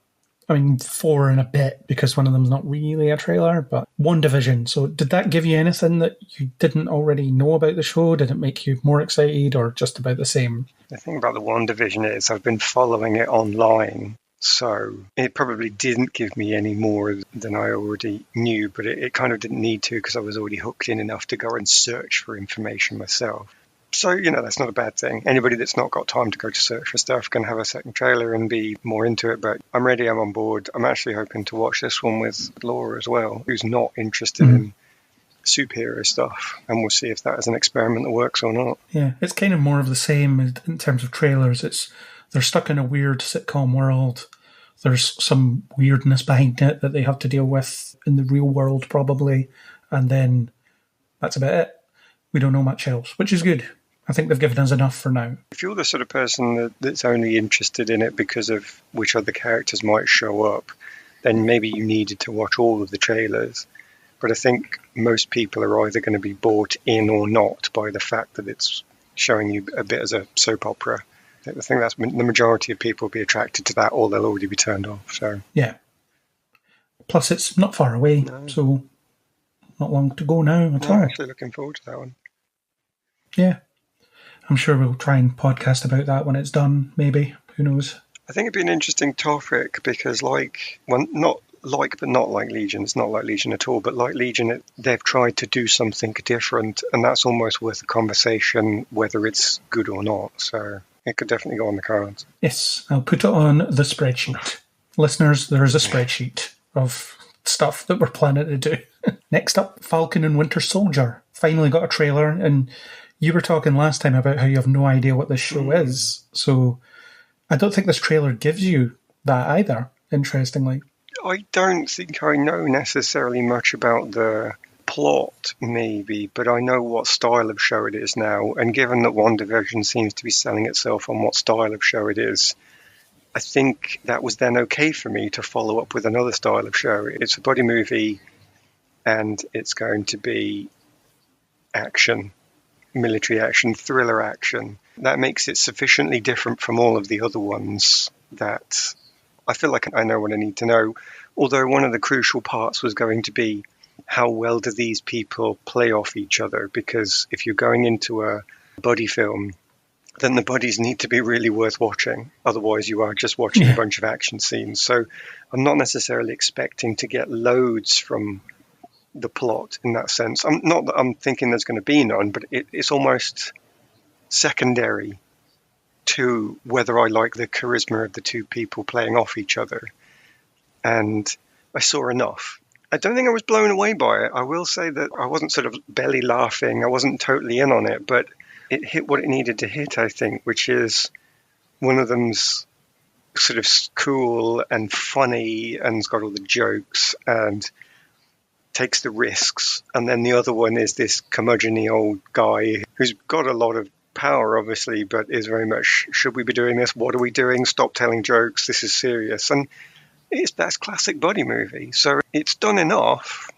Speaker 3: I mean, 4 and a bit, because one of them's not really a trailer, but WandaVision. So did that give you anything that you didn't already know about the show? Did it make you more excited or just about the same?
Speaker 4: The thing about the WandaVision is I've been following it online, so it probably didn't give me any more than I already knew, but it kind of didn't need to because I was already hooked in enough to go and search for information myself. So, that's not a bad thing. Anybody that's not got time to go to search for stuff can have a second trailer and be more into it, but I'm ready, I'm on board. I'm actually hoping to watch this one with Laura as well, who's not interested in superhero stuff, and we'll see if that is an experiment that works or not.
Speaker 3: Yeah, it's kind of more of the same in terms of trailers. They're stuck in a weird sitcom world. There's some weirdness behind it that they have to deal with in the real world probably, and then that's about it. We don't know much else, which is good. I think they've given us enough for now.
Speaker 4: If you're the sort of person that's only interested in it because of which other characters might show up, then maybe you needed to watch all of the trailers. But I think most people are either going to be bought in or not by the fact that it's showing you a bit as a soap opera. I think that's the majority of people will be attracted to that, or they'll already be turned off. So
Speaker 3: yeah. Plus, it's not far away, so not long to go now at all.
Speaker 4: I'm actually looking forward to that one.
Speaker 3: Yeah. I'm sure we'll try and podcast about that when it's done, maybe. Who knows?
Speaker 4: I think it'd be an interesting topic because not like Legion. It's not like Legion at all, but like Legion, they've tried to do something different, and that's almost worth a conversation, whether it's good or not. So it could definitely go on the cards.
Speaker 3: Yes, I'll put it on the spreadsheet. Listeners, there is a spreadsheet of stuff that we're planning to do. Next up, Falcon and Winter Soldier. Finally got a trailer, and you were talking last time about how you have no idea what this show is. So I don't think this trailer gives you that either, interestingly.
Speaker 4: I don't think I know necessarily much about the plot, maybe, but I know what style of show it is now. And given that WandaVision seems to be selling itself on what style of show it is, I think that was then okay for me to follow up with another style of show. It's a buddy movie, and it's going to be action, military action, thriller action. That makes it sufficiently different from all of the other ones that I feel like I know what I need to know. Although one of the crucial parts was going to be how well do these people play off each other? Because if you're going into a buddy film, then the buddies need to be really worth watching. Otherwise, you are just watching a bunch of action scenes. So I'm not necessarily expecting to get loads from the plot in that sense. I'm thinking there's going to be none, but it's almost secondary to whether I like the charisma of the two people playing off each other. And I saw enough. I don't think I was blown away by it. I will say that I wasn't sort of belly laughing. I wasn't totally in on it, but it hit what it needed to hit, I think, which is one of them's sort of cool and funny and has got all the jokes and takes the risks. And then the other one is this curmudgeon-y old guy who's got a lot of power, obviously, but is very much, should we be doing this? What are we doing? Stop telling jokes. This is serious. And that's classic buddy movie. So it's done enough.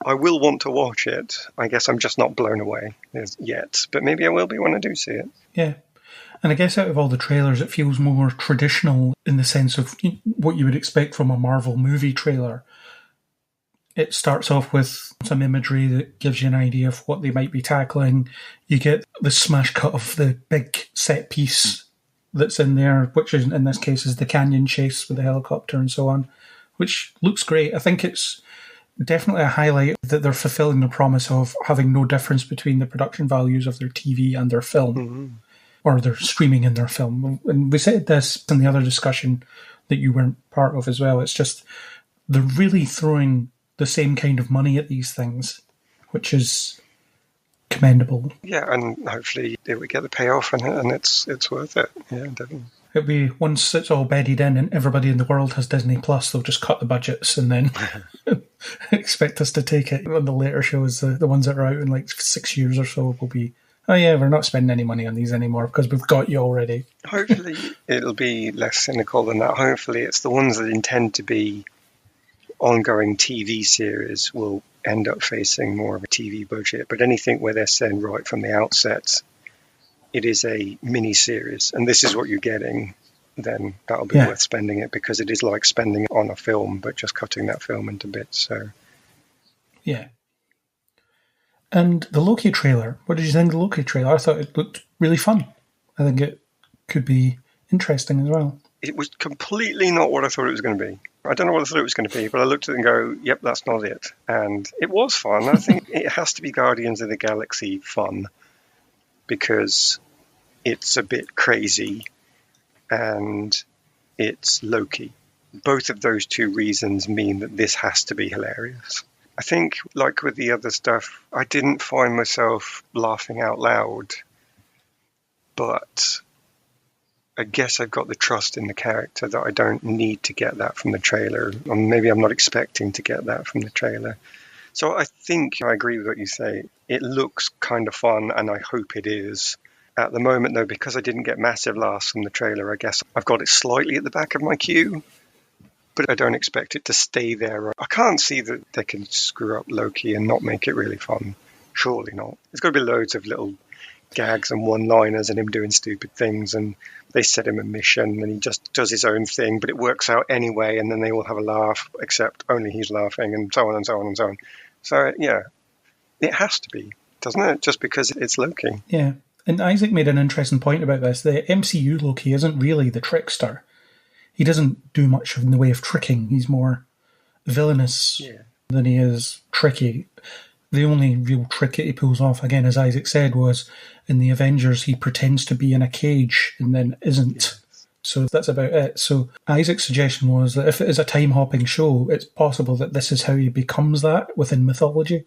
Speaker 4: I will want to watch it. I guess I'm just not blown away yet, but maybe I will be when I do see it.
Speaker 3: Yeah. And I guess out of all the trailers, it feels more traditional in the sense of what you would expect from a Marvel movie trailer. It starts off with some imagery that gives you an idea of what they might be tackling. You get the smash cut of the big set piece that's in there, which is, in this case is the canyon chase with the helicopter and so on, which looks great. I think it's definitely a highlight that they're fulfilling the promise of having no difference between the production values of their TV and their film, or their streaming and their film. And we said this in the other discussion that you weren't part of as well. It's just they're really throwing the same kind of money at these things, which is commendable.
Speaker 4: Yeah, and hopefully they would get the payoff and it's worth it. Yeah, definitely.
Speaker 3: It'll be, once it's all bedded in and everybody in the world has Disney Plus, they'll just cut the budgets and then expect us to take it. On the later shows, the ones that are out in like 6 years or so will be, oh yeah, we're not spending any money on these anymore because we've got you already.
Speaker 4: Hopefully it'll be less cynical than that. Hopefully it's the ones that intend to be ongoing TV series will end up facing more of a TV budget. But anything where they're saying right from the outset, it is a mini series, and this is what you're getting, then that'll be worth spending it, because it is like spending it on a film, but just cutting that film into bits. So,
Speaker 3: yeah. And the Loki trailer, what did you think of the Loki trailer? I thought it looked really fun. I think it could be interesting as well.
Speaker 4: It was completely not what I thought it was going to be. I don't know what I thought it was going to be, but I looked at it and go, yep, that's not it. And it was fun. I think it has to be Guardians of the Galaxy fun, because it's a bit crazy and it's Loki. Both of those two reasons mean that this has to be hilarious. I think, like with the other stuff, I didn't find myself laughing out loud, but I guess I've got the trust in the character that I don't need to get that from the trailer, or maybe I'm not expecting to get that from the trailer. So I think I agree with what you say. It looks kind of fun, and I hope it is. At the moment, though, because I didn't get massive laughs from the trailer, I guess I've got it slightly at the back of my queue, but I don't expect it to stay there. I can't see that they can screw up Loki and not make it really fun. Surely not. There's got to be loads of little gags and one-liners and him doing stupid things, and they set him a mission and he just does his own thing, but it works out anyway, and then they all have a laugh, except only he's laughing, and so on and so on and so on. So, yeah, it has to be, doesn't it? Just because it's Loki.
Speaker 3: Yeah, and Isaac made an interesting point about this. The MCU Loki isn't really the trickster. He doesn't do much in the way of tricking. He's more villainous than he is tricky. The only real trick that he pulls off, again, as Isaac said, was in the Avengers, he pretends to be in a cage and then isn't. Yes. So that's about it. So Isaac's suggestion was that if it is a time-hopping show, it's possible that this is how he becomes that within mythology.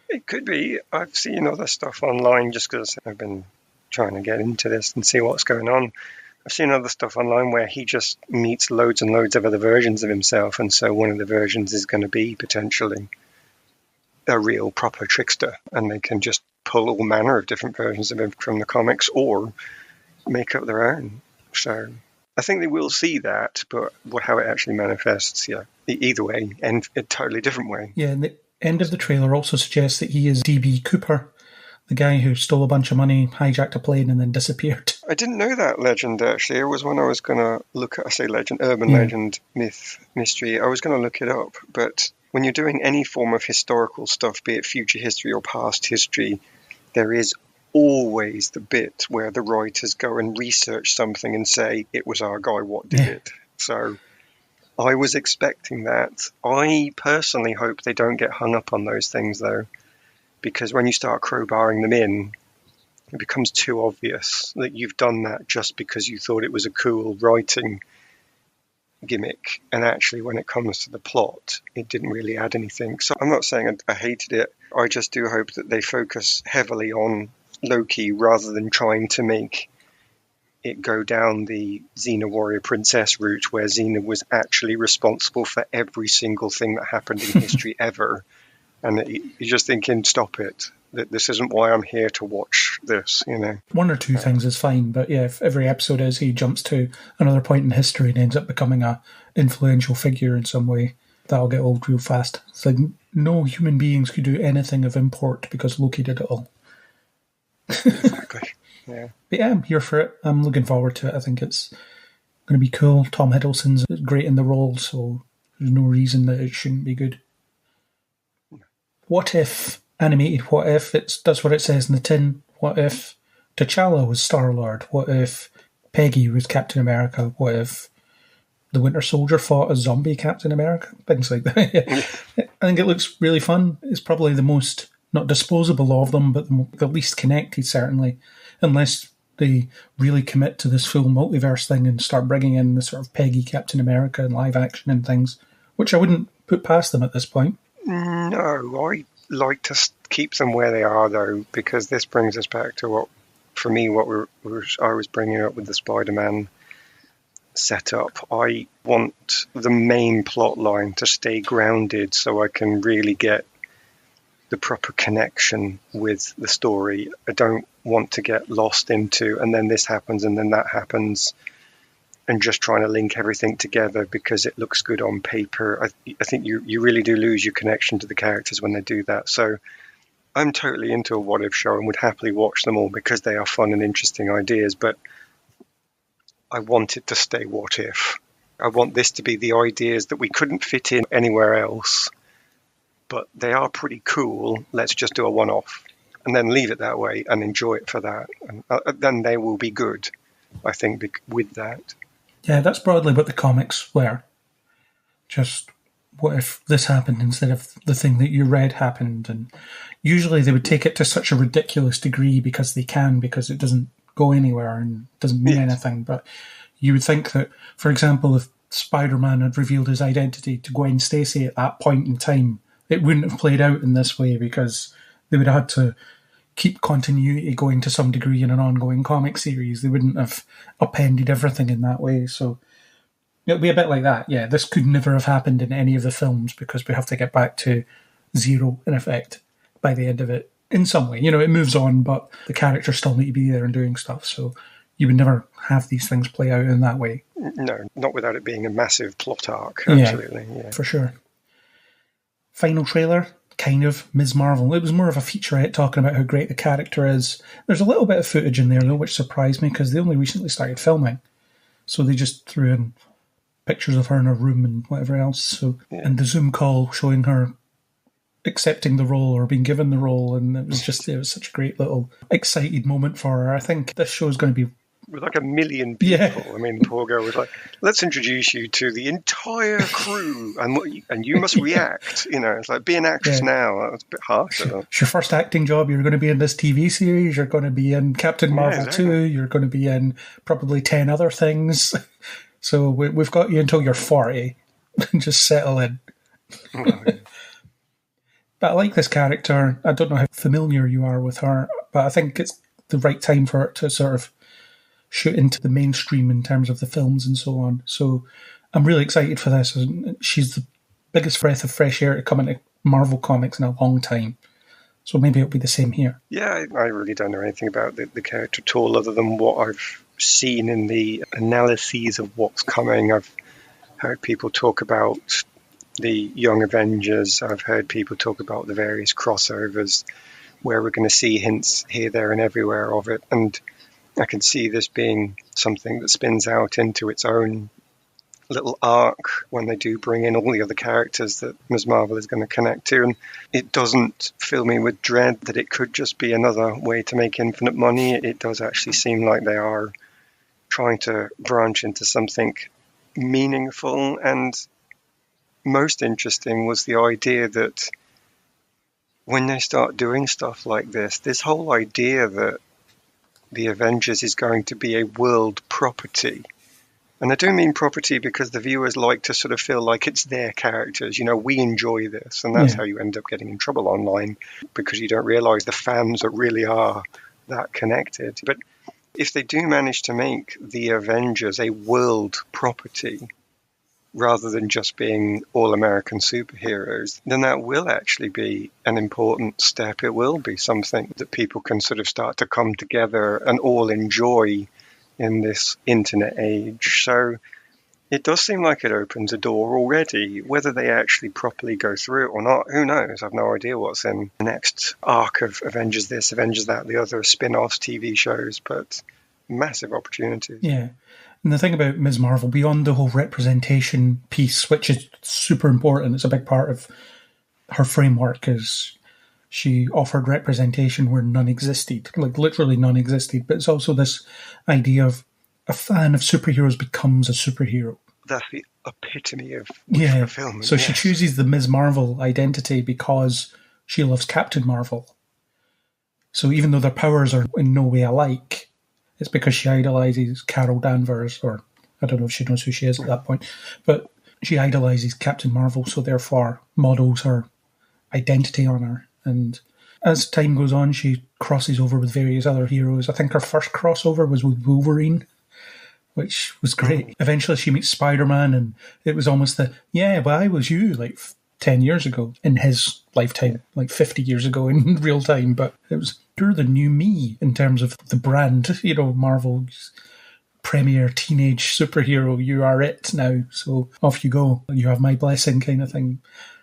Speaker 4: It could be. I've seen other stuff online just because I've been trying to get into this and see what's going on. I've seen other stuff online where he just meets loads and loads of other versions of himself, and so one of the versions is going to be potentially a real proper trickster, and they can just pull all manner of different versions of him from the comics or make up their own. So I think they will see that, but how it actually manifests, either way, and a totally different way.
Speaker 3: Yeah, and the end of the trailer also suggests that he is D.B. Cooper, the guy who stole a bunch of money, hijacked a plane, and then disappeared.
Speaker 4: I didn't know that legend, actually. It was one I was going to look at. I say legend, urban legend, myth, mystery. I was going to look it up, but when you're doing any form of historical stuff, be it future history or past history, there is always the bit where the writers go and research something and say, it was our guy, what did it? So I was expecting that. I personally hope they don't get hung up on those things, though, because when you start crowbarring them in, it becomes too obvious that you've done that just because you thought it was a cool writing gimmick, and actually when it comes to the plot, it didn't really add anything. So I'm not saying I hated it. I just do hope that they focus heavily on Loki rather than trying to make it go down the Xena warrior princess route, where Xena was actually responsible for every single thing that happened in history ever. And you're just thinking, stop it. This isn't why I'm here to watch this,
Speaker 3: One or two things is fine, but yeah, if every episode is he jumps to another point in history and ends up becoming a influential figure in some way, that'll get old real fast. It's like no human beings could do anything of import because Loki did it all.
Speaker 4: Exactly. Yeah.
Speaker 3: But yeah, I'm here for it. I'm looking forward to it. I think it's going to be cool. Tom Hiddleston's great in the role, so there's no reason that it shouldn't be good. What if animated? What if it does what it says in the tin? What if T'Challa was Star-Lord? What if Peggy was Captain America? What if the Winter Soldier fought a zombie Captain America? Things like that. I think it looks really fun. It's probably the most, not disposable of them, but the least connected, certainly. Unless they really commit to this full multiverse thing and start bringing in the sort of Peggy Captain America and live action and things, which I wouldn't put past them at this point.
Speaker 4: No, I like to keep them where they are, though, because this brings us back to what I was bringing up with the Spider-Man setup. I want the main plot line to stay grounded so I can really get the proper connection with the story. I don't want to get lost into, and then this happens and then that happens, and just trying to link everything together because it looks good on paper. I think you really do lose your connection to the characters when they do that. So I'm totally into a what if show and would happily watch them all because they are fun and interesting ideas. But I want it to stay What If. I want this to be the ideas that we couldn't fit in anywhere else, but they are pretty cool. Let's just do a one-off and then leave it that way and enjoy it for that. And then they will be good, I think, with that.
Speaker 3: Yeah, that's broadly what the comics were. Just, what if this happened instead of the thing that you read happened? And usually they would take it to such a ridiculous degree because they can, because it doesn't go anywhere and doesn't mean anything. But you would think that, for example, if Spider-Man had revealed his identity to Gwen Stacy at that point in time, it wouldn't have played out in this way because they would have had to keep continuity going to some degree in an ongoing comic series. They wouldn't have appended everything in that way. So it'll be a bit like that. Yeah, this could never have happened in any of the films because we have to get back to zero, in effect, by the end of it. In some way, it moves on, but the characters still need to be there and doing stuff. So you would never have these things play out in that way.
Speaker 4: No, not without it being a massive plot arc, absolutely. Yeah,
Speaker 3: for sure. Final trailer, kind of, Ms. Marvel. It was more of a featurette talking about how great the character is. There's a little bit of footage in there, though, which surprised me because they only recently started filming. So they just threw in pictures of her in her room and whatever else. So, and the Zoom call showing her accepting the role or being given the role, and it was such a great little excited moment for her. I think this show is going to be
Speaker 4: with like 1 million people. I mean, the poor girl was like, let's introduce you to the entire crew and you must react. It's like, be an actress now. That was a bit harsh.
Speaker 3: It's your first acting job. You're going to be in this TV series. You're going to be in Captain Marvel 2. You're going to be in probably 10 other things. So we've got you until you're 40. Just settle in. But I like this character. I don't know how familiar you are with her, but I think it's the right time for her to sort of shoot into the mainstream in terms of the films and so on. So I'm really excited for this. She's the biggest breath of fresh air to come into Marvel Comics in a long time. So maybe it'll be the same here.
Speaker 4: Yeah, I really don't know anything about the character at all other than what I've seen in the analyses of what's coming. I've heard people talk about the Young Avengers. I've heard people talk about the various crossovers where we're going to see hints here, there, and everywhere of it. And I can see this being something that spins out into its own little arc when they do bring in all the other characters that Ms. Marvel is going to connect to. And it doesn't fill me with dread that it could just be another way to make infinite money. It does actually seem like they are trying to branch into something meaningful. And most interesting was the idea that when they start doing stuff like this whole idea that the Avengers is going to be a world property. And I do mean property because the viewers like to sort of feel like it's their characters. We enjoy this. And that's how you end up getting in trouble online because you don't realize the fans that really are that connected. But if they do manage to make the Avengers a world property, rather than just being all-American superheroes, then that will actually be an important step. It will be something that people can sort of start to come together and all enjoy in this internet age. So it does seem like it opens a door already. Whether they actually properly go through it or not, who knows? I've no idea what's in the next arc of Avengers this, Avengers that, the other spin-offs, TV shows, but massive opportunities.
Speaker 3: Yeah. And the thing about Ms. Marvel, beyond the whole representation piece, which is super important, it's a big part of her framework, is she offered representation where none existed, like literally none existed. But it's also this idea of a fan of superheroes becomes a superhero.
Speaker 4: That's the epitome of fulfillment.
Speaker 3: So she chooses the Ms. Marvel identity because she loves Captain Marvel. So even though their powers are in no way alike, it's because she idolizes Carol Danvers, or I don't know if she knows who she is at that point, but she idolizes Captain Marvel, so therefore models her identity on her. And as time goes on, she crosses over with various other heroes. I think her first crossover was with Wolverine, which was great. Eventually she meets Spider-Man, and it was almost but I was you, like 10 years ago in his lifetime, like 50 years ago in real time, but it was you're the new me in terms of the brand, Marvel's premier teenage superhero. You are it now, so off you go. You have my blessing kind of thing.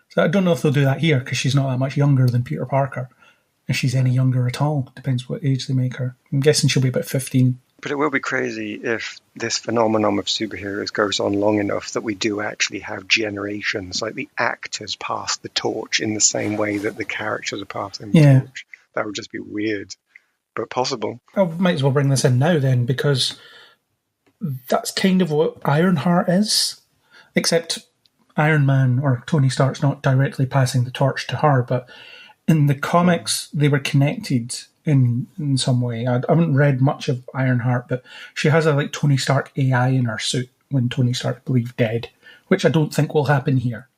Speaker 3: So I don't know if they'll do that here because she's not that much younger than Peter Parker. If she's any younger at all, depends what age they make her. I'm guessing she'll be about 15
Speaker 4: But it will be crazy if this phenomenon of superheroes goes on long enough that we do actually have generations, like the actors pass the torch in the same way that the characters are passing the torch. That would just be weird, but possible.
Speaker 3: I might as well bring this in now then, because that's kind of what Ironheart is, except Iron Man or Tony Stark's not directly passing the torch to her, but in the comics they were connected in some way. I haven't read much of Ironheart, but she has a like Tony Stark AI in her suit when Tony Stark believed dead, which I don't think will happen here.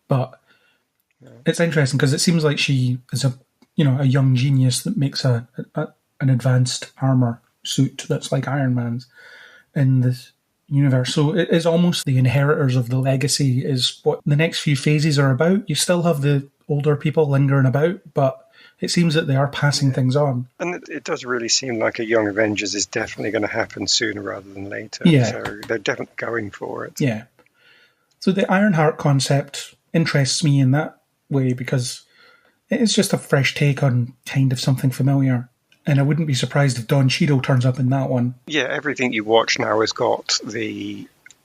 Speaker 3: But it's interesting because it seems like she is a young genius that makes an advanced armor suit that's like Iron Man's in this universe. So it is almost the inheritors of the legacy is what the next few phases are about. You still have the older people lingering about, but it seems that they are passing things on.
Speaker 4: And it does really seem like a Young Avengers is definitely going to happen sooner rather than later.
Speaker 3: Yeah.
Speaker 4: So they're definitely going for it.
Speaker 3: Yeah. So the Ironheart concept interests me in that way because it is just a fresh take on kind of something familiar. And I wouldn't be surprised if Don Cheadle turns up in that one.
Speaker 4: Yeah, everything you watch now has got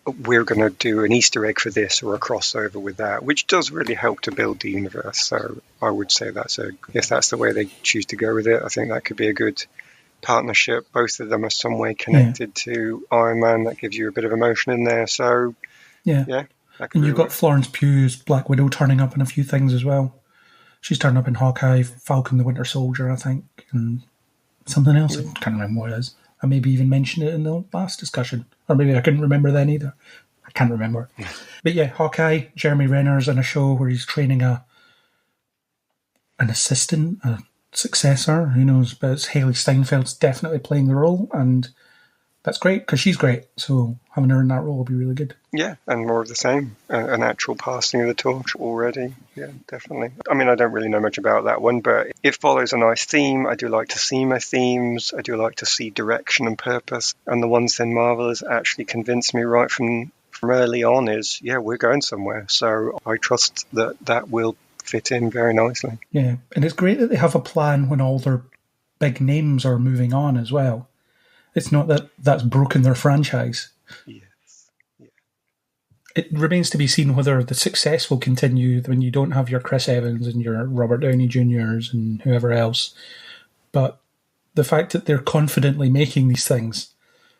Speaker 4: we're going to do an Easter egg for this or a crossover with that, which does really help to build the universe. So I would say if that's the way they choose to go with it, I think that could be a good partnership. Both of them are some way connected to Iron Man. That gives you a bit of emotion in there. So yeah.
Speaker 3: And you've got Florence Pugh's Black Widow turning up in a few things as well. She's turned up in Hawkeye, Falcon the Winter Soldier, I think, and something else. I can't remember what it is. I maybe even mentioned it in the last discussion. Or maybe I couldn't remember then either. I can't remember. But yeah, Hawkeye, Jeremy Renner's in a show where he's training an assistant, a successor, who knows, but it's Haley Steinfeld's definitely playing the role, and that's great, because she's great, so having her in that role will be really good.
Speaker 4: Yeah, and more of the same. An actual passing of the torch already. Yeah, definitely. I mean, I don't really know much about that one, but it follows a nice theme. I do like to see my themes. I do like to see direction and purpose. And the one thing Marvel has actually convinced me right from early on is, we're going somewhere. So I trust that will fit in very nicely.
Speaker 3: Yeah, and it's great that they have a plan when all their big names are moving on as well. It's not that that's broken their franchise.
Speaker 4: Yes. Yeah.
Speaker 3: It remains to be seen whether the success will continue when you don't have your Chris Evans and your Robert Downey Jr.'s and whoever else. But the fact that they're confidently making these things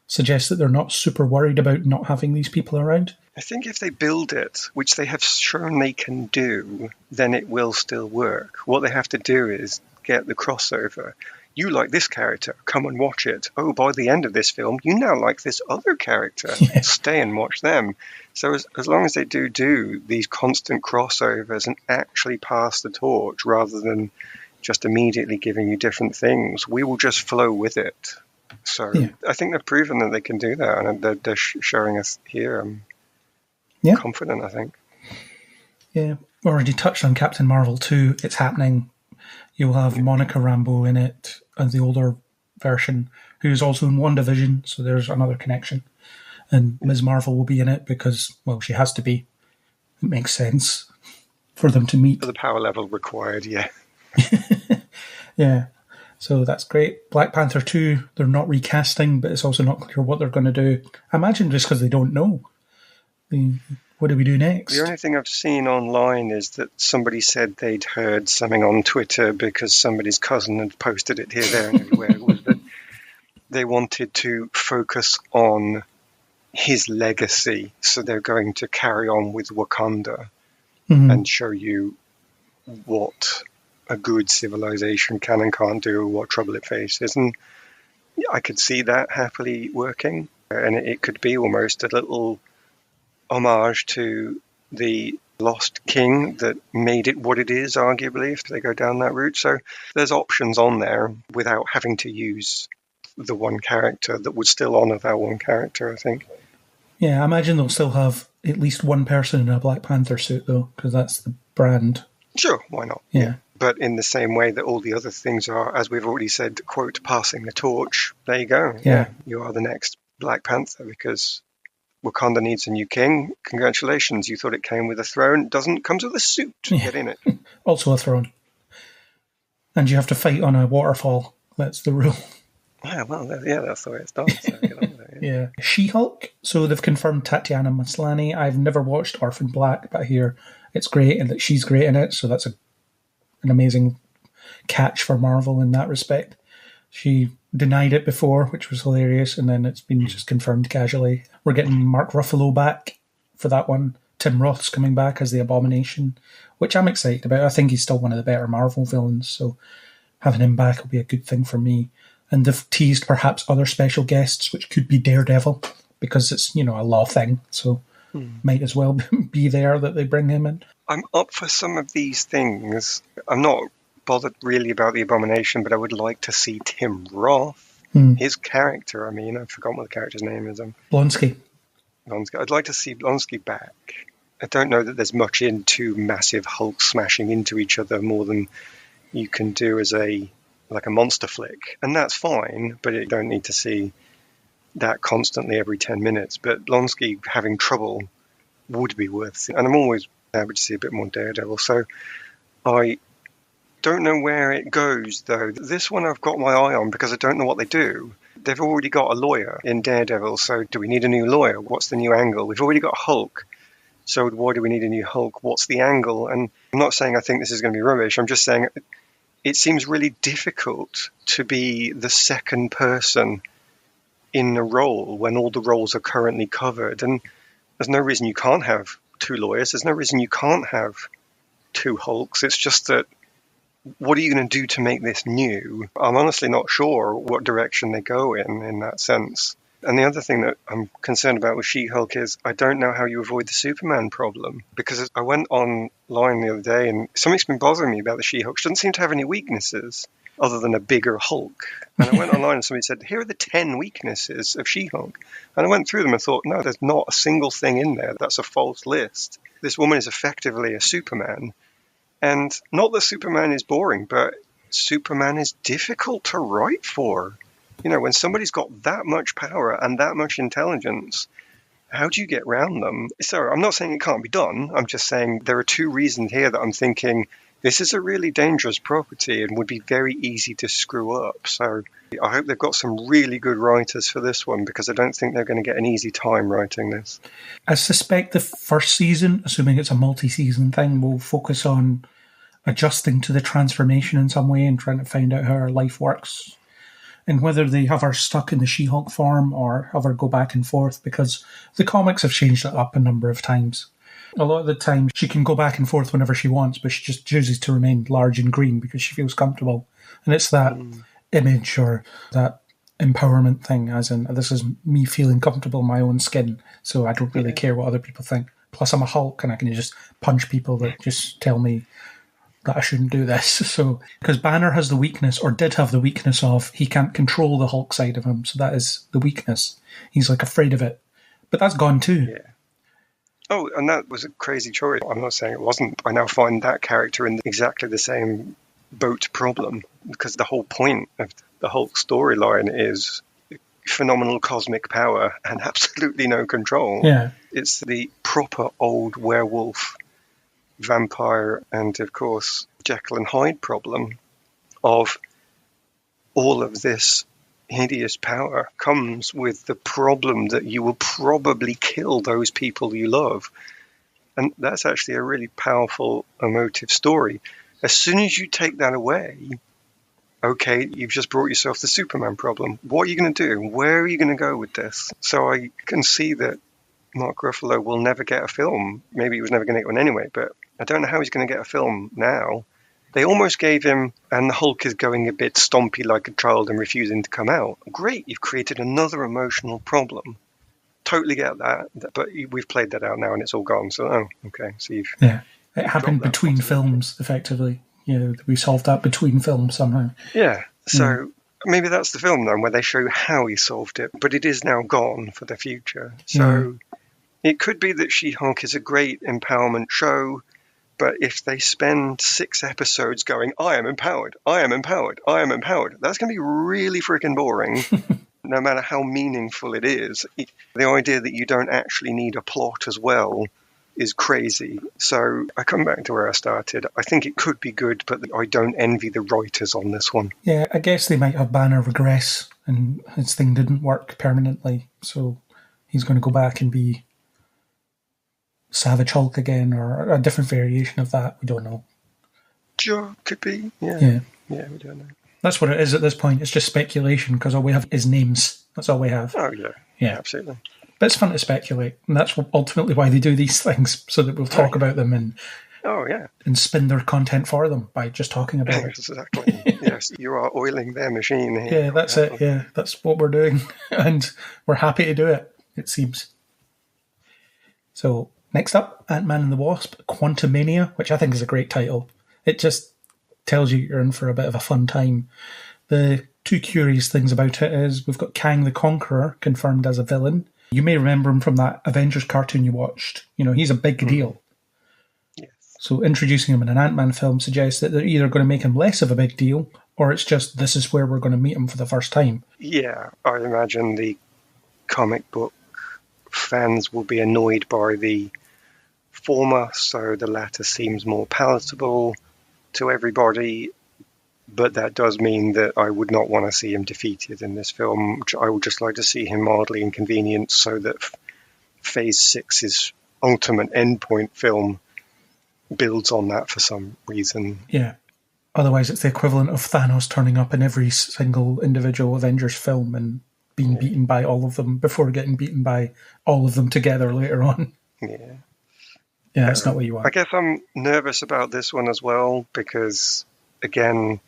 Speaker 3: suggests that they're not super worried about not having these people around.
Speaker 4: I think if they build it, which they have shown they can do, then it will still work. What they have to do is get the crossover. You like this character, come and watch it. Oh, by the end of this film, you now like this other character.
Speaker 3: Yeah.
Speaker 4: Stay and watch them. So as long as they do these constant crossovers and actually pass the torch rather than just immediately giving you different things, we will just flow with it. So I think they've proven that they can do that, and they're showing us here. I'm confident, I think.
Speaker 3: Yeah, we already touched on Captain Marvel 2. It's happening. You'll have Monica Rambeau in it, the older version, who's also in WandaVision, so there's another connection. And Ms. Marvel will be in it because, well, she has to be. It makes sense for them to meet.
Speaker 4: For the power level required, yeah.
Speaker 3: Yeah, so that's great. Black Panther 2, they're not recasting, but it's also not clear what they're going to do. I imagine just because they don't know. What do we do next?
Speaker 4: The only thing I've seen online is that somebody said they'd heard something on Twitter because somebody's cousin had posted it here, there, and everywhere. Was that they wanted to focus on his legacy, so they're going to carry on with Wakanda and show you what a good civilization can and can't do, what trouble it faces. And I could see that happily working, and it could be almost a little homage to the Lost King that made it what it is, arguably, if they go down that route. So there's options on there without having to use the one character that would still honour that one character, I think.
Speaker 3: Yeah, I imagine they'll still have at least one person in a Black Panther suit, though, because that's the brand.
Speaker 4: Sure, why not?
Speaker 3: Yeah.
Speaker 4: But in the same way that all the other things are, as we've already said, quote, passing the torch, there you go.
Speaker 3: Yeah.
Speaker 4: You are the next Black Panther because Wakanda needs a new king. Congratulations, you thought it came with a throne. It doesn't. Comes with a suit. Get in it.
Speaker 3: Also a throne. And you have to fight on a waterfall. That's the rule.
Speaker 4: Yeah, well, that's the way it's done. So get on with it, yeah.
Speaker 3: Yeah. She-Hulk. So they've confirmed Tatiana Maslany. I've never watched Orphan Black, but I hear it's great and that she's great in it. So that's an amazing catch for Marvel in that respect. She denied it before, which was hilarious, and then it's been just confirmed casually. We're getting Mark Ruffalo back for that one. Tim Roth's coming back as the Abomination, which I'm excited about. I think he's still one of the better Marvel villains, so having him back will be a good thing for me. And they've teased perhaps other special guests, which could be Daredevil, because it's, a law thing, so might as well be there that they bring him in.
Speaker 4: I'm up for some of these things. I'm not bothered really about the Abomination, but I would like to see Tim Roth, his character. I mean, I've forgotten what the character's name is.
Speaker 3: Blonsky.
Speaker 4: I'd like to see Blonsky back. I don't know that there's much into massive Hulk smashing into each other more than you can do as a monster flick, and that's fine, but you don't need to see that constantly every 10 minutes. But Blonsky having trouble would be worth it, and I'm always happy to see a bit more Daredevil, so I don't know where it goes, though. This one I've got my eye on because I don't know what they do. They've already got a lawyer in Daredevil, so do we need a new lawyer? What's the new angle? We've already got Hulk, so why do we need a new Hulk? What's the angle? And I'm not saying I think this is going to be rubbish, I'm just saying it seems really difficult to be the second person in a role when all the roles are currently covered. And there's no reason you can't have two lawyers. There's no reason you can't have two Hulks. It's just that, what are you going to do to make this new? I'm honestly not sure what direction they go in that sense. And the other thing that I'm concerned about with She-Hulk is I don't know how you avoid the Superman problem. Because I went online the other day and something's been bothering me about the She-Hulk. She doesn't seem to have any weaknesses other than a bigger Hulk. And I went online and somebody said, here are the 10 weaknesses of She-Hulk. And I went through them and thought, no, there's not a single thing in there. That's a false list. This woman is effectively a Superman. And not that Superman is boring, but Superman is difficult to write for. When somebody's got that much power and that much intelligence, how do you get around them? So I'm not saying it can't be done. I'm just saying there are two reasons here that I'm thinking this is a really dangerous property and would be very easy to screw up. So I hope they've got some really good writers for this one, because I don't think they're going to get an easy time writing this.
Speaker 3: I suspect the first season, assuming it's a multi-season thing, will focus on adjusting to the transformation in some way and trying to find out how her life works. And whether they have her stuck in the She-Hulk form or have her go back and forth, because the comics have changed it up a number of times. A lot of the time she can go back and forth whenever she wants, but she just chooses to remain large and green because she feels comfortable. And it's that image or that empowerment thing, as in, this is me feeling comfortable in my own skin, so I don't really care what other people think. Plus I'm a Hulk and I can just punch people that just tell me that I shouldn't do this. So, because Banner has the weakness, or did have the weakness of, he can't control the Hulk side of him, so that is the weakness. He's afraid of it. But that's gone too.
Speaker 4: Yeah. Oh, and that was a crazy choice. I'm not saying it wasn't. I now find that character in exactly the same boat problem, because the whole point of the Hulk storyline is phenomenal cosmic power and absolutely no control.
Speaker 3: Yeah.
Speaker 4: It's the proper old werewolf, vampire, and of course Jekyll and Hyde problem of all of this hideous power comes with the problem that you will probably kill those people you love. And that's actually a really powerful emotive story. As soon as you take that away, okay, you've just brought yourself the Superman problem. What are you going to do? Where are you going to go with this? So I can see that Mark Ruffalo will never get a film. Maybe he was never going to get one anyway, but I don't know how he's going to get a film now. They almost gave him, and the Hulk is going a bit stompy like a child and refusing to come out. Great, you've created another emotional problem. Totally get that, but we've played that out now and it's all gone. So, okay. So you've
Speaker 3: it happened between films, effectively. We solved that between films somehow.
Speaker 4: Yeah, so maybe that's the film then, where they show how he solved it, but it is now gone for the future. So it could be that She-Hulk is a great empowerment show, but if they spend 6 episodes going, I am empowered, I am empowered, I am empowered, that's going to be really freaking boring, no matter how meaningful it is. The idea that you don't actually need a plot as well is crazy. So I come back to where I started. I think it could be good, but I don't envy the writers on this one.
Speaker 3: Yeah, I guess they might have Banner regress and his thing didn't work permanently, so he's going to go back and be Savage Hulk again, or a different variation of that. We don't know.
Speaker 4: Sure, could be. Yeah, we don't know.
Speaker 3: That's what it is at this point. It's just speculation, because all we have is names. That's all we have.
Speaker 4: Oh,
Speaker 3: yeah,
Speaker 4: absolutely.
Speaker 3: But it's fun to speculate, and that's ultimately why they do these things, so that we'll talk about them and spin their content for them by just talking about it.
Speaker 4: Exactly. Yes, you are oiling their machine here.
Speaker 3: Yeah, that's it. Yeah, that's what we're doing, and we're happy to do it, it seems. So, next up, Ant-Man and the Wasp, Quantumania, which I think is a great title. It just tells you you're in for a bit of a fun time. The two curious things about it is we've got Kang the Conqueror confirmed as a villain. You may remember him from that Avengers cartoon you watched. You know, he's a big deal.
Speaker 4: Yes.
Speaker 3: So introducing him in an Ant-Man film suggests that they're either going to make him less of a big deal, or it's just this is where we're going to meet him for the first time.
Speaker 4: Yeah, I imagine the comic book fans will be annoyed by the former, so the latter seems more palatable to everybody. But that does mean that I would not want to see him defeated in this film. I would just like to see him mildly inconvenienced so that Phase 6's ultimate endpoint film builds on that for some reason.
Speaker 3: Yeah. Otherwise, it's the equivalent of Thanos turning up in every single individual Avengers film and being beaten by all of them before getting beaten by all of them together later on.
Speaker 4: Yeah.
Speaker 3: Yeah, that's not what you want.
Speaker 4: I guess I'm nervous about this one as well because, again,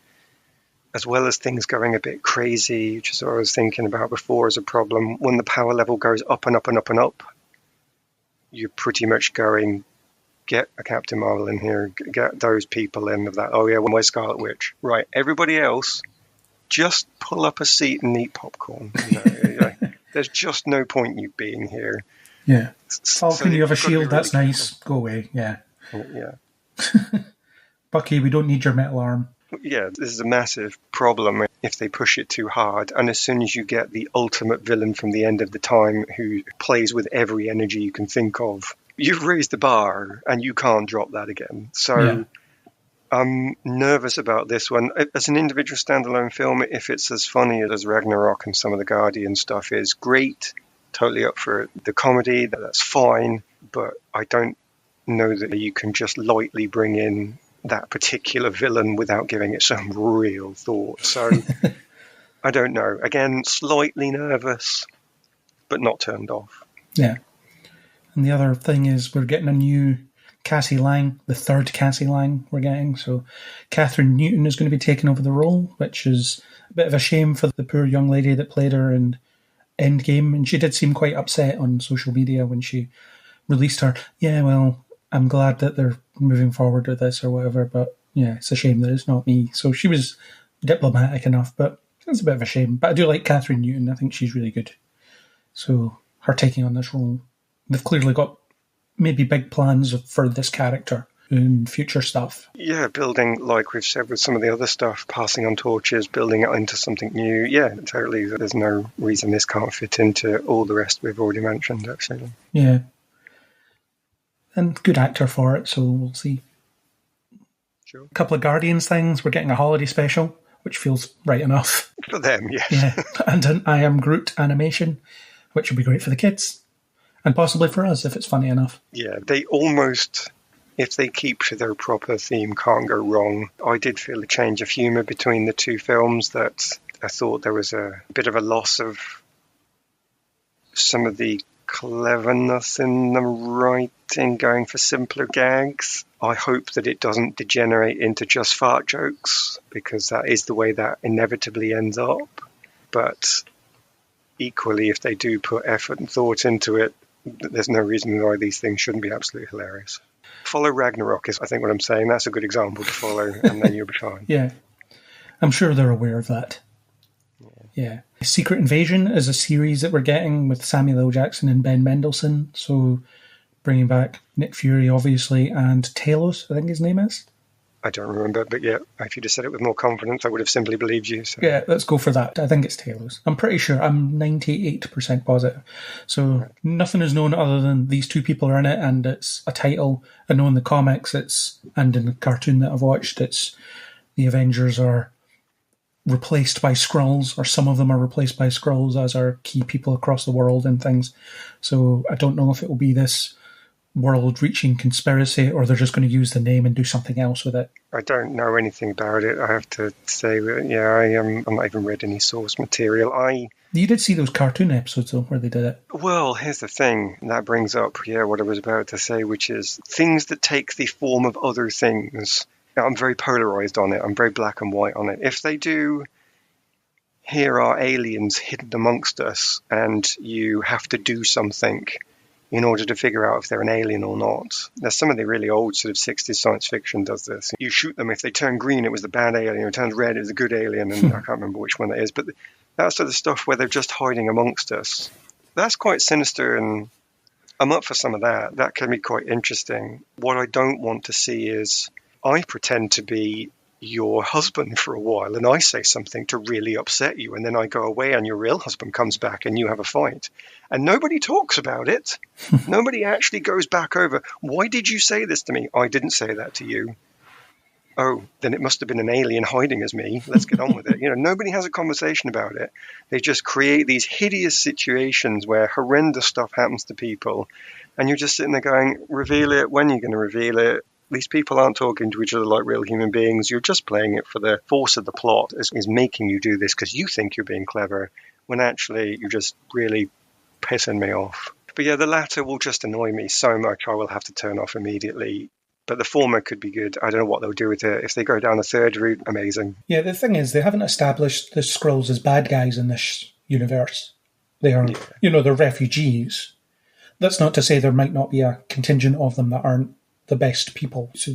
Speaker 4: as well as things going a bit crazy, which is what I was thinking about before as a problem, when the power level goes up and up and up and up, you're pretty much going, get a Captain Marvel in here, get those people in of that, oh yeah, well, my Scarlet Witch. Right, everybody else, just pull up a seat and eat popcorn. There's just no point you being here.
Speaker 3: Yeah. Falcon, you have a shield, that's nice. Go away, yeah.
Speaker 4: Yeah.
Speaker 3: Bucky, we don't need your metal arm.
Speaker 4: Yeah, this is a massive problem if they push it too hard. And as soon as you get the ultimate villain from the end of the time who plays with every energy you can think of, you've raised the bar and you can't drop that again. So I'm nervous about this one. As an individual standalone film, if it's as funny as Ragnarok and some of the Guardian stuff is, great. Totally up for the comedy, that's fine. But I don't know that you can just lightly bring in that particular villain without giving it some real thought. So I don't know. Again, slightly nervous, but not turned off.
Speaker 3: Yeah. And the other thing is we're getting a new Cassie Lang, the third Cassie Lang we're getting. So Catherine Newton is going to be taking over the role, which is a bit of a shame for the poor young lady that played her in Endgame. And she did seem quite upset on social media when she released her. Yeah, well, I'm glad that they're moving forward with this or whatever, but yeah, it's a shame that it's not me. So she was diplomatic enough, but it's a bit of a shame. But I do like Catherine Newton. I think she's really good. So her taking on this role, they've clearly got maybe big plans for this character in future stuff.
Speaker 4: Yeah, building, like we've said with some of the other stuff, passing on torches, building it into something new. Yeah, totally. There's no reason this can't fit into all the rest we've already mentioned, actually.
Speaker 3: Yeah. And good actor for it, so we'll see.
Speaker 4: Sure.
Speaker 3: A couple of Guardians things. We're getting a holiday special, which feels right enough.
Speaker 4: For them, yes.
Speaker 3: Yeah. And an I Am Groot animation, which will be great for the kids. And possibly for us, if it's funny enough.
Speaker 4: Yeah, they almost, if they keep to their proper theme, can't go wrong. I did feel a change of humour between the two films, that I thought there was a bit of a loss of some of the cleverness in the writing, going for simpler gags. I hope that it doesn't degenerate into just fart jokes, because that is the way that inevitably ends up. But equally, if they do put effort and thought into it, there's no reason why these things shouldn't be absolutely hilarious. Follow Ragnarok is, I think, what I'm saying. That's a good example to follow, and then you'll be fine.
Speaker 3: Yeah. I'm sure they're aware of that. Yeah. Secret Invasion is a series that we're getting with Samuel L. Jackson and Ben Mendelsohn. So bringing back Nick Fury, obviously, and Talos, I think his name is.
Speaker 4: I don't remember, but yeah, if you'd have said it with more confidence, I would have simply believed you. So.
Speaker 3: Yeah, let's go for that. I think it's Talos. I'm pretty sure. I'm 98% positive. So nothing is known other than these two people are in it, and it's a title. I know in the comics, and in the cartoon that I've watched, it's the Avengers are replaced by Skrulls, or some of them are replaced by Skrulls as are key people across the world and things. So I don't know if it will be this world-reaching conspiracy, or they're just going to use the name and do something else with it.
Speaker 4: I don't know anything about it, I have to say. I'm not even read any source material.
Speaker 3: You did see those cartoon episodes, though, where they did it.
Speaker 4: Well, here's the thing. That brings up, what I was about to say, which is things that take the form of other things. I'm very polarized on it. I'm very black and white on it. If they do, here are aliens hidden amongst us, and you have to do something in order to figure out if they're an alien or not. There's some of the really old sort of 60s science fiction does this. You shoot them. If they turn green, it was the bad alien. If it turns red, it was the good alien. And I can't remember which one that is. But that sort of stuff where they're just hiding amongst us, that's quite sinister, and I'm up for some of that. That can be quite interesting. What I don't want to see is I pretend to be your husband for a while, and I say something to really upset you, and then I go away and your real husband comes back and you have a fight. And nobody talks about it. Nobody actually goes back over, why did you say this to me? I didn't say that to you. Oh, then it must have been an alien hiding as me. Let's get on with it. Nobody has a conversation about it. They just create these hideous situations where horrendous stuff happens to people, and you're just sitting there going, reveal it. When are you going to reveal it? These people aren't talking to each other like real human beings. You're just playing it for the force of the plot is making you do this because you think you're being clever, when actually you're just really pissing me off. But yeah, the latter will just annoy me so much I will have to turn off immediately. But the former could be good. I don't know what they'll do with it. If they go down the third route, amazing.
Speaker 3: Yeah, the thing is, they haven't established the Skrulls as bad guys in this universe. They are, they're refugees. That's not to say there might not be a contingent of them that aren't the best people. So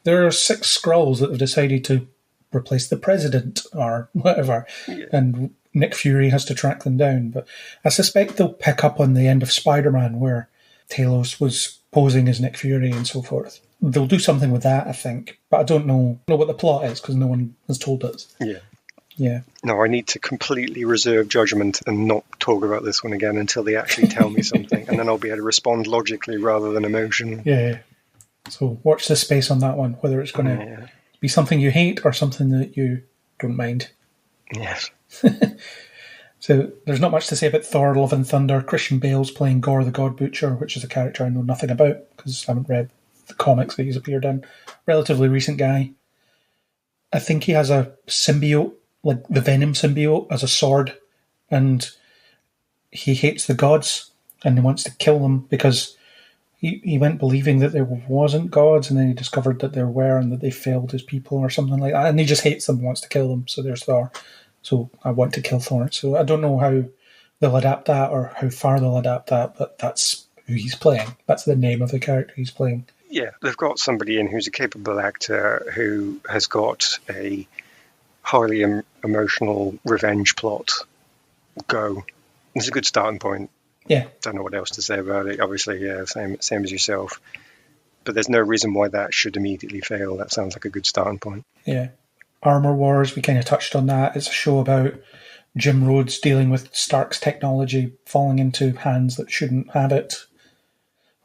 Speaker 3: there are 6 Skrulls that have decided to replace the president or whatever, and Nick Fury has to track them down. But I suspect they'll pick up on the end of Spider-Man, where Talos was posing as Nick Fury and so forth. They'll do something with that, I think, but I don't know what the plot is because no one has told us. Yeah. No,
Speaker 4: I need to completely reserve judgment and not talk about this one again until they actually tell me something, and then I'll be able to respond logically rather than emotionally.
Speaker 3: Yeah. So watch the space on that one, whether it's going to be something you hate or something that you don't mind.
Speaker 4: Yes.
Speaker 3: So there's not much to say about Thor, Love and Thunder. Christian Bale's playing Gore the God Butcher, which is a character I know nothing about because I haven't read the comics that he's appeared in. Relatively recent guy. I think he has a symbiote, like the Venom symbiote, as a sword, and he hates the gods and he wants to kill them because he went believing that there wasn't gods, and then he discovered that there were and that they failed as people or something like that, and he just hates them and wants to kill them. So there's Thor. So I want to kill Thor. So I don't know how they'll adapt that or how far they'll adapt that, but that's who he's playing. That's the name of the character he's playing.
Speaker 4: Yeah, they've got somebody in who's a capable actor who has got a highly emotional revenge plot. Go. It's a good starting point.
Speaker 3: Yeah.
Speaker 4: Don't know what else to say about it. Obviously, same as yourself. But there's no reason why that should immediately fail. That sounds like a good starting point.
Speaker 3: Yeah. Armor Wars, we kind of touched on that. It's a show about Jim Rhodes dealing with Stark's technology falling into hands that shouldn't have it,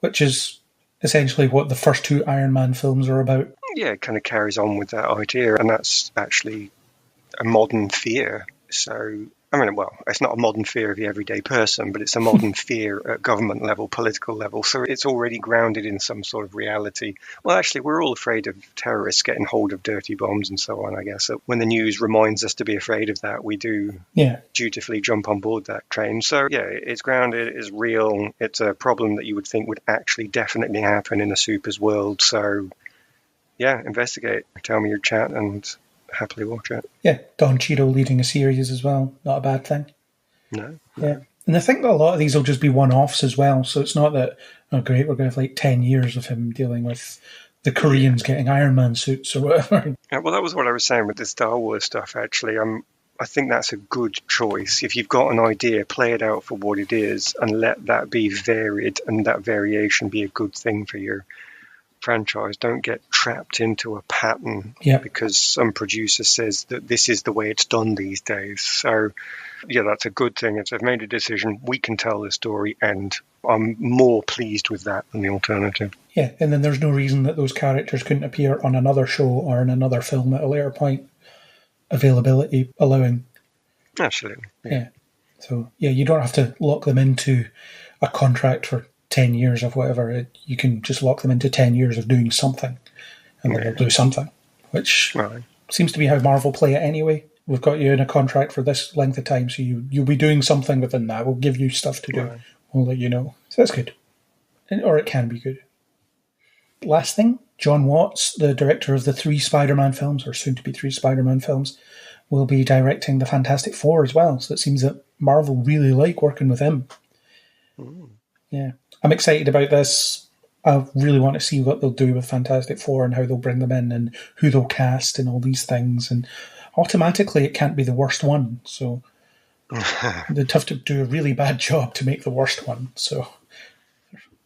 Speaker 3: which is essentially what the first 2 Iron Man films are about.
Speaker 4: Yeah, it kind of carries on with that idea, and that's actually a modern fear. So, it's not a modern fear of the everyday person, but it's a modern fear at government level, political level. So it's already grounded in some sort of reality. Well, actually, we're all afraid of terrorists getting hold of dirty bombs and so on, I guess. So when the news reminds us to be afraid of that, we do dutifully jump on board that train. So, it's grounded, it's real. It's a problem that you would think would actually definitely happen in a super's world. So, investigate. Tell me your chat and happily watch it.
Speaker 3: Yeah, Don Cheadle leading a series as well. Not a bad thing.
Speaker 4: No.
Speaker 3: Yeah. And I think that a lot of these will just be one-offs as well. So it's not that, oh great, we're going to have 10 years of him dealing with the Koreans getting Iron Man suits or whatever.
Speaker 4: Yeah, well, that was what I was saying with the Star Wars stuff, actually. I think that's a good choice. If you've got an idea, play it out for what it is and let that be varied and that variation be a good thing for your franchise don't get trapped into a pattern because some producer says that this is the way it's done these days. So, yeah, that's a good thing. If they've made a decision, we can tell the story, and I'm more pleased with that than the alternative.
Speaker 3: Yeah, and then there's no reason that those characters couldn't appear on another show or in another film at a later point, availability allowing.
Speaker 4: Absolutely.
Speaker 3: Yeah. So, yeah, you don't have to lock them into a contract for 10 years of whatever. You can just lock them into 10 years of doing something, and then they'll do something, which seems to be how Marvel play it anyway. We've got you in a contract for this length of time, so you'll be doing something within that. We'll give you stuff to do. Right. We'll let you know. So that's good. Or it can be good. Last thing, John Watts, the director of the 3 Spider-Man films, or soon-to-be 3 Spider-Man films, will be directing the Fantastic Four as well. So it seems that Marvel really like working with him. Yeah. I'm excited about this. I really want to see what they'll do with Fantastic Four and how they'll bring them in and who they'll cast and all these things. And automatically, it can't be the worst one. So they'd have to do a really bad job to make the worst one. So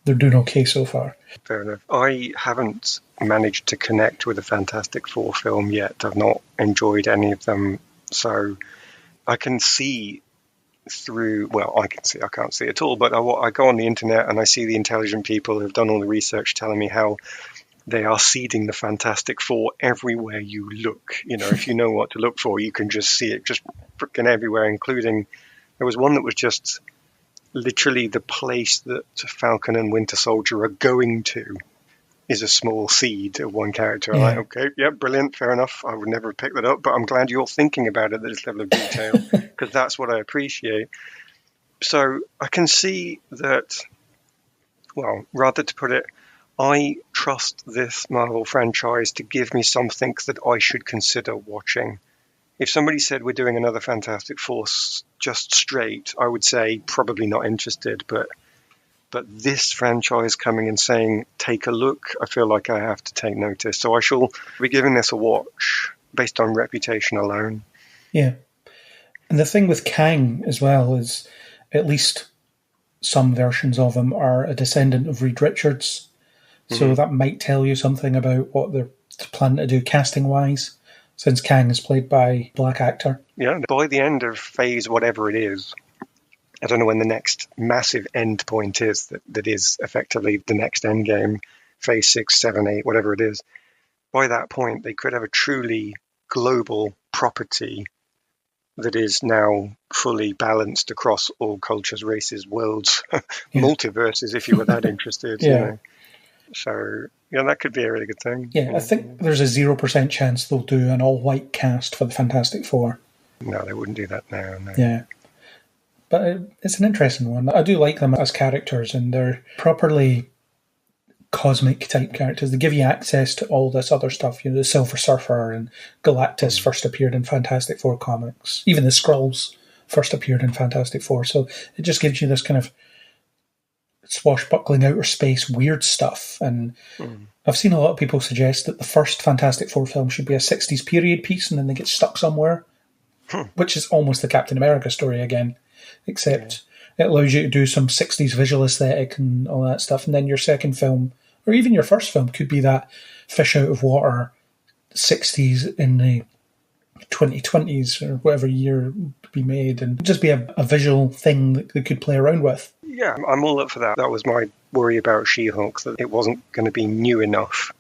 Speaker 3: they're doing okay so far.
Speaker 4: Fair enough. I haven't managed to connect with the Fantastic Four film yet. I've not enjoyed any of them. So I can see I can't see at all, but I go on the internet and I see the intelligent people who've done all the research telling me how they are seeding the Fantastic Four everywhere you look. You know, if you know what to look for, you can just see it just freaking everywhere, including there was one that was just literally the place that Falcon and Winter Soldier are going to is a small seed of one character. I'm like, okay, yeah, brilliant, fair enough. I would never have picked that up, but I'm glad you're thinking about it at this level of detail, because that's what I appreciate. So I can see that, well, rather to put it, I trust this Marvel franchise to give me something that I should consider watching. If somebody said we're doing another Fantastic Four just straight, I would say probably not interested, but this franchise coming and saying, take a look, I feel like I have to take notice. So I shall be giving this a watch based on reputation alone.
Speaker 3: Yeah. And the thing with Kang as well is at least some versions of him are a descendant of Reed Richards. So that might tell you something about what they're planning to do casting-wise, since Kang is played by a black actor.
Speaker 4: Yeah, by the end of phase whatever it is, I don't know when the next massive end point is that is effectively the next end game, phase 6, 7, 8, whatever it is. By that point, they could have a truly global property that is now fully balanced across all cultures, races, worlds, multiverses, if you were that interested. You know. So, yeah, that could be a really good thing.
Speaker 3: Yeah, I think there's a 0% chance they'll do an all-white cast for the Fantastic Four.
Speaker 4: No, they wouldn't do that now. No.
Speaker 3: Yeah. But it's an interesting one. I do like them as characters, and they're properly cosmic type characters. They give you access to all this other stuff. You know, the Silver Surfer and Galactus first appeared in Fantastic Four comics. Even the Skrulls first appeared in Fantastic Four. So it just gives you this kind of swashbuckling outer space weird stuff. And I've seen a lot of people suggest that the first Fantastic Four film should be a 60s period piece, and then they get stuck somewhere, which is almost the Captain America story again. Except it allows you to do some 60s visual aesthetic and all that stuff. And then your second film, or even your first film, could be that fish out of water 60s in the 2020s or whatever year to be made, and just be a visual thing that they could play around with.
Speaker 4: Yeah, I'm all up for that. That was my worry about She-Hulk, that it wasn't going to be new enough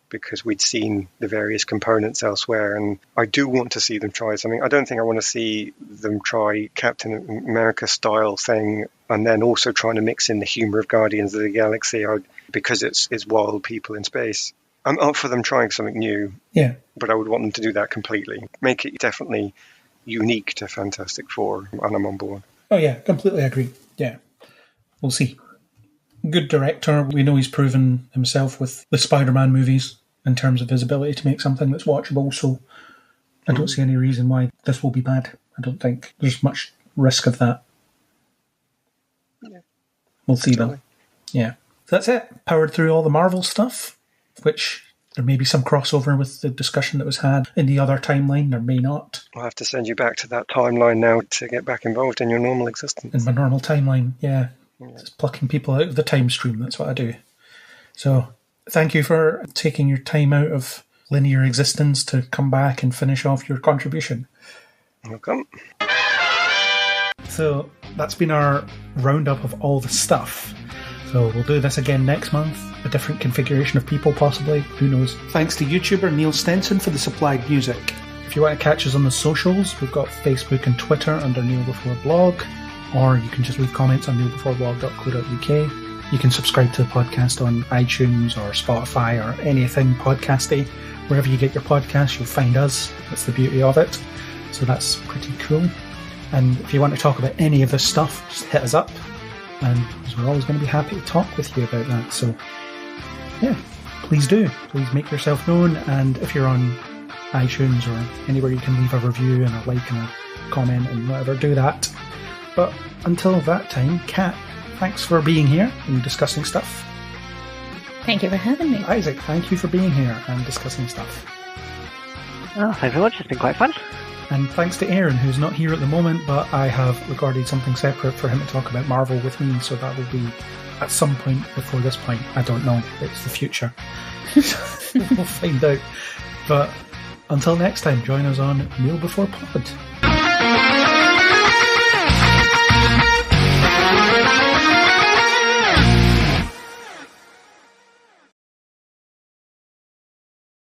Speaker 4: because we'd seen the various components elsewhere, and I do want to see them try something. I don't think I want to see them try Captain America style thing and then also trying to mix in the humour of Guardians of the Galaxy because it's wild people in space. I'm up for them trying something new, but I would want them to do that completely. Make it definitely unique to Fantastic Four, and I'm on board.
Speaker 3: Oh yeah, completely agree. Yeah, we'll see. Good director. We know he's proven himself with the Spider-Man movies in terms of his ability to make something that's watchable, so I don't see any reason why this will be bad. I don't think there's much risk of that. Yeah. We'll see though. Yeah. So that's it. Powered through all the Marvel stuff, which there may be some crossover with the discussion that was had in the other timeline. There may not.
Speaker 4: I'll have to send you back to that timeline now to get back involved in your normal existence.
Speaker 3: In my normal timeline, yeah. Just plucking people out of the time stream, that's what I do. So, Thank you for taking your time out of linear existence to come back and finish off your contribution.
Speaker 4: Welcome.
Speaker 3: So that's been our roundup of all the stuff. So we'll do this again next month. A different configuration of people, possibly. Who knows? Thanks to YouTuber Neil Stenson for the supplied music. If you want to catch us on the socials, we've got Facebook and Twitter under Neil Before Blog, or you can just leave comments on neilbeforeblog.co.uk. You can subscribe to the podcast on iTunes or Spotify or anything podcasty. Wherever you get your podcasts, you'll find us. That's the beauty of it. So that's pretty cool. And if you want to talk about any of this stuff, just hit us up. And we're always going to be happy to talk with you about that. So, yeah, please do. Please make yourself known. And if you're on iTunes or anywhere you can leave a review and a like and a comment and whatever, do that. But until that time, Kat, thanks for being here and discussing stuff.
Speaker 5: Thank you for having me.
Speaker 3: Isaac, thank you for being here and discussing stuff.
Speaker 6: Oh, thanks very much. It's been quite fun.
Speaker 3: And thanks to Aaron, who's not here at the moment, but I have recorded something separate for him to talk about Marvel with me, so that will be at some point before this point. I don't know. It's the future. We'll find out. But until next time, join us on Neil Before Pod.